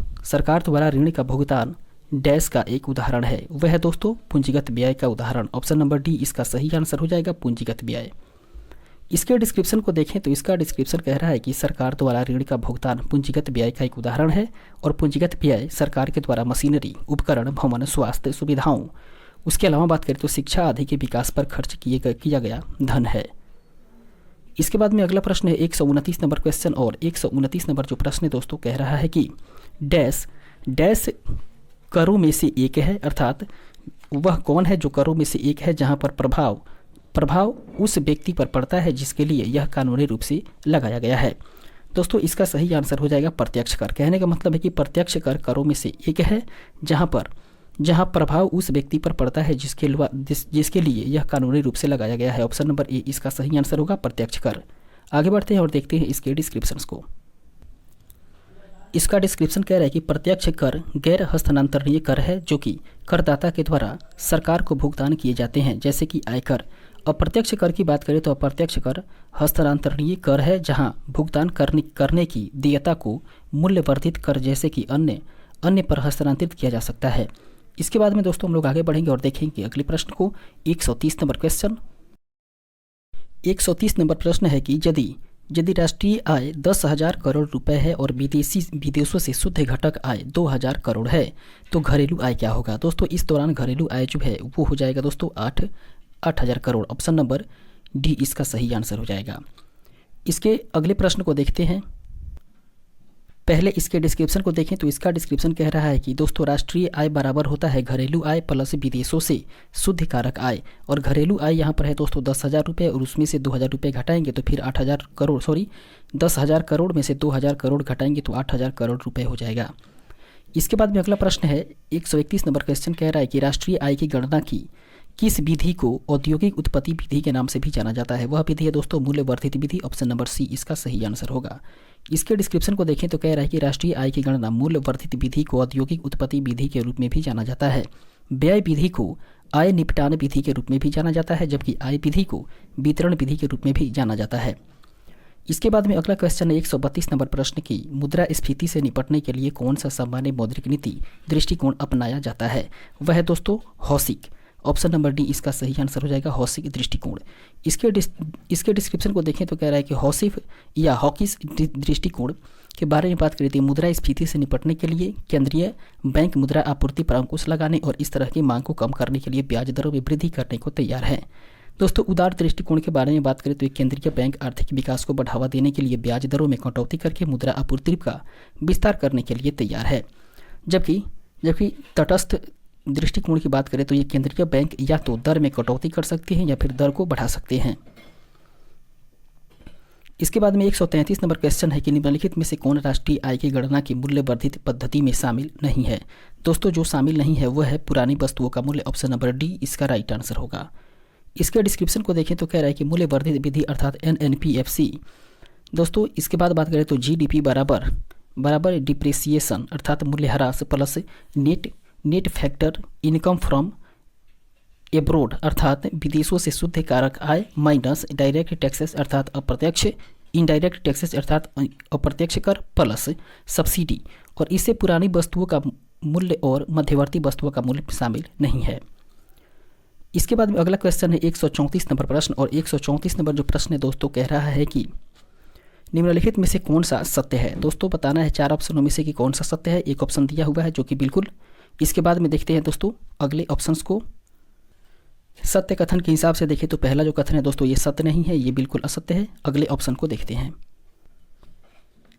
ऋण का भुगतान डैश का एक उदाहरण है। वह है दोस्तों पूंजीगत व्यय का उदाहरण। ऑप्शन नंबर डी इसका सही आंसर हो जाएगा, पूंजीगत व्यय। इसके डिस्क्रिप्शन को देखें तो इसका डिस्क्रिप्शन कह रहा है कि सरकार द्वारा ऋण का भुगतान पूंजीगत व्यय का एक उदाहरण है और पूंजीगत व्यय सरकार के द्वारा मशीनरी, उपकरण, भवन, स्वास्थ्य सुविधाओं, उसके अलावा बात करें तो शिक्षा आदि के विकास पर खर्च किया गया धन है। इसके बाद में अगला प्रश्न है 129 नंबर क्वेश्चन और 129 नंबर जो प्रश्न है दोस्तों कह रहा है कि डैश करों में से एक है, अर्थात वह कौन है जो करों में से एक है जहां पर प्रभाव उस व्यक्ति पर पड़ता है जिसके लिए यह कानूनी रूप से लगाया गया है। दोस्तों इसका सही आंसर हो जाएगा प्रत्यक्ष कर। कहने का मतलब है कि प्रत्यक्ष कर करों में से एक है जहां प्रभाव उस व्यक्ति पर पड़ता है जिसके लिए यह कानूनी रूप से लगाया गया है। ऑप्शन नंबर ए इसका सही आंसर होगा, प्रत्यक्ष कर। आगे बढ़ते हैं और देखते हैं इसके डिस्क्रिप्शंस को। इसका डिस्क्रिप्शन कह रहा है कि प्रत्यक्ष कर गैर हस्तांतरणीय कर है जो कि करदाता के द्वारा सरकार को भुगतान किए जाते हैं, जैसे कि आयकर। अप्रत्यक्ष कर की बात करें तो अप्रत्यक्ष कर हस्तांतरणीय कर है जहां भुगतान करने की देयता को मूल्यवर्धित कर जैसे कि अन्य पर हस्तांतरित किया जा सकता है। इसके बाद में दोस्तों हम लोग आगे बढ़ेंगे और देखेंगे अगले प्रश्न को। 130 नंबर क्वेश्चन। 130 नंबर प्रश्न है कि यदि राष्ट्रीय आय 10,000 करोड़ रुपए है और विदेशों से शुद्ध घटक आय 2,000 करोड़ है तो घरेलू आय क्या होगा? दोस्तों इस दौरान घरेलू आय जो है वो हो जाएगा दोस्तों 8,000 करोड़। ऑप्शन नंबर डी इसका सही आंसर हो जाएगा। इसके अगले प्रश्न को देखते हैं। पहले इसके डिस्क्रिप्शन को देखें तो इसका डिस्क्रिप्शन कह रहा है कि दोस्तों राष्ट्रीय आय बराबर होता है घरेलू आय प्लस विदेशों से शुद्ध कारक आय, और घरेलू आय यहाँ पर है दोस्तों 10,000 रुपये और उसमें से 2,000 रुपये घटाएंगे तो फिर 10,000 करोड़ में से 2,000 करोड़ घटाएंगे तो 8,000 करोड़ रुपये हो जाएगा। इसके बाद में अगला प्रश्न है 131 नंबर क्वेश्चन कह रहा है कि राष्ट्रीय आय की गणना की किस विधि को औद्योगिक उत्पत्ति विधि के नाम से भी जाना जाता है? वह विधि है दोस्तों मूल्य वर्धित विधि। ऑप्शन नंबर सी इसका सही आंसर होगा। इसके डिस्क्रिप्शन को देखें तो कह रहा है कि राष्ट्रीय आय की गणना मूल्य वर्धित विधि को औद्योगिक उत्पत्ति विधि के रूप में भी जाना जाता है। व्यय विधि को आय निपटान विधि के रूप में भी जाना जाता है, जबकि आय विधि को वितरण विधि के रूप में भी जाना जाता है। इसके बाद में अगला क्वेश्चन है 132 नंबर प्रश्न की मुद्रास्फीति से निपटने के लिए कौन सा सामान्य मौद्रिक नीति दृष्टिकोण अपनाया जाता है? वह है दोस्तों हौसिक। ऑप्शन नंबर डी इसका सही आंसर हो जाएगा, हौसिक दृष्टिकोण। इसके डिस्क्रिप्शन को देखें तो कह रहा है कि हौसिक या हॉकिस दृष्टिकोण के बारे में बात करें तो मुद्रास्फीति से निपटने के लिए केंद्रीय बैंक मुद्रा आपूर्ति पर अंकुश लगाने और इस तरह की मांग को कम करने के लिए ब्याज दरों में वृद्धि करने को तैयार है। दोस्तों उदार दृष्टिकोण के बारे में बात करें तो केंद्रीय बैंक आर्थिक विकास को बढ़ावा देने के लिए ब्याज दरों में कटौती करके मुद्रा आपूर्ति का विस्तार करने के लिए तैयार है, जबकि तटस्थ दृष्टिकोण की बात करें तो ये केंद्रीय बैंक या तो दर में कटौती कर सकते हैं या फिर दर को बढ़ा सकते हैं। इसके बाद में 133 नंबर क्वेश्चन है कि निम्नलिखित में से कौन राष्ट्रीय आय की गणना की मूल्य वर्धित पद्धति में शामिल नहीं है? दोस्तों जो शामिल नहीं है वह है पुरानी वस्तुओं का मूल्य। ऑप्शन नंबर डी इसका राइट आंसर होगा। इसके डिस्क्रिप्शन को देखें तो कह रहा है कि मूल्य वर्धित विधि अर्थात NNPFC। दोस्तों इसके बाद बात करें तो GDP बराबर डिप्रिसिएशन अर्थात मूल्यह्रास plus net factor income from abroad अर्थात विदेशों से शुद्ध कारक आय माइनस डायरेक्ट टैक्सेस अर्थात अप्रत्यक्ष इनडायरेक्ट टैक्सेस अर्थात अप्रत्यक्ष कर प्लस सब्सिडी, और इससे पुरानी वस्तुओं का मूल्य और मध्यवर्ती वस्तुओं का मूल्य शामिल नहीं है। इसके बाद में अगला क्वेश्चन है 134 नंबर प्रश्न, और 134 नंबर जो प्रश्न है दोस्तों कह रहा है कि निम्नलिखित में से कौन सा सत्य है? दोस्तों बताना है 4 ऑप्शनों में से कि कौन सा सत्य है। एक ऑप्शन दिया हुआ है जो कि बिल्कुल इसके बाद में देखते हैं दोस्तों अगले ऑप्शंस को। सत्य कथन के हिसाब से देखें तो पहला जो कथन है दोस्तों ये सत्य नहीं है, ये बिल्कुल असत्य है। अगले ऑप्शन को देखते हैं।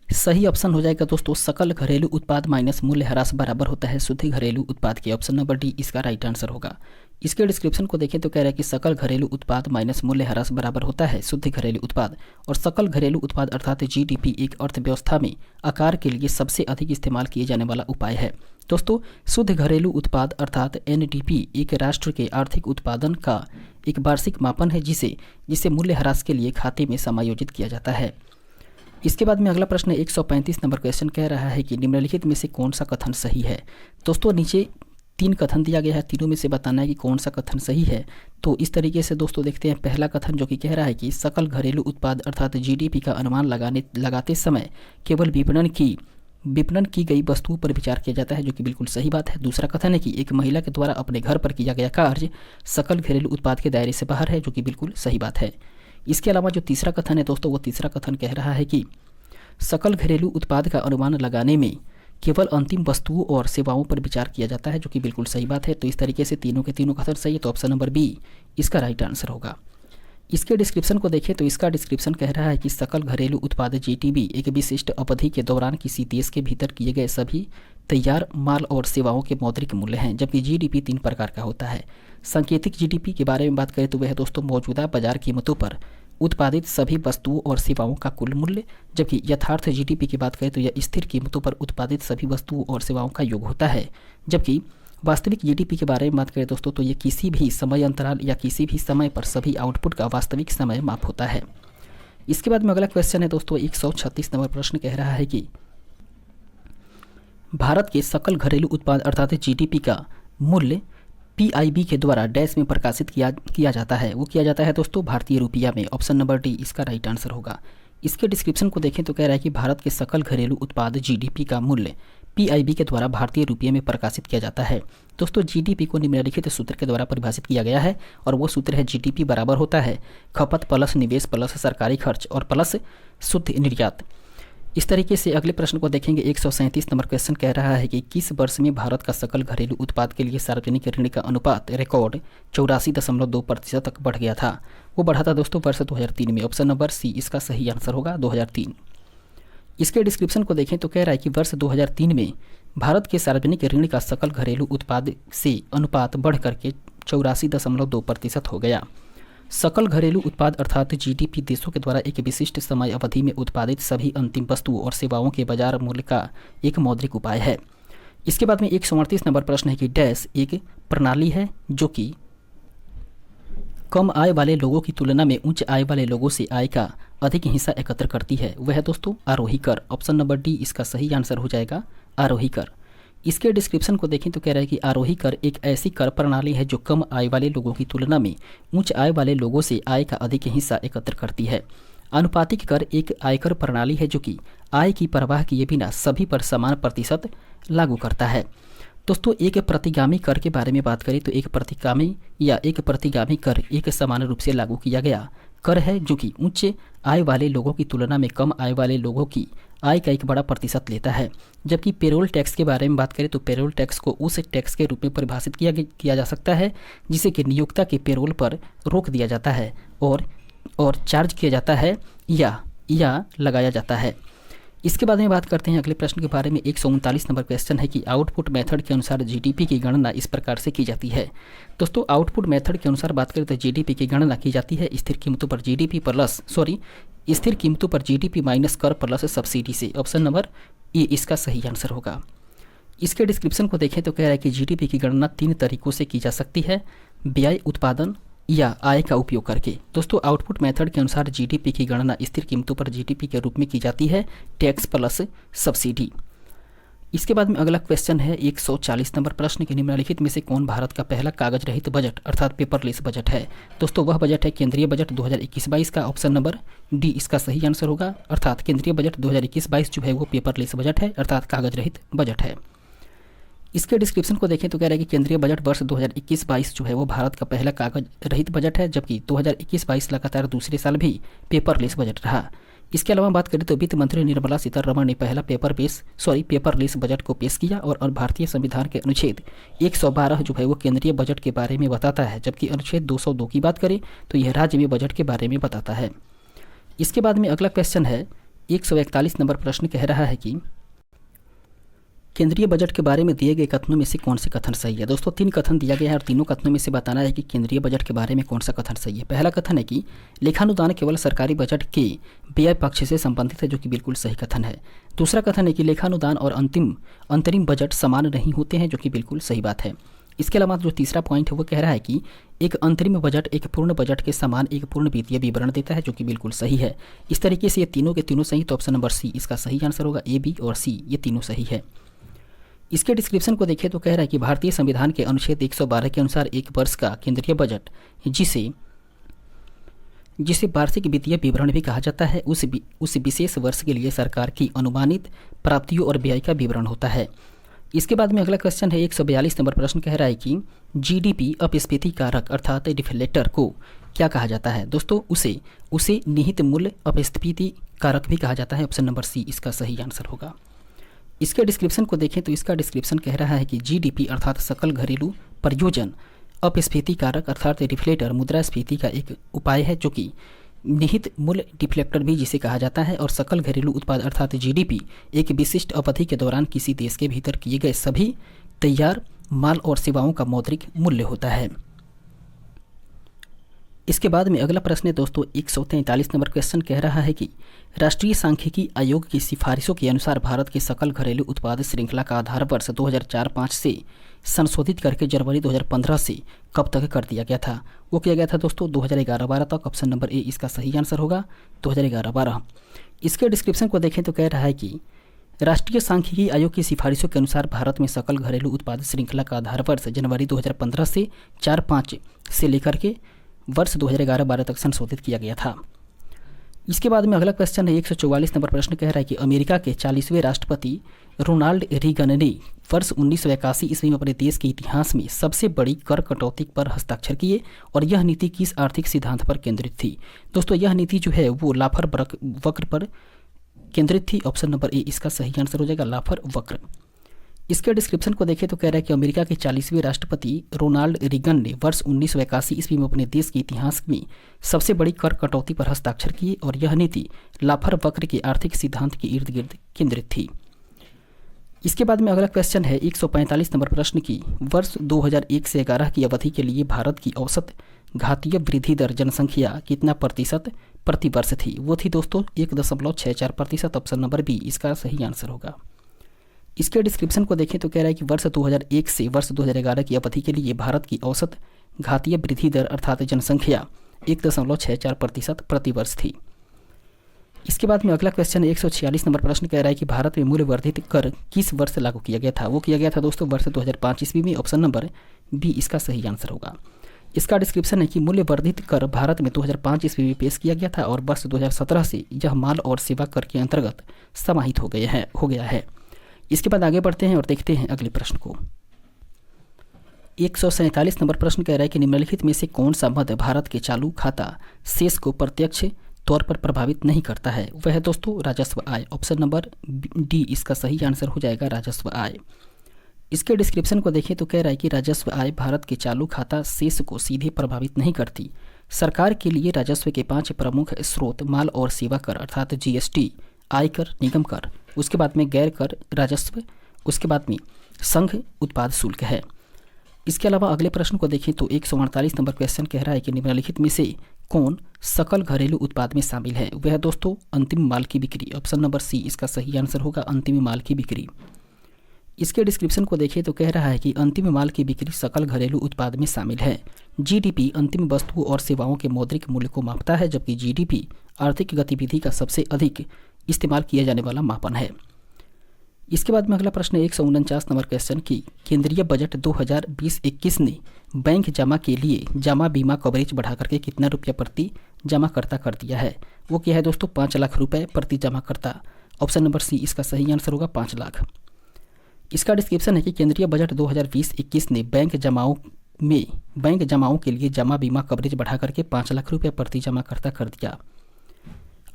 सही ऑप्शन हो जाएगा दोस्तों सकल घरेलू उत्पाद माइनस मूल्य ह्रास बराबर होता है शुद्ध घरेलू उत्पाद के। ऑप्शन नंबर डी इसका राइट आंसर होगा। इसके डिस्क्रिप्शन को देखें तो कह रहा है कि सकल घरेलू उत्पाद माइनस मूल्य ह्रास बराबर होता है शुद्ध घरेलू उत्पाद। और सकल घरेलू उत्पाद अर्थात जीडीपी एक अर्थव्यवस्था में आकार के लिए सबसे अधिक इस्तेमाल किए जाने वाला उपाय है। दोस्तों शुद्ध घरेलू उत्पाद अर्थात एनडीपी एक राष्ट्र के आर्थिक उत्पादन का एक वार्षिक मापन है जिसे मूल्य ह्रास के लिए खाते में समायोजित किया जाता है। इसके बाद में अगला प्रश्न 135 नंबर क्वेश्चन कह रहा है कि निम्नलिखित में से कौन सा कथन सही है। दोस्तों नीचे 3 कथन दिया गया है, तीनों में से बताना है कि कौन सा कथन सही है। तो इस तरीके से दोस्तों देखते हैं पहला कथन जो कि कह रहा है कि सकल घरेलू उत्पाद अर्थात जीडीपी का अनुमान लगाते समय केवल विपणन की गई वस्तुओं पर विचार किया जाता है, जो कि बिल्कुल सही बात है। दूसरा कथन है कि एक महिला के द्वारा अपने घर पर किया गया कार्य सकल घरेलू उत्पाद के दायरे से बाहर है, जो कि बिल्कुल सही बात है। इसके अलावा जो तीसरा कथन है दोस्तों वो तीसरा कथन कह रहा है कि सकल घरेलू उत्पाद का अनुमान लगाने में केवल अंतिम वस्तुओं और सेवाओं पर विचार किया जाता है, जो कि बिल्कुल सही बात है। तो इस तरीके से तीनों के तीनों कथन सही है, तो ऑप्शन नंबर बी इसका राइट आंसर होगा। इसके डिस्क्रिप्शन को देखें तो इसका डिस्क्रिप्शन कह रहा है कि सकल घरेलू उत्पाद जीटीबी एक विशिष्ट अवधि के दौरान किसी देश के भीतर किए गए सभी तैयार माल और सेवाओं के मौद्रिक मूल्य हैं, जबकि जीडीपी 3 प्रकार का होता है। सांकेतिक जीडीपी के बारे में बात करें तो वह दोस्तों मौजूदा बाजार कीमतों पर उत्पादित सभी वस्तुओं और सेवाओं का कुल मूल्य, जबकि यथार्थ जीडीपी की बात करें तो यह स्थिर कीमतों पर उत्पादित सभी वस्तुओं और सेवाओं का योग होता है। जबकि वास्तविक जीडीपी के बारे में बात करें दोस्तों तो ये किसी भी समय अंतराल या किसी भी समय पर सभी आउटपुट का वास्तविक समय माप होता है। इसके बाद में अगला क्वेश्चन है दोस्तों 136 नंबर प्रश्न कह रहा है कि भारत के सकल घरेलू उत्पाद अर्थात जीडीपी का मूल्य पीआईबी के द्वारा डैश में प्रकाशित किया जाता है। वो किया जाता है दोस्तों भारतीय रुपया में। ऑप्शन नंबर डी इसका राइट आंसर होगा। इसके डिस्क्रिप्शन को देखें तो कह रहा है कि भारत के सकल घरेलू उत्पाद जीडीपी का मूल्य पीआईबी के द्वारा भारतीय रुपये में प्रकाशित किया जाता है। दोस्तों जीडीपी को निम्नलिखित सूत्र के द्वारा परिभाषित किया गया है और वो सूत्र है जीडीपी बराबर होता है खपत प्लस निवेश प्लस सरकारी खर्च और प्लस शुद्ध निर्यात। इस तरीके से अगले प्रश्न को देखेंगे 137 नंबर क्वेश्चन कह रहा है कि किस वर्ष में भारत का सकल घरेलू उत्पाद के लिए सार्वजनिक ऋण का अनुपात रिकॉर्ड 84.2% तक बढ़ गया था। वो बढ़ा था दोस्तों वर्ष 2003 में। ऑप्शन नंबर सी इसका सही आंसर होगा 2003। इसके डिस्क्रिप्शन को देखें तो कह रहा है कि वर्ष 2003 में भारत के सार्वजनिक ऋण का सकल घरेलू उत्पाद से अनुपात बढ़ करके 84.2% हो गया। सकल घरेलू उत्पाद अर्थात जीडीपी देशों के द्वारा एक विशिष्ट समय अवधि में उत्पादित सभी अंतिम वस्तुओं और सेवाओं के बाजार मूल्य का एक मौद्रिक उपाय है। इसके बाद में 138 नंबर प्रश्न है कि डैश एक प्रणाली है जो कि कम आय वाले लोगों की तुलना में उच्च आय वाले लोगों से आय का अधिक हिस्सा एकत्र करती है। वह है दोस्तों आरोही कर। ऑप्शन नंबर डी इसका सही आंसर हो जाएगा आरोही कर। इसके डिस्क्रिप्शन को देखें तो कह रहा है कि आरोही कर एक ऐसी कर प्रणाली है जो कम आय वाले लोगों की तुलना में उच्च आय वाले लोगों से आय का अधिक हिस्सा एकत्र करती है। अनुपातिक कर एक आयकर प्रणाली है जो कि आय की परवाह किए बिना सभी पर समान प्रतिशत लागू करता है। दोस्तों एक प्रतिगामी कर के बारे में बात करें तो एक प्रतिगामी कर एक समान रूप से लागू किया गया कर है जो कि उच्च आय वाले लोगों की तुलना में कम आय वाले लोगों की आय का एक बड़ा प्रतिशत लेता है। जबकि पेरोल टैक्स के बारे में बात करें तो पेरोल टैक्स को उस टैक्स के रूप में परिभाषित किया जा सकता है जिसे कि नियोक्ता के पेरोल पर रोक दिया जाता है और चार्ज किया जाता है या लगाया जाता है। इसके बाद में बात करते हैं अगले प्रश्न के बारे में 139 नंबर क्वेश्चन है कि आउटपुट मेथड के अनुसार जीडीपी की गणना इस प्रकार से की जाती है। दोस्तों आउटपुट मेथड के अनुसार बात करें तो जीडीपी की गणना की जाती है स्थिर कीमतों पर जीडीपी माइनस कर प्लस सब्सिडी से। ऑप्शन नंबर ए इसका सही आंसर होगा। इसके डिस्क्रिप्शन को देखें तो कह रहा है कि जीडीपी की गणना 3 तरीकों से की जा सकती है, व्यय, उत्पादन या आय का उपयोग करके। दोस्तों आउटपुट मेथड के अनुसार जीडीपी की गणना स्थिर कीमतों पर जीडीपी के रूप में की जाती है टैक्स प्लस सब्सिडी। इसके बाद में अगला क्वेश्चन है 140 नंबर प्रश्न के निम्नलिखित में से कौन भारत का पहला कागज रहित बजट अर्थात पेपरलेस बजट है। दोस्तों वह बजट है केंद्रीय बजट 2021-22 का। ऑप्शन नंबर डी इसका सही आंसर होगा। अर्थात केंद्रीय बजट 2021-22 जो है वो पेपरलेस बजट है अर्थात कागज रहित बजट है। इसके डिस्क्रिप्शन को देखें तो कह रहा है कि केंद्रीय बजट वर्ष 2021-22 जो है वो भारत का पहला कागज रहित बजट है, जबकि 2021-22 लगातार दूसरे साल भी पेपरलेस बजट रहा। इसके अलावा बात करें तो वित्त मंत्री निर्मला सीतारमण ने पहला पेपरलेस बजट को पेश किया और भारतीय संविधान के अनुच्छेद 112 जो है वो केंद्रीय बजट के बारे में बताता है, जबकि अनुच्छेद 202 की बात करें तो यह राज्य में बजट के बारे में बताता है। इसके बाद में अगला क्वेश्चन है 141 नंबर प्रश्न कह रहा है कि केंद्रीय बजट के बारे में दिए गए कथनों में से कौन से कथन सही है। दोस्तों 3 कथन दिया गया है और तीनों कथनों में से बताना है कि केंद्रीय बजट के बारे में कौन सा कथन सही है। पहला कथन है कि लेखानुदान केवल सरकारी बजट के व्यय पक्ष से संबंधित है, जो कि बिल्कुल सही कथन है। दूसरा कथन है कि लेखानुदान और अंतरिम बजट समान नहीं होते हैं, जो कि बिल्कुल सही बात है। इसके अलावा जो तीसरा पॉइंट है वो कह रहा है कि एक अंतरिम बजट एक पूर्ण बजट के समान एक पूर्ण वित्तीय विवरण देता है, जो कि बिल्कुल सही है। इस तरीके से ये तीनों के तीनों सही, तो ऑप्शन नंबर सी इसका सही आंसर होगा। ए, बी और सी ये तीनों सही है। इसके डिस्क्रिप्शन को देखें तो कह रहा है कि भारतीय संविधान के अनुच्छेद 112 के अनुसार एक वर्ष का केंद्रीय बजट जिसे वार्षिक वित्तीय विवरण भी कहा जाता है, उस विशेष वर्ष के लिए सरकार की अनुमानित प्राप्तियों और व्यय का विवरण होता है। इसके बाद में अगला क्वेश्चन है 142 नंबर प्रश्न कह रहा है कि जीडीपी अपस्फीति कारक अर्थात डिफ्लेटर को क्या कहा जाता है। दोस्तों उसे निहित मूल्य अपस्फीति कारक भी कहा जाता है। ऑप्शन नंबर सी इसका सही आंसर होगा। इसके डिस्क्रिप्शन को देखें तो इसका डिस्क्रिप्शन कह रहा है कि जीडीपी अर्थात सकल घरेलू प्रयोजन अपस्फीति कारक अर्थात डिफ्लेटर मुद्रास्फीति का एक उपाय है, जो कि निहित मूल्य डिफ्लेक्टर भी जिसे कहा जाता है, और सकल घरेलू उत्पाद अर्थात जीडीपी एक विशिष्ट अवधि के दौरान किसी देश के भीतर किए गए सभी तैयार माल और सेवाओं का मौद्रिक मूल्य होता है। इसके बाद में अगला प्रश्न है दोस्तों 143 नंबर क्वेश्चन कह रहा है कि राष्ट्रीय सांख्यिकी आयोग की सिफारिशों के अनुसार भारत के सकल घरेलू उत्पाद श्रृंखला का आधार वर्ष 2004-05 से संशोधित करके जनवरी 2015 से कब तक कर दिया गया था। वो किया गया था दोस्तों 2011-12 तक। ऑप्शन नंबर ए इसका सही आंसर होगा 2011-12। इसके डिस्क्रिप्शन को देखें तो कह रहा है कि राष्ट्रीय सांख्यिकी आयोग की सिफारिशों के अनुसार भारत में सकल घरेलू उत्पाद श्रृंखला का आधार वर्ष जनवरी 2015 से 4-5 से लेकर के वर्ष 2011-12 तक संशोधित किया गया था। इसके बाद में अगला क्वेश्चन है 144 नंबर प्रश्न कह रहा है कि अमेरिका के 40वें राष्ट्रपति रोनाल्ड रीगन ने वर्ष 1981 ईस्वी में अपने देश के इतिहास में सबसे बड़ी कर कटौती पर हस्ताक्षर किए और यह नीति किस आर्थिक सिद्धांत पर केंद्रित थी। दोस्तों यह नीति जो है वो लाफर वक्र पर केंद्रित थी। ऑप्शन नंबर ए इसका सही आंसर हो जाएगा लाफर वक्र। इसके डिस्क्रिप्शन को देखें तो कह रहा है कि अमेरिका के 40वें राष्ट्रपति रोनाल्ड रीगन ने वर्ष 1981 ईस्वी में अपने देश के इतिहास में सबसे बड़ी कर कटौती पर हस्ताक्षर किए और यह नीति लाफर वक्र के आर्थिक सिद्धांत के इर्द गिर्द केंद्रित थी। इसके बाद में अगला क्वेश्चन है 145 नंबर प्रश्न की वर्ष 2001 से 11 की अवधि के लिए भारत की औसत घातीय वृद्धि दर जनसंख्या कितना प्रतिशत प्रति वर्ष थी। वो थी दोस्तों 1.64%। ऑप्शन नंबर बी इसका सही आंसर होगा। इसके डिस्क्रिप्शन को देखें तो कह रहा है कि वर्ष 2001 से वर्ष 2011 की अवधि के लिए भारत की औसत घातीय वृद्धि दर अर्थात जनसंख्या 1.64% प्रति वर्ष थी। इसके बाद में अगला क्वेश्चन 146 नंबर प्रश्न कह रहा है कि भारत में मूल्य वर्धित कर किस वर्ष लागू किया गया था। वो किया गया था दोस्तों वर्ष 2005 ईस्वी में। ऑप्शन नंबर बी इसका सही आंसर होगा। इसका डिस्क्रिप्शन है कि मूल्य वर्धित कर भारत में 2005 ईस्वी में पेश किया गया था और वर्ष 2017 से यह माल और सेवा कर के अंतर्गत समाहित हो गया है। इसके बाद आगे बढ़ते हैं और देखते हैं अगले प्रश्न को। 147 नंबर प्रश्न कह रहा है कि निम्नलिखित में से कौन सा मद भारत के चालू खाता शेष को प्रत्यक्ष तौर पर प्रभावित नहीं करता है। वह है दोस्तों राजस्व आय। ऑप्शन नंबर डी इसका सही आंसर हो जाएगा राजस्व आय। इसके डिस्क्रिप्शन को देखें तो कह रहा है कि राजस्व आय भारत के चालू खाता शेष को सीधे प्रभावित नहीं करती। सरकार के लिए राजस्व के 5 प्रमुख स्रोत माल और सेवा कर अर्थात जीएसटी, आयकर, निगम कर, उसके बाद में गैर कर राजस्व, उसके बाद में संघ उत्पाद शुल्क है। इसके अलावा अगले प्रश्न को देखें तो 148 नंबर क्वेश्चन कह रहा है कि निम्नलिखित में से कौन सकल घरेलू उत्पाद में शामिल है। वह है दोस्तों अंतिम माल की बिक्री। ऑप्शन नंबर सी इसका सही आंसर होगा अंतिम माल की बिक्री। इसके डिस्क्रिप्शन को देखें तो कह रहा है कि अंतिम माल की बिक्री सकल घरेलू उत्पाद में शामिल है। जीडीपी अंतिम वस्तुओं और सेवाओं के मौद्रिक मूल्य को मापता है, जबकि जीडीपी आर्थिक गतिविधि का सबसे अधिक इस्तेमाल किया जाने वाला मापन है। इसके बाद में अगला प्रश्न 149 नंबर क्वेश्चन की केंद्रीय बजट 2020-21 ने बैंक जमा के लिए जमा बीमा कवरेज बढ़ा करके कितना रुपया प्रति जमाकर्ता कर दिया है। वो क्या है दोस्तों 5 लाख रुपए प्रति जमाकर्ता। ऑप्शन नंबर सी इसका सही आंसर होगा 5 लाख। इसका डिस्क्रिप्शन है कि केंद्रीय बजट 2020-21 ने बैंक जमाओं के लिए जमा बीमा कवरेज बढ़ा करके 5 लाख रुपये प्रति जमाकर्ता कर दिया।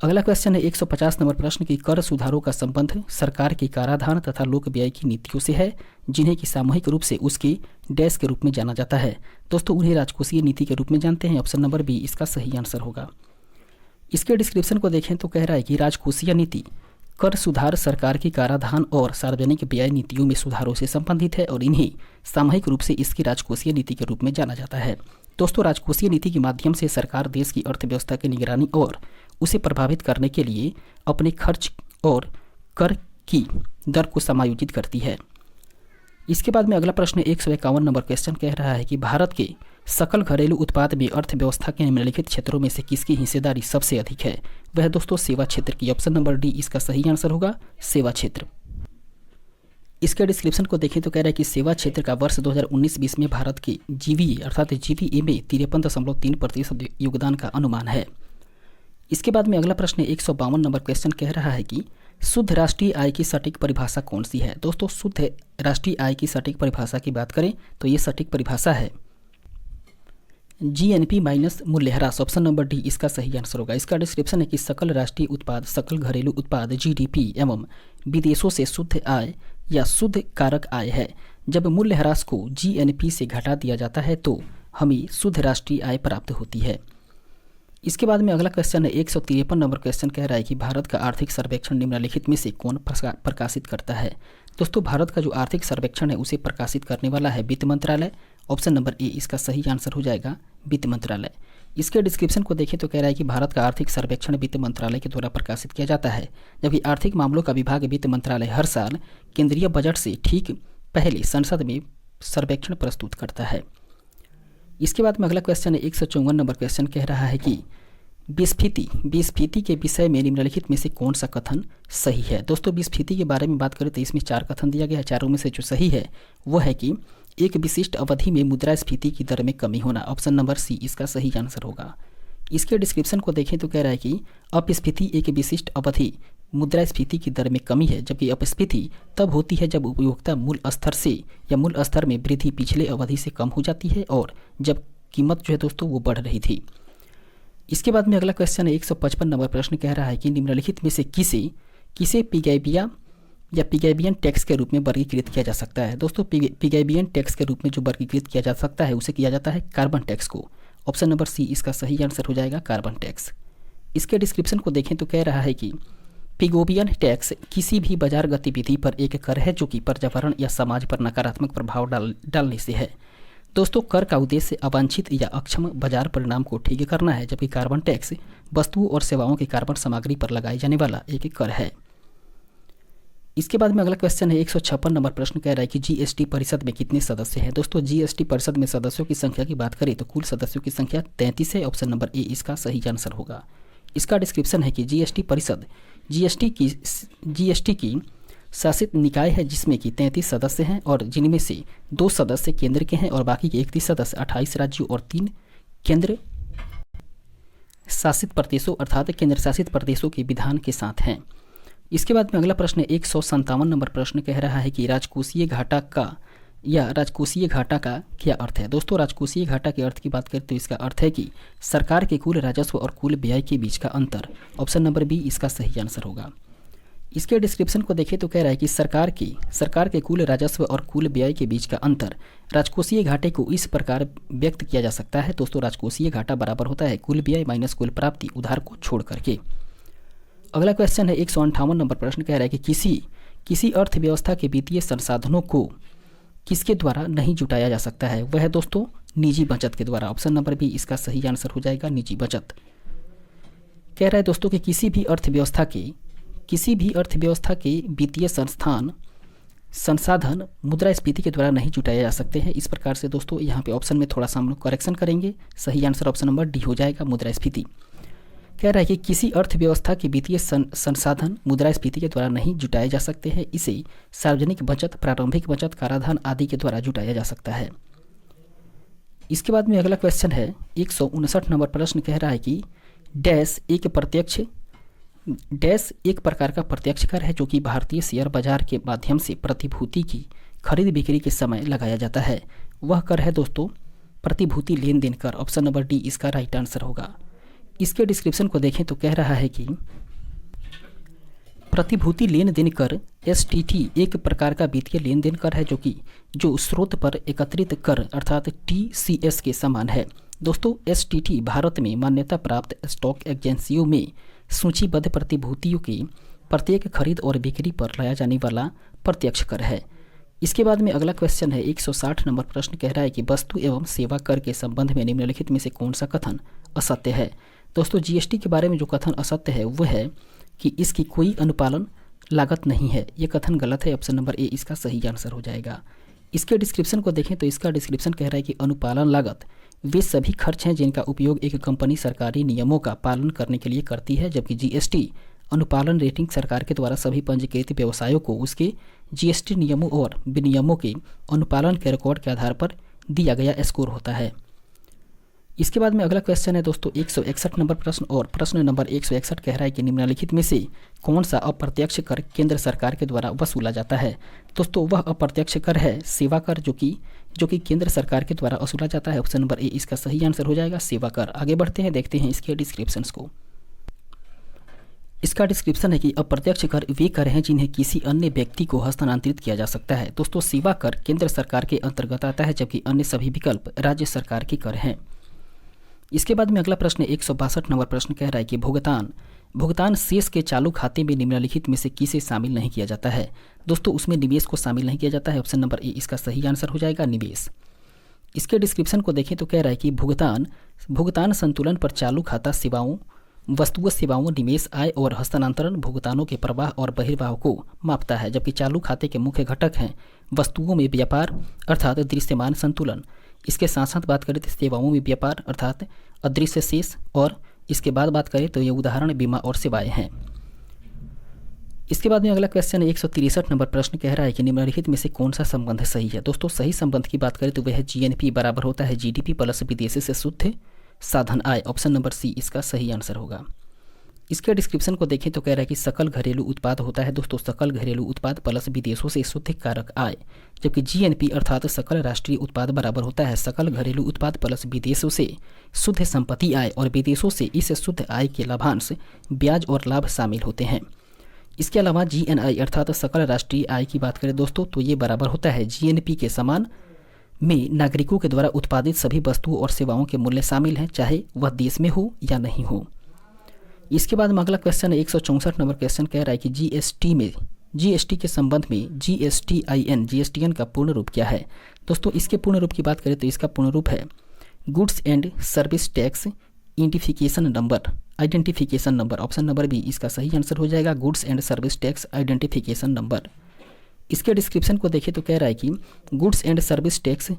अगला क्वेश्चन है 150 नंबर प्रश्न की कर सुधारों का संबंध सरकार के कराधान तथा लोक व्यय की नीतियों से है, जिन्हें कि सामूहिक रूप से उसके डैश के रूप में जाना जाता है। दोस्तों उन्हें राजकोषीय नीति के रूप में जानते हैं। ऑप्शन नंबर बी इसका सही आंसर होगा। इसके डिस्क्रिप्शन को देखें तो कह रहा है कि राजकोषीय नीति कर सुधार सरकार की कराधान और सार्वजनिक व्यय नीतियों में सुधारों से संबंधित है और इन्हें सामूहिक रूप से इसकी राजकोषीय नीति के रूप में जाना जाता है। दोस्तों राजकोषीय नीति के माध्यम से सरकार देश की अर्थव्यवस्था की निगरानी और उसे प्रभावित करने के लिए अपने खर्च और कर की दर को समायोजित करती है। इसके बाद में अगला प्रश्न 151 नंबर क्वेश्चन कह रहा है कि भारत के सकल घरेलू उत्पाद में अर्थव्यवस्था के निम्नलिखित क्षेत्रों में से किसकी हिस्सेदारी सबसे अधिक है? वह दोस्तों सेवा क्षेत्र की। ऑप्शन नंबर डी इसका सही आंसर होगा, सेवा क्षेत्र। इसके डिस्क्रिप्शन को देखें तो कह रहा है कि सेवा क्षेत्र का वर्ष 2019-20 में भारत के जीवीए अर्थात जीवीए में 53.3% योगदान का अनुमान है। इसके बाद में अगला प्रश्न 152 नंबर क्वेश्चन कह रहा है कि शुद्ध राष्ट्रीय आय की सटीक परिभाषा कौन सी है? दोस्तों शुद्ध राष्ट्रीय आय की सटीक परिभाषा की बात करें तो ये सटीक परिभाषा है जीएनपी माइनस मूल्यह्रास। ऑप्शन नंबर डी इसका सही आंसर होगा। इसका डिस्क्रिप्शन है कि सकल राष्ट्रीय उत्पाद, सकल घरेलू उत्पाद जीडीपी एवं विदेशों से शुद्ध आय या शुद्ध कारक आय है। जब मूल्यह्रास को जीएनपी से घटा दिया जाता है तो हमें शुद्ध राष्ट्रीय आय प्राप्त होती है। इसके बाद में अगला क्वेश्चन है 153 नंबर क्वेश्चन कह रहा है कि भारत का आर्थिक सर्वेक्षण निम्नलिखित में से कौन प्रकाशित करता है? दोस्तों भारत का जो आर्थिक सर्वेक्षण है उसे प्रकाशित करने वाला है वित्त मंत्रालय। ऑप्शन नंबर ए इसका सही आंसर हो जाएगा, वित्त मंत्रालय। इसके डिस्क्रिप्शन को देखें तो कह रहा है कि भारत का आर्थिक सर्वेक्षण वित्त मंत्रालय के द्वारा प्रकाशित किया जाता है, जबकि आर्थिक मामलों का विभाग वित्त मंत्रालय हर साल केंद्रीय बजट से ठीक पहले संसद में सर्वेक्षण प्रस्तुत करता है। इसके बाद में अगला क्वेश्चन है 154 नंबर क्वेश्चन कह रहा है कि विस्फीति के विषय में निम्नलिखित में से कौन सा कथन सही है? दोस्तों विस्फीति के बारे में बात करें तो इसमें 4 कथन दिया गया है। चारों में से जो सही है वो है कि एक विशिष्ट अवधि में मुद्रास्फीति की दर में कमी होना। ऑप्शन नंबर सी इसका सही आंसर होगा। इसके डिस्क्रिप्शन को देखें तो कह रहा है कि अपस्फीति एक विशिष्ट अवधि मुद्रास्फीति की दर में कमी है, जबकि अपस्फीति तब होती है जब उपभोक्ता मूल स्तर से या मूल स्तर में वृद्धि पिछले अवधि से कम हो जाती है और जब कीमत जो है दोस्तों वो बढ़ रही थी। इसके बाद में अगला क्वेश्चन है 155 नंबर प्रश्न कह रहा है कि निम्नलिखित में से किसे पिगैबिया या पिगैबियन टैक्स के रूप में वर्गीकृत किया जा सकता है? दोस्तों पिगैबियन टैक्स के रूप में जो वर्गीकृत किया जा सकता है उसे किया जाता है कार्बन टैक्स को। ऑप्शन नंबर सी इसका सही आंसर हो जाएगा, कार्बन टैक्स। इसके डिस्क्रिप्शन को देखें तो कह रहा है कि पिगोबियन टैक्स किसी भी बाजार गतिविधि पर एक कर है जो कि पर्यावरण या समाज पर नकारात्मक प्रभाव डालने से है। दोस्तों कर का उद्देश्य अवांछित या अक्षम बाजार परिणाम को ठीक करना है, जबकि कार्बन टैक्स वस्तुओं और सेवाओं की कार्बन सामग्री पर लगाई जाने वाला एक कर है। इसके बाद में अगला क्वेश्चन है 156 नंबर प्रश्न कह रहा है कि जीएसटी परिषद में कितने सदस्य हैं? दोस्तों जीएसटी परिषद में सदस्यों की संख्या की बात करें तो कुल सदस्यों की संख्या 33 है। ऑप्शन नंबर ए इसका सही आंसर होगा। इसका डिस्क्रिप्शन है कि जीएसटी परिषद जीएसटी की शासित निकाय है जिसमें कि 33 सदस्य हैं और जिनमें से 2 सदस्य केंद्र के हैं और बाकी के 31 सदस्य 28 राज्यों और 3 केंद्र शासित प्रदेशों अर्थात केंद्र शासित प्रदेशों के विधान के साथ हैं। इसके बाद में अगला प्रश्न 157 नंबर प्रश्न कह रहा है कि राजकोषीय घाटा का क्या अर्थ है? दोस्तों राजकोषीय घाटा के अर्थ की बात करें तो इसका अर्थ है कि सरकार के कुल राजस्व और कुल व्यय के बीच का अंतर। ऑप्शन नंबर बी इसका सही आंसर होगा। इसके डिस्क्रिप्शन को देखें तो कह रहा है कि सरकार के कुल राजस्व और कुल व्यय के बीच का अंतर राजकोषीय घाटे को इस प्रकार व्यक्त किया जा सकता है। दोस्तों राजकोषीय घाटा बराबर होता है कुल व्यय माइनस कुल प्राप्ति उधार को छोड़ करके। अगला क्वेश्चन है 158 नंबर प्रश्न कह रहा है कि किसी अर्थव्यवस्था के वित्तीय संसाधनों को किसके द्वारा नहीं जुटाया जा सकता है? वह है दोस्तों निजी बचत के द्वारा। ऑप्शन नंबर बी इसका सही आंसर हो जाएगा, निजी बचत। कह रहा है दोस्तों कि किसी भी अर्थव्यवस्था के वित्तीय संसाधन मुद्रास्फीति के द्वारा नहीं जुटाए जा सकते हैं। इस प्रकार से दोस्तों यहाँ पे ऑप्शन में थोड़ा सा हम लोग करेक्शन करेंगे। सही आंसर ऑप्शन नंबर डी हो जाएगा, मुद्रास्फीति। कह रहा है कि किसी अर्थव्यवस्था के वित्तीय संसाधन मुद्रास्फीति के द्वारा नहीं जुटाए जा सकते हैं, इसे सार्वजनिक बचत, प्रारंभिक बचत, कराधान आदि के द्वारा जुटाया जा सकता है। इसके बाद में अगला क्वेश्चन है 159 नंबर प्रश्न कह रहा है कि डैश एक प्रकार का प्रत्यक्ष कर है जो कि भारतीय शेयर बाजार के माध्यम से प्रतिभूति की खरीद बिक्री के समय लगाया जाता है। वह कर है दोस्तों प्रतिभूति लेन देन कर। ऑप्शन नंबर डी इसका राइट आंसर होगा। इसके डिस्क्रिप्शन को देखें तो कह रहा है कि प्रतिभूति लेन देन कर एसटीटी एक प्रकार का वित्तीय लेन देन कर है जो स्रोत पर एकत्रित कर अर्थात टीसीएस के समान है। दोस्तों एसटीटी भारत में मान्यता प्राप्त स्टॉक एजेंसियों में सूचीबद्ध प्रतिभूतियों की प्रत्येक खरीद और बिक्री पर लगाया जाने वाला प्रत्यक्ष कर है। इसके बाद में अगला क्वेश्चन है 160 नंबर प्रश्न कह रहा है कि वस्तु एवं सेवा कर के संबंध में निम्नलिखित में से कौन सा कथन असत्य है। दोस्तों जीएसटी के बारे में जो कथन असत्य है वह है कि इसकी कोई अनुपालन लागत नहीं है। ये कथन गलत है। ऑप्शन नंबर ए इसका सही आंसर हो जाएगा। इसके डिस्क्रिप्शन को देखें तो इसका डिस्क्रिप्शन कह रहा है कि अनुपालन लागत वे सभी खर्च हैं जिनका उपयोग एक कंपनी सरकारी नियमों का पालन करने के लिए करती है, जबकि जीएसटी अनुपालन रेटिंग सरकार के द्वारा सभी पंजीकृत व्यवसायों को उसके जीएसटी नियमों और विनियमों के अनुपालन के रिकॉर्ड के आधार पर दिया गया स्कोर होता है। इसके बाद में अगला क्वेश्चन है दोस्तों 161 नंबर प्रश्न और प्रश्न नंबर 161 कह रहा है कि निम्नलिखित में से कौन सा अप्रत्यक्ष कर केंद्र सरकार के द्वारा वसूला जाता है। दोस्तों वह अप्रत्यक्ष कर है सेवा कर जो कि केंद्र सरकार के द्वारा वसूला जाता है। ऑप्शन नंबर ए इसका सही आंसर हो जाएगा, सेवा कर। आगे बढ़ते हैं, देखते हैं इसके डिस्क्रिप्शंस को। इसका डिस्क्रिप्शन है कि अप्रत्यक्ष कर वे कर हैं जिन्हें किसी अन्य व्यक्ति को हस्तांतरित किया जा सकता है। दोस्तों सेवा कर केंद्र सरकार के अंतर्गत आता है, जबकि अन्य सभी विकल्प राज्य सरकार के कर हैं। इसके बाद में अगला प्रश्न 162 नंबर प्रश्न कह रहा है कि भुगतान शेष के चालू खाते में निम्नलिखित में से किसे शामिल नहीं किया जाता है। दोस्तों उसमें निवेश को शामिल नहीं किया जाता है। ऑप्शन नंबर ए इसका सही आंसर हो जाएगा, निवेश। इसके डिस्क्रिप्शन को देखें तो कह रहा है कि भुगतान संतुलन पर चालू खाता सेवाओं, वस्तुओं, सेवाओं, निवेश, आय और हस्तांतरण भुगतानों के प्रवाह और बहिर्वाह को मापता है, जबकि चालू खाते के मुख्य घटक हैं वस्तुओं में व्यापार अर्थात दृश्यमान संतुलन। इसके साथ साथ बात करें तो सेवाओं में व्यापार अर्थात अदृश्य शेष, और इसके बाद बात करें तो ये उदाहरण बीमा और सेवाएं हैं। इसके बाद में अगला क्वेश्चन 163 नंबर प्रश्न कह रहा है कि निम्नलिखित में से कौन सा संबंध सही है। दोस्तों सही संबंध की बात करें तो वह है जीएनपी बराबर होता है जीडीपी प्लस विदेशी से शुद्ध साधन आय। ऑप्शन नंबर सी इसका सही आंसर होगा। इसके डिस्क्रिप्शन को देखें तो कह रहा है कि सकल घरेलू उत्पाद होता है दोस्तों सकल घरेलू उत्पाद प्लस विदेशों से शुद्ध कारक आय, जबकि जीएनपी अर्थात सकल राष्ट्रीय उत्पाद बराबर होता है सकल घरेलू उत्पाद प्लस विदेशों से शुद्ध संपत्ति आय, और विदेशों से इस शुद्ध आय के लाभांश, ब्याज और लाभ शामिल होते हैं। इसके अलावा जीएनआई अर्थात सकल राष्ट्रीय आय की बात करें दोस्तों तो ये बराबर होता है जीएनपी के समान में नागरिकों के द्वारा उत्पादित सभी वस्तुओं और सेवाओं के मूल्य शामिल हैं, चाहे वह देश में हो या नहीं हो। इसके बाद में अगला क्वेश्चन 164 नंबर क्वेश्चन कह रहा है कि जीएसटी के संबंध में जीएसटीएन का पूर्ण रूप क्या है। दोस्तों इसके पूर्ण रूप की बात करें तो इसका पूर्ण रूप है goods and service tax identification number. Option number B इसका सही आंसर हो जाएगा, goods and service tax identification number. इसके डिस्क्रिप्शन को देखें तो कह रहा है कि goods and service tax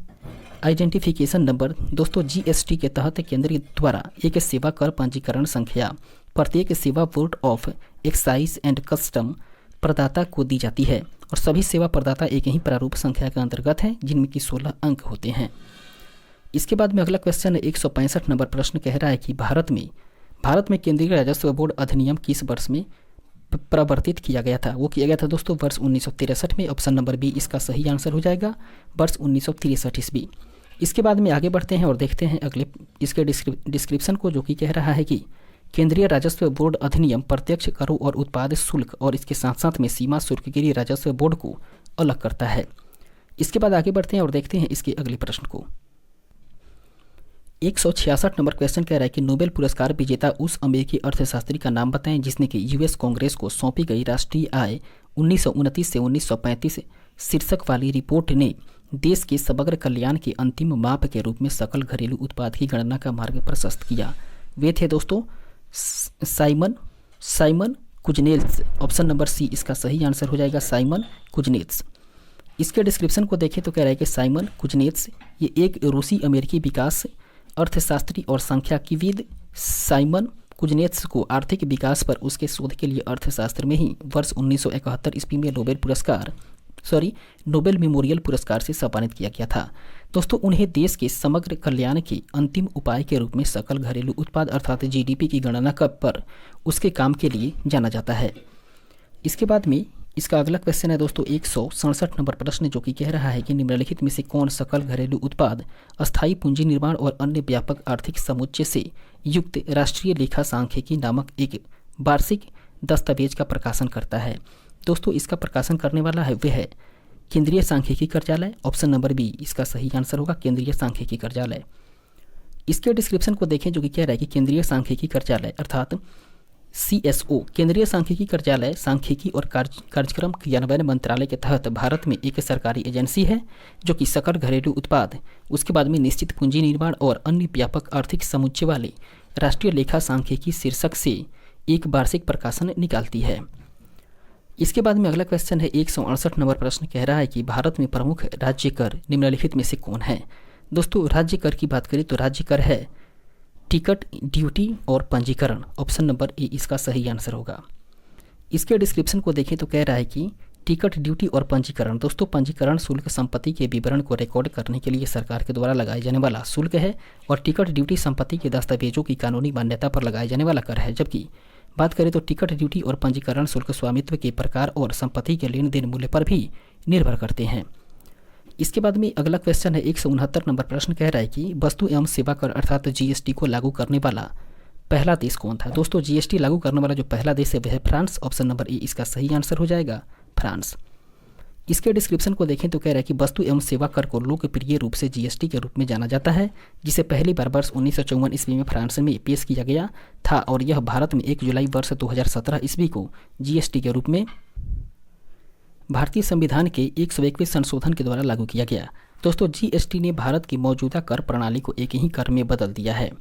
identification number दोस्तों जीएसटी के तहत केंद्र द्वारा एक सेवा कर पंजीकरण संख्या प्रत्येक सेवा board of excise and custom प्रदाता को दी जाती है, और सभी सेवा प्रदाता एक ही प्रारूप संख्या के अंतर्गत हैं जिनमें कि 16 अंक होते हैं। इसके बाद में अगला क्वेश्चन 165 नंबर प्रश्न कह रहा है कि भारत में केंद्रीय राजस्व बोर्ड अधिनियम किस वर्ष में प्रवर्तित किया गया था। वो किया गया था दोस्तों वर्ष 1963 में। ऑप्शन नंबर बी इसका सही आंसर हो जाएगा, वर्ष 1963 ईस्वी। इसके बाद में आगे बढ़ते हैं और देखते हैं अगले इसके डिस्क्रिप्शन को, जो कि कह रहा है कि केंद्रीय राजस्व बोर्ड अधिनियम प्रत्यक्ष करों और उत्पाद शुल्क और इसके साथ साथ में सीमा शुल्क के लिए राजस्व बोर्ड को अलग करता है। इसके बाद आगे बढ़ते हैं और देखते हैं इसके अगले प्रश्न को। 166 नंबर क्वेश्चन कह रहा है कि नोबेल पुरस्कार विजेता उस अमेरिकी अर्थशास्त्री का नाम बताएं जिसने कि यूएस कांग्रेस को सौंपी गई राष्ट्रीय आय 1929 से 1935 शीर्षक वाली रिपोर्ट ने देश के समग्र कल्याण के अंतिम माप के रूप में सकल घरेलू उत्पाद की गणना का मार्ग प्रशस्त किया। वे थे दोस्तों साइमन कुजनेल्स। ऑप्शन नंबर सी इसका सही आंसर हो जाएगा, साइमन कुजनेल्स। इसके डिस्क्रिप्शन को देखें तो कह रहा है कि साइमन कुजनेल्स ये एक रूसी अमेरिकी विकास अर्थशास्त्री और सांख्यिकीविद साइमन कुजनेत्स को आर्थिक विकास पर उसके शोध के लिए अर्थशास्त्र में ही वर्ष 1971 ईस्वी में नोबेल मेमोरियल पुरस्कार से सम्मानित किया गया था। दोस्तों उन्हें देश के समग्र कल्याण के अंतिम उपाय के रूप में सकल घरेलू उत्पाद अर्थात जीडीपी की गणना पर उसके काम के लिए जाना जाता है। इसके बाद में इसका अगला क्वेश्चन है दोस्तों 167 नंबर प्रश्न, जो कि कह रहा है कि निम्नलिखित में से कौन सकल घरेलू उत्पाद, अस्थायी पूंजी निर्माण और अन्य व्यापक आर्थिक समुच्चय से युक्त राष्ट्रीय लेखा सांख्यिकी नामक एक वार्षिक दस्तावेज का प्रकाशन करता है। दोस्तों इसका प्रकाशन करने वाला है वह है केंद्रीय सांख्यिकी कार्यालय। ऑप्शन नंबर बी इसका सही आंसर होगा, केंद्रीय सांख्यिकी कार्यालय। इसके डिस्क्रिप्शन को देखें, जो कि कह रहा है कि केंद्रीय सांख्यिकी कार्यालय अर्थात CSO केंद्रीय सांख्यिकी कार्यालय सांख्यिकी और कार्यक्रम क्रियान्वयन मंत्रालय के तहत भारत में एक सरकारी एजेंसी है, जो कि सकल घरेलू उत्पाद, उसके बाद में निश्चित पूंजी निर्माण और अन्य व्यापक आर्थिक समुच्चय वाले राष्ट्रीय लेखा सांख्यिकी शीर्षक से एक वार्षिक प्रकाशन निकालती है। इसके बाद में अगला क्वेश्चन है 168 नंबर प्रश्न, कह रहा है कि भारत में प्रमुख राज्य कर निम्नलिखित में से कौन है। दोस्तों राज्य कर की बात करें तो राज्य कर है टिकट, ड्यूटी और पंजीकरण। ऑप्शन नंबर ए इसका सही आंसर होगा। इसके डिस्क्रिप्शन को देखें तो कह रहा है कि टिकट, ड्यूटी और पंजीकरण। दोस्तों पंजीकरण शुल्क संपत्ति के विवरण को रिकॉर्ड करने के लिए सरकार के द्वारा लगाए जाने वाला शुल्क है, और टिकट, ड्यूटी संपत्ति के दस्तावेजों की कानूनी मान्यता पर लगाए जाने वाला कर है। जबकि बात करें तो टिकट, ड्यूटी और पंजीकरण शुल्क स्वामित्व के प्रकार और संपत्ति के लेन देन मूल्य पर भी निर्भर करते हैं। इसके बाद में अगला क्वेश्चन है 169 नंबर प्रश्न, कह रहा है कि वस्तु एवं सेवा कर अर्थात GST को लागू करने वाला पहला देश कौन था। दोस्तों GST लागू करने वाला जो पहला देश है वह है फ्रांस। ऑप्शन नंबर ए इसका सही आंसर हो जाएगा, फ्रांस। इसके डिस्क्रिप्शन को देखें तो कह रहा है कि वस्तु एवं सेवा कर को लोकप्रिय रूप से GST के रूप में जाना जाता है, जिसे पहली बार वर्ष 1954 ईस्वी में फ्रांस में पेश किया गया था, और यह भारत में 1 जुलाई वर्ष 2017 ईस्वी को GST के रूप में भारतीय संविधान के 101वें संशोधन के द्वारा लागू किया गया। दोस्तों GST ने भारत की मौजूदा कर प्रणाली को एक ही कर में बदल दिया है।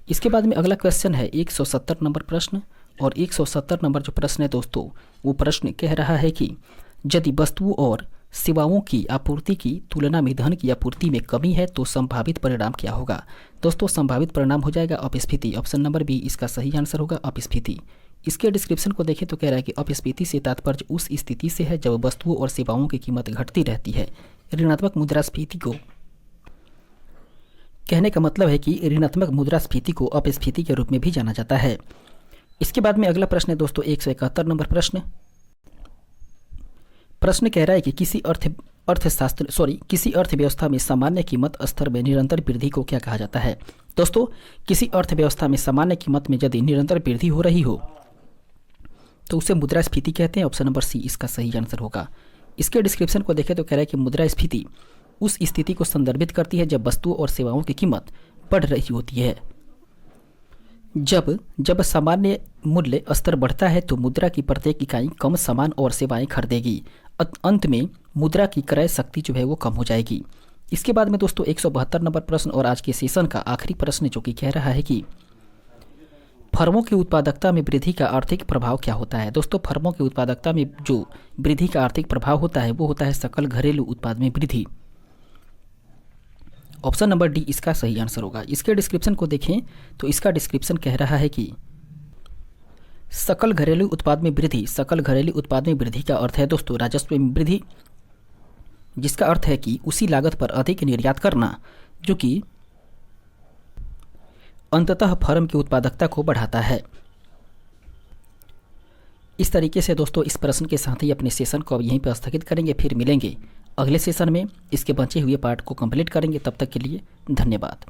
इसके बाद में अगला क्वेश्चन है 170 नंबर प्रश्न, और 170 नंबर जो प्रश्न है दोस्तों वो प्रश्न कह रहा है कि यदि वस्तुओं और सेवाओं की आपूर्ति की तुलना में धन की आपूर्ति में कमी है तो संभावित परिणाम क्या होगा। दोस्तों संभावित परिणाम हो जाएगा अपस्फीति। ऑप्शन नंबर बी इसका सही आंसर होगा, अपस्फीति। इसके डिस्क्रिप्शन को देखें तो कह रहा है कि अपस्फीति से तात्पर्य उस स्थिति से है जब वस्तुओं और सेवाओं की कीमत घटती रहती है। ऋणात्मक मुद्रास्फीति को कहने का मतलब है कि ऋणात्मक मुद्रास्फीति को अपस्फीति के रूप में भी जाना जाता है। इसके बाद में अगला प्रश्न है दोस्तों 171 नंबर प्रश्न कह रहा है कि किसी अर्थव्यवस्था में सामान्य कीमत स्तर में निरंतर वृद्धि को क्या कहा जाता है। दोस्तों किसी अर्थव्यवस्था में सामान्य कीमत में यदि निरंतर वृद्धि हो रही हो तो उसे मुद्रास्फीति कहते हैं। ऑप्शन नंबर सी इसका सही आंसर होगा। इसके डिस्क्रिप्शन को देखें तो कह रहा है कि मुद्रास्फीति उस स्थिति को संदर्भित करती है जब वस्तुओं और सेवाओं की कीमत बढ़ रही होती है। जब सामान्य मूल्य स्तर बढ़ता है तो मुद्रा की प्रत्येक इकाई कम सामान और सेवाएं खरीदेगी। अंत में मुद्रा की क्रय शक्ति जो है वो कम हो जाएगी। इसके बाद में दोस्तों 172 नंबर प्रश्न और आज के सेशन का आखिरी प्रश्न जो कि कह रहा है कि फर्मों की उत्पादकता में वृद्धि का आर्थिक प्रभाव क्या होता है। दोस्तों फर्मों की उत्पादकता में जो वृद्धि का आर्थिक प्रभाव होता है वो होता है सकल घरेलू उत्पाद में वृद्धि। ऑप्शन नंबर डी इसका सही आंसर होगा। इसके डिस्क्रिप्शन को देखें तो इसका डिस्क्रिप्शन कह रहा है कि सकल घरेलू उत्पाद में वृद्धि, सकल घरेलू उत्पाद में वृद्धि का अर्थ है दोस्तों राजस्व में वृद्धि, जिसका अर्थ है कि उसी लागत पर अधिक निर्यात करना जो कि अंततः फर्म की उत्पादकता को बढ़ाता है। इस तरीके से दोस्तों इस प्रश्न के साथ ही अपने सेशन को अब यहीं पर स्थगित करेंगे। फिर मिलेंगे अगले सेशन में, इसके बचे हुए पार्ट को कंप्लीट करेंगे। तब तक के लिए धन्यवाद।